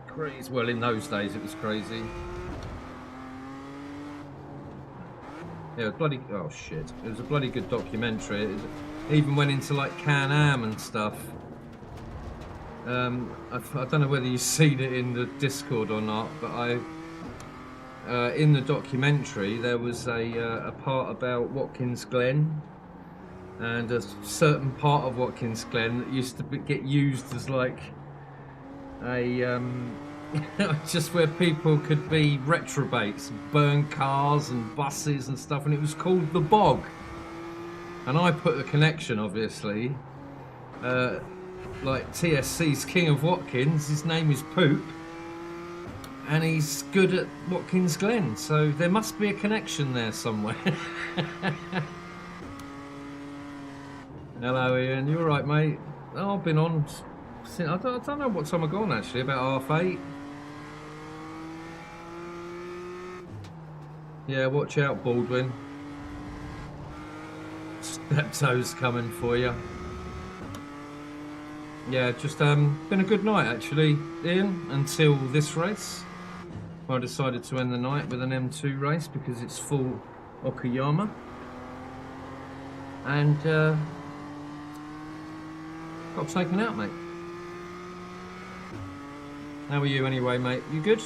[SPEAKER 4] Crazy. Well, in those days it was crazy. Yeah, bloody, oh shit. It was a bloody good documentary. It even went into like Can-Am and stuff. I don't know whether you've seen it in the Discord or not, but in the documentary there was a part about Watkins Glen, and a certain part of Watkins Glen that used to get used as like a just where people could be retrobates, burn cars and buses and stuff, and it was called the Bog. And I put the connection, obviously, like TSC's King of Watkins, his name is Poop, and he's good at Watkins Glen, so there must be a connection there somewhere. Hello Ian, you alright mate? Oh, I've been on since, I don't know what time I've gone actually, about 8:30. Yeah, watch out Baldwin. Steptoe's coming for you. Yeah, just been a good night actually, Ian, until this race. I decided to end the night with an M2 race because it's full Okayama, and got taken out, mate. How are you anyway, mate? You good?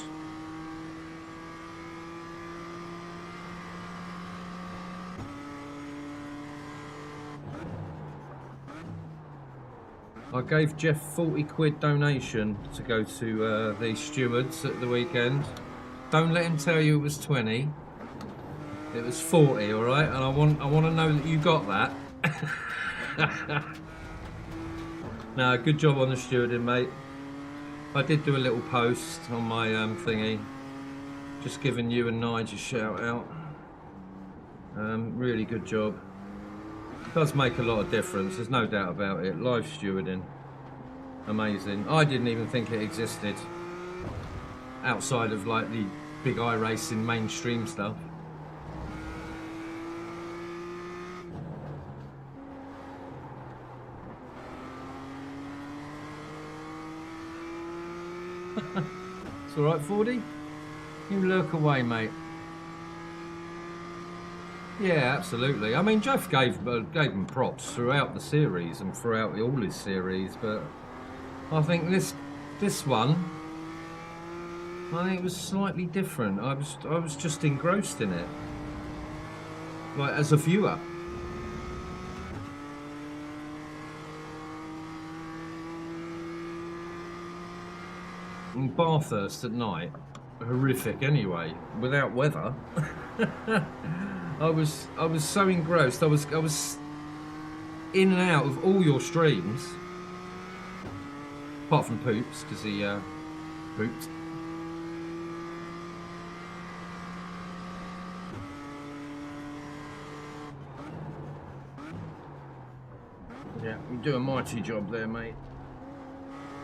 [SPEAKER 4] I gave Jeff 40 quid donation to go to the stewards at the weekend. Don't let him tell you it was 20. It was 40, all right? And I want to know that you got that. No, good job on the stewarding, mate. I did do a little post on my thingy, just giving you and Nige a shout out. Really good job. It does make a lot of difference, there's no doubt about it. Live stewarding, amazing. I didn't even think it existed outside of like the big iRacing mainstream stuff. It's alright, 40? You lurk away, mate. Yeah, absolutely. I mean, Jeff gave him props throughout the series and throughout all his series, but I think this one, I think it was slightly different. I was just engrossed in it, like as a viewer. And Bathurst at night, horrific anyway, without weather. I was so engrossed. I was in and out of all your streams, apart from Poops, because he pooped. Yeah, you do a mighty job there, mate.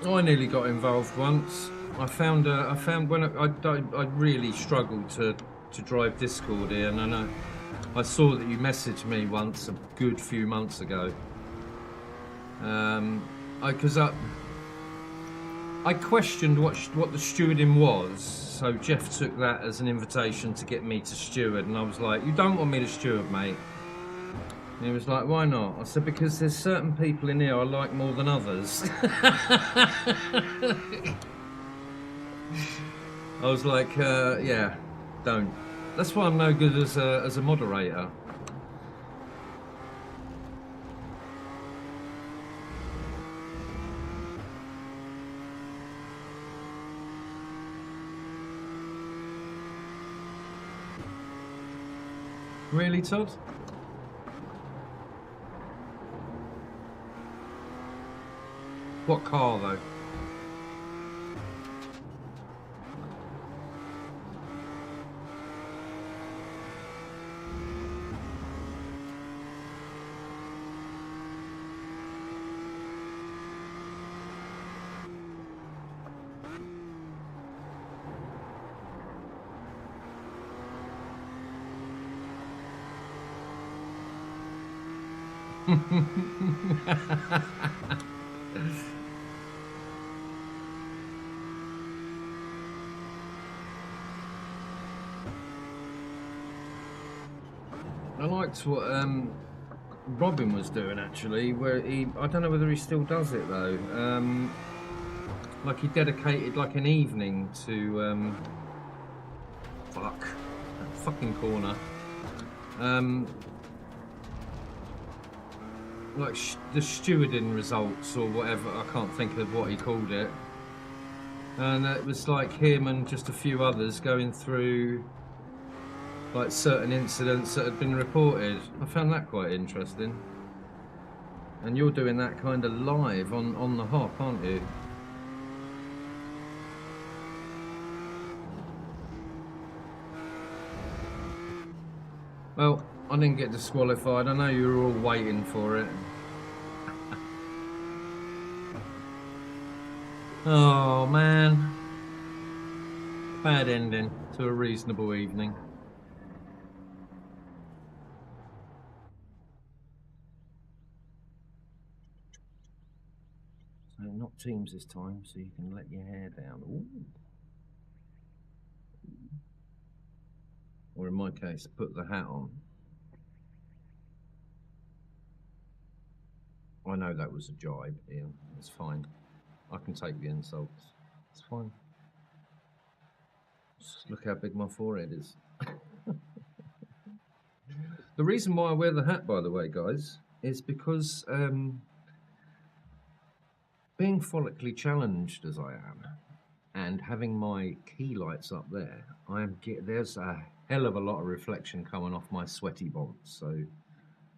[SPEAKER 4] I nearly got involved once. I found when I really struggled to drive Discord here, and I saw that you messaged me once a good few months ago. Because I questioned what the stewarding was, so Jeff took that as an invitation to get me to steward, and I was like, "You don't want me to steward, mate?" And he was like, "Why not?" I said, "Because there's certain people in here I like more than others." I was like, "Yeah, don't." That's why I'm no good as a moderator. Really, Todd? What car, though? I liked what Robin was doing actually, where I don't know whether he still does it though. Like he dedicated like an evening to that fucking corner. Like the stewarding results or whatever, I can't think of what he called it. And it was like him and just a few others going through like certain incidents that had been reported. I found that quite interesting. And you're doing that kind of live on the hop, aren't you? Well, I didn't get disqualified. I know you were all waiting for it. Oh man. Bad ending to a reasonable evening. So not teams this time, so you can let your hair down. Ooh. or in my case, put the hat on. I know that was a jibe, Ian. It's fine. I can take the insults. It's fine. Just look how big my forehead is. The reason why I wear the hat, by the way, guys, is because being follically challenged as I am, and having my key lights up there, there's a hell of a lot of reflection coming off my sweaty bonds. So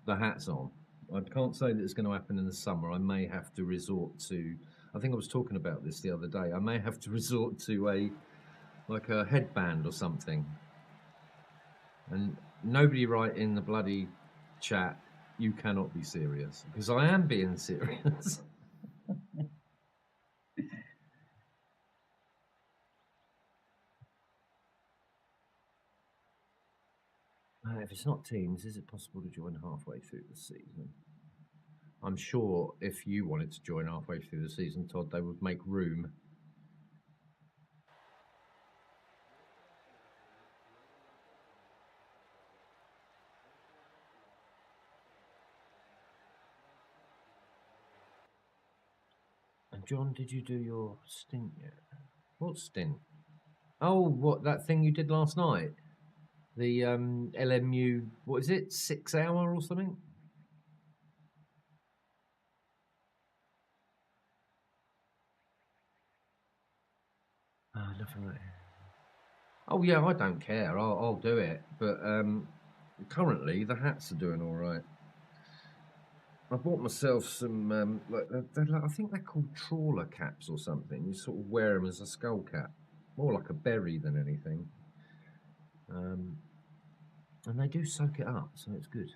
[SPEAKER 4] the hat's on. I can't say that it's going to happen in the summer. I may have to resort to. I think I was talking about this the other day. I may have to resort to a headband or something. And nobody write in the bloody chat, you cannot be serious, because I am being serious. If it's not teams, is it possible to join halfway through the season? I'm sure if you wanted to join halfway through the season, Todd, they would make room. And John, did you do your stint yet? What stint? Oh, what, that thing you did last night? The LMU, what is it, 6 hour or something? Nothing right here. Oh yeah, I don't care. I'll do it. But currently the hats are doing all right. I bought myself some I think they're called trawler caps or something. You sort of wear them as a skull cap, more like a berry than anything. And they do soak it up, so it's good.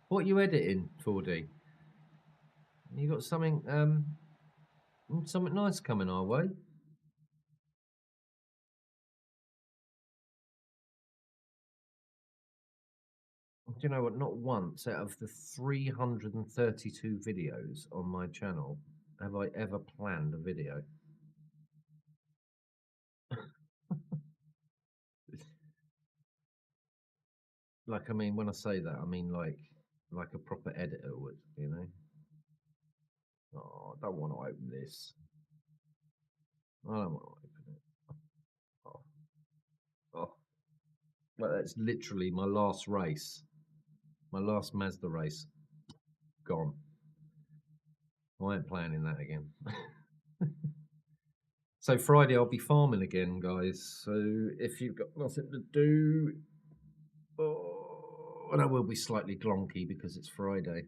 [SPEAKER 4] What are you editing, 4D? You got something something nice coming our way? Do you know what? Not once out of the 332 videos on my channel have I ever planned a video. Like, I mean, when I say that, I mean like a proper editor would, you know? Oh, I don't want to open this. I don't want to open it. Oh. Oh. Well, that's literally my last race. My last Mazda race. Gone. I ain't playing in that again. So Friday I'll be farming again, guys. So if you've got nothing to do, and I will be slightly glonky because it's Friday.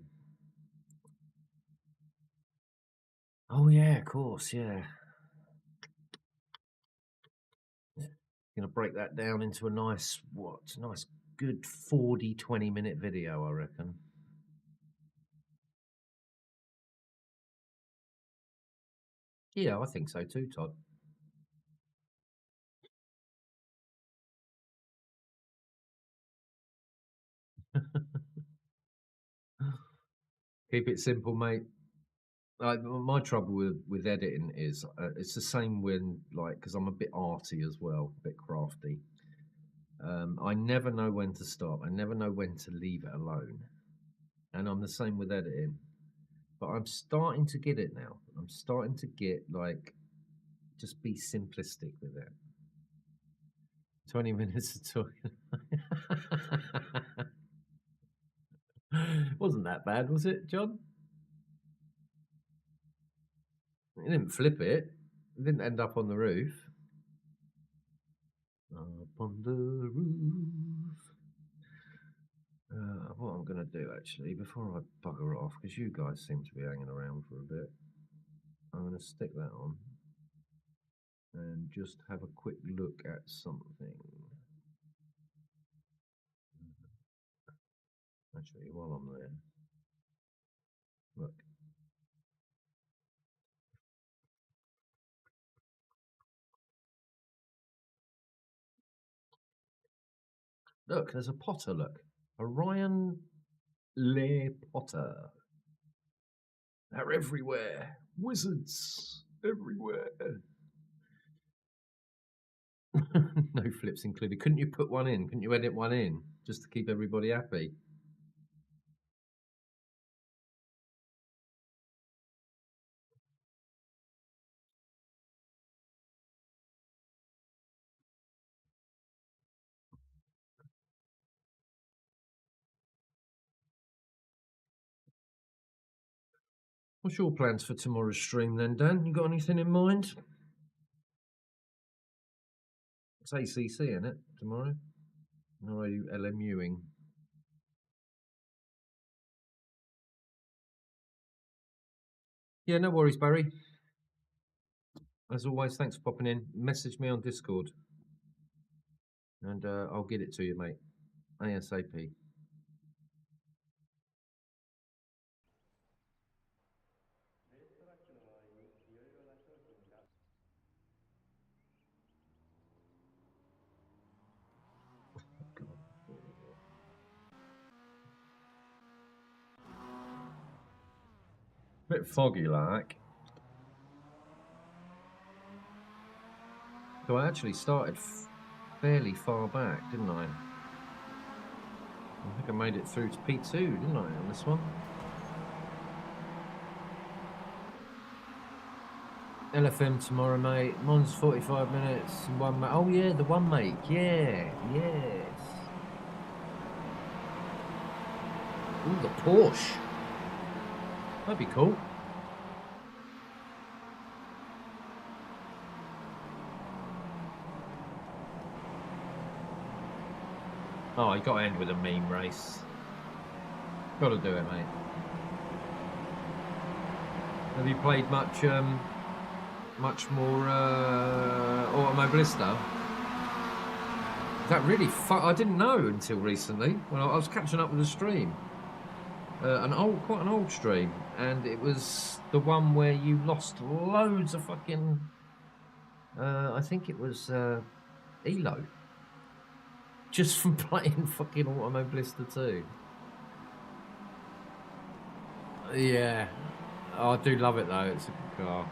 [SPEAKER 4] Oh yeah, of course, yeah. Gonna break that down into a nice good 40, 20-minute video, I reckon. Yeah, I think so too, Todd. Keep it simple, mate. My trouble with editing is it's the same when, like, because I'm a bit arty as well, a bit crafty. I never know when to stop. I never know when to leave it alone. And I'm the same with editing. But I'm starting to get it now. I'm starting to get, like, just be simplistic with it. 20 minutes of talking. Wasn't that bad, was it, John? It didn't flip it. It didn't end up on the roof. Up on the roof. What I'm going to do, actually, before I bugger off, because you guys seem to be hanging around for a bit, I'm going to stick that on and just have a quick look at something. Actually, while I'm there, look. Look, there's a Potter, look. A Ryan Le Potter. They're everywhere. Wizards everywhere. No flips included. Couldn't you put one in? Couldn't you edit one in just to keep everybody happy? What's your plans for tomorrow's stream then, Dan? You got anything in mind? It's ACC, isn't it, tomorrow? Or are you LMUing? Yeah, no worries, Barry. As always, thanks for popping in. Message me on Discord. And I'll get it to you, mate. ASAP. Bit foggy like. So I actually started fairly far back, didn't I? I think I made it through to P2, didn't I, on this one? LFM tomorrow, mate. Mon's 45 minutes. One make. Oh yeah, the one make. Yeah, yes. Ooh, the Porsche. That'd be cool. Oh, you got to end with a meme race. Got to do it, mate. Have you played much more Automobilista? Is that really I didn't know until recently when I was catching up with the stream. Quite an old stream, and it was the one where you lost loads of fucking. I think it was Elo. Just from playing fucking Automobilista 2. Yeah, oh, I do love it though. It's a good car.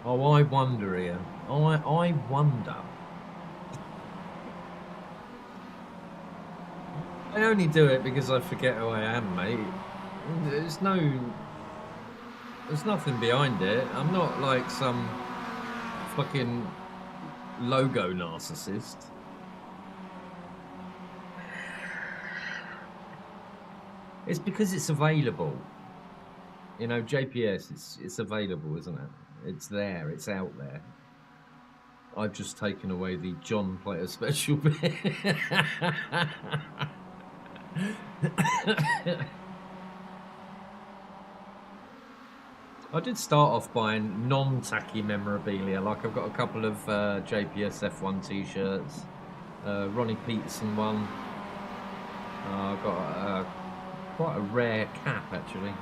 [SPEAKER 4] Oh, I wonder, Ian. I wonder. I only do it because I forget who I am, mate. There's nothing behind it. I'm not like some fucking logo narcissist. It's because it's available. You know, JPS, it's available, isn't it? It's there, it's out there. I've just taken away the John Player special bit. I did start off buying non-tacky memorabilia, like I've got a couple of JPS F1 t-shirts, Ronnie Peterson one. I've got quite a rare cap actually.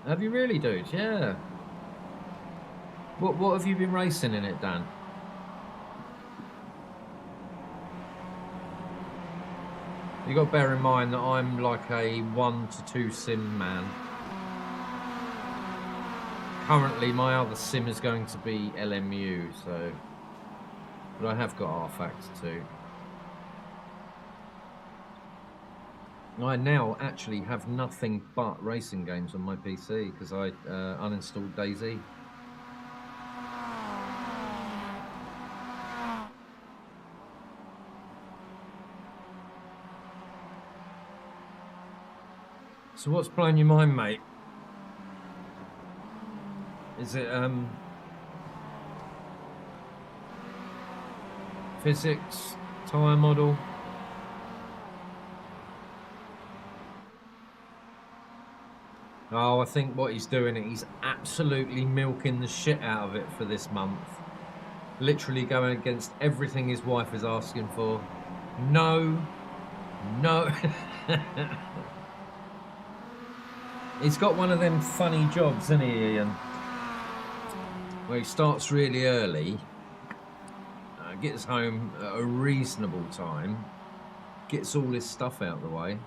[SPEAKER 4] Have you really, dude? Yeah. What have you been racing in it, Dan? You got to bear in mind that I'm like a 1 to 2 sim man. Currently, my other sim is going to be LMU, so. But I have got R-Factor too. I now actually have nothing but racing games on my PC because I uninstalled DayZ. So what's blowing your mind, mate? Is it physics, tyre model? Oh, I think what he's doing, he's absolutely milking the shit out of it for this month. Literally going against everything his wife is asking for. No. He's got one of them funny jobs, isn't he, Ian? Where he starts really early, gets home at a reasonable time, gets all his stuff out of the way.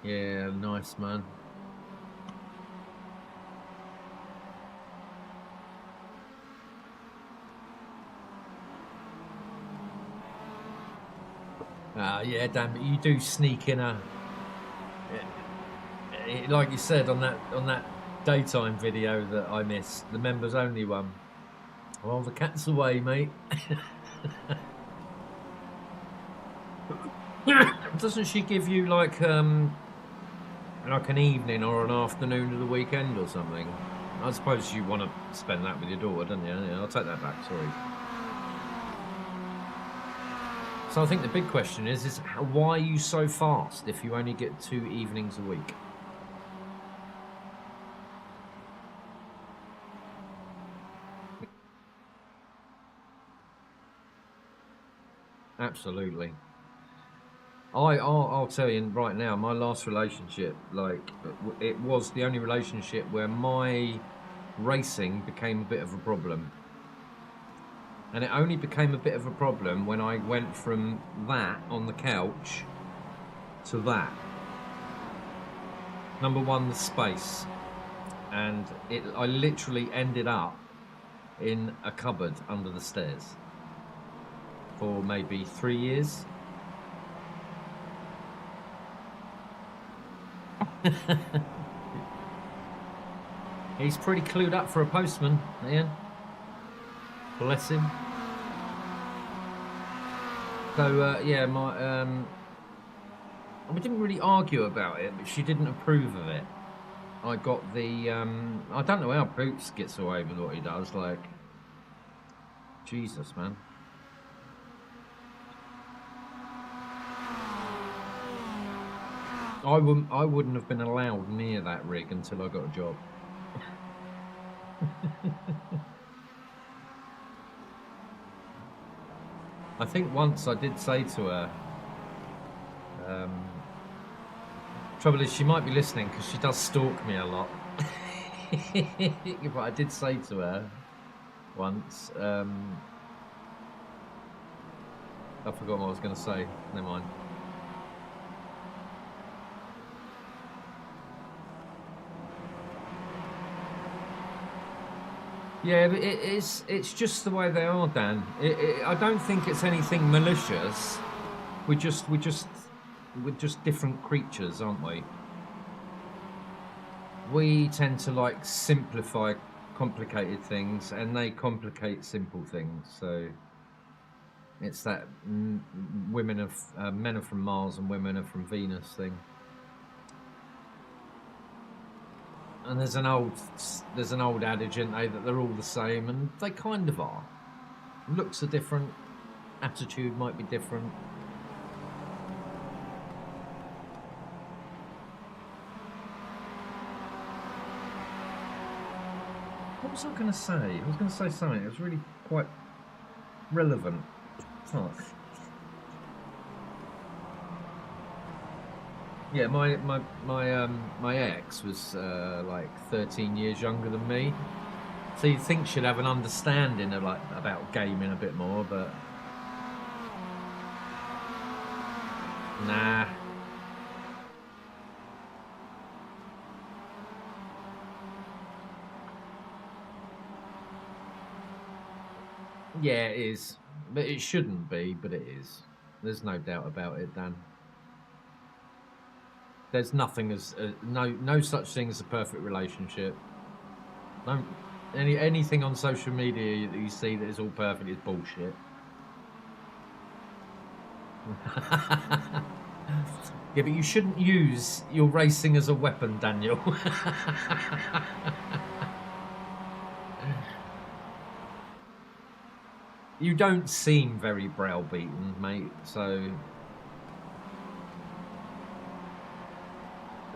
[SPEAKER 4] Yeah, nice, man. Yeah, Dan, but you do sneak in like you said on that daytime video that I missed, the members only one. Well, the cat's away, mate. Doesn't she give you like an evening or an afternoon of the weekend or something? I suppose you want to spend that with your daughter, don't you? Yeah, I'll take that back. Sorry. So I think the big question is why are you so fast if you only get 2 evenings a week? Absolutely. I'll tell you right now, my last relationship, like, it was the only relationship where my racing became a bit of a problem. And it only became a bit of a problem when I went from that on the couch to that. Number one, the space. And I literally ended up in a cupboard under the stairs for maybe 3 years. He's pretty clued up for a postman, Ian. Bless him. So yeah, we didn't really argue about it, but she didn't approve of it. I got the I don't know how Boots gets away with what he does. Like, Jesus, man. I wouldn't have been allowed near that rig until I got a job. I think once I did say to her, trouble is she might be listening because she does stalk me a lot. But I did say to her once, I forgot what I was going to say, never mind. Yeah, but it's just the way they are, Dan. I don't think it's anything malicious. We're just different creatures, aren't we? We tend to like simplify complicated things, and they complicate simple things. So it's that men are from Mars and women are from Venus thing. And there's an old adage, isn't they, that they're all the same, and they kind of are. Looks are different, attitude might be different. What was I going to say? I was going to say something. It was really quite relevant. Fuck. Yeah, my ex was like 13 years younger than me, so you'd think she'd have an understanding of like about gaming a bit more, but nah. Yeah, it is, but it shouldn't be, but it is. There's no doubt about it, Dan. There's nothing as no such thing as a perfect relationship. Anything on social media that you see that is all perfect is bullshit. Yeah, but you shouldn't use your racing as a weapon, Daniel. You don't seem very browbeaten, mate, so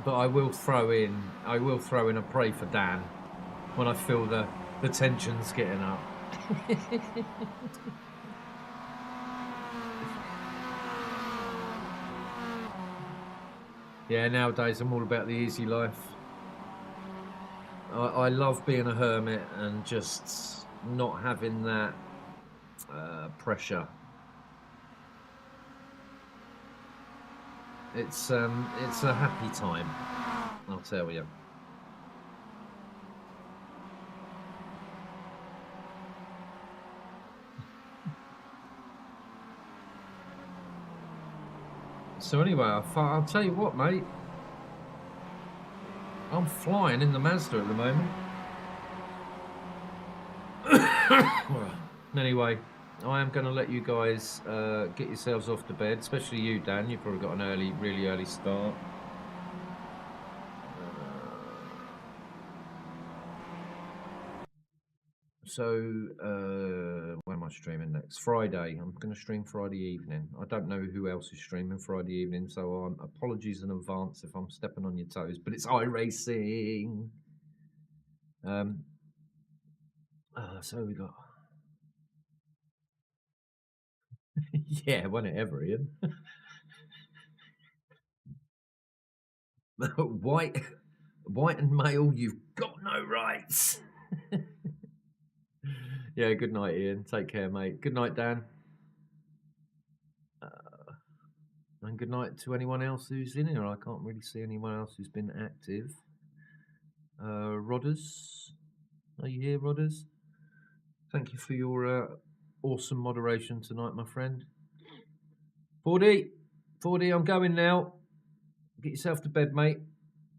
[SPEAKER 4] but I will throw in a pray for Dan when I feel the tension's getting up. Yeah, nowadays I'm all about the easy life. I love being a hermit and just not having that pressure. It's a happy time, I'll tell you. So anyway, I'll tell you what, mate. I'm flying in the Mazda at the moment. Anyway, I am going to let you guys get yourselves off to bed, especially you, Dan. You've probably got an really early start. When am I streaming next? Friday. I'm going to stream Friday evening. I don't know who else is streaming Friday evening, so apologies in advance if I'm stepping on your toes, but it's iRacing. So we got... yeah, won it ever, Ian. White and male, you've got no rights. Yeah, good night, Ian. Take care, mate. Good night, Dan. And good night to anyone else who's in here. I can't really see anyone else who's been active. Rodders, are you here, Rodders? Thank you for your awesome moderation tonight, my friend. 40, I'm going now. Get yourself to bed, mate.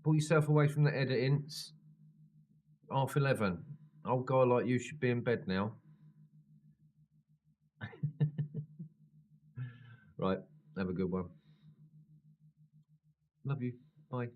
[SPEAKER 4] Pull yourself away from the editing. It's 11:30. Old guy like you should be in bed now. Right, have a good one. Love you. Bye.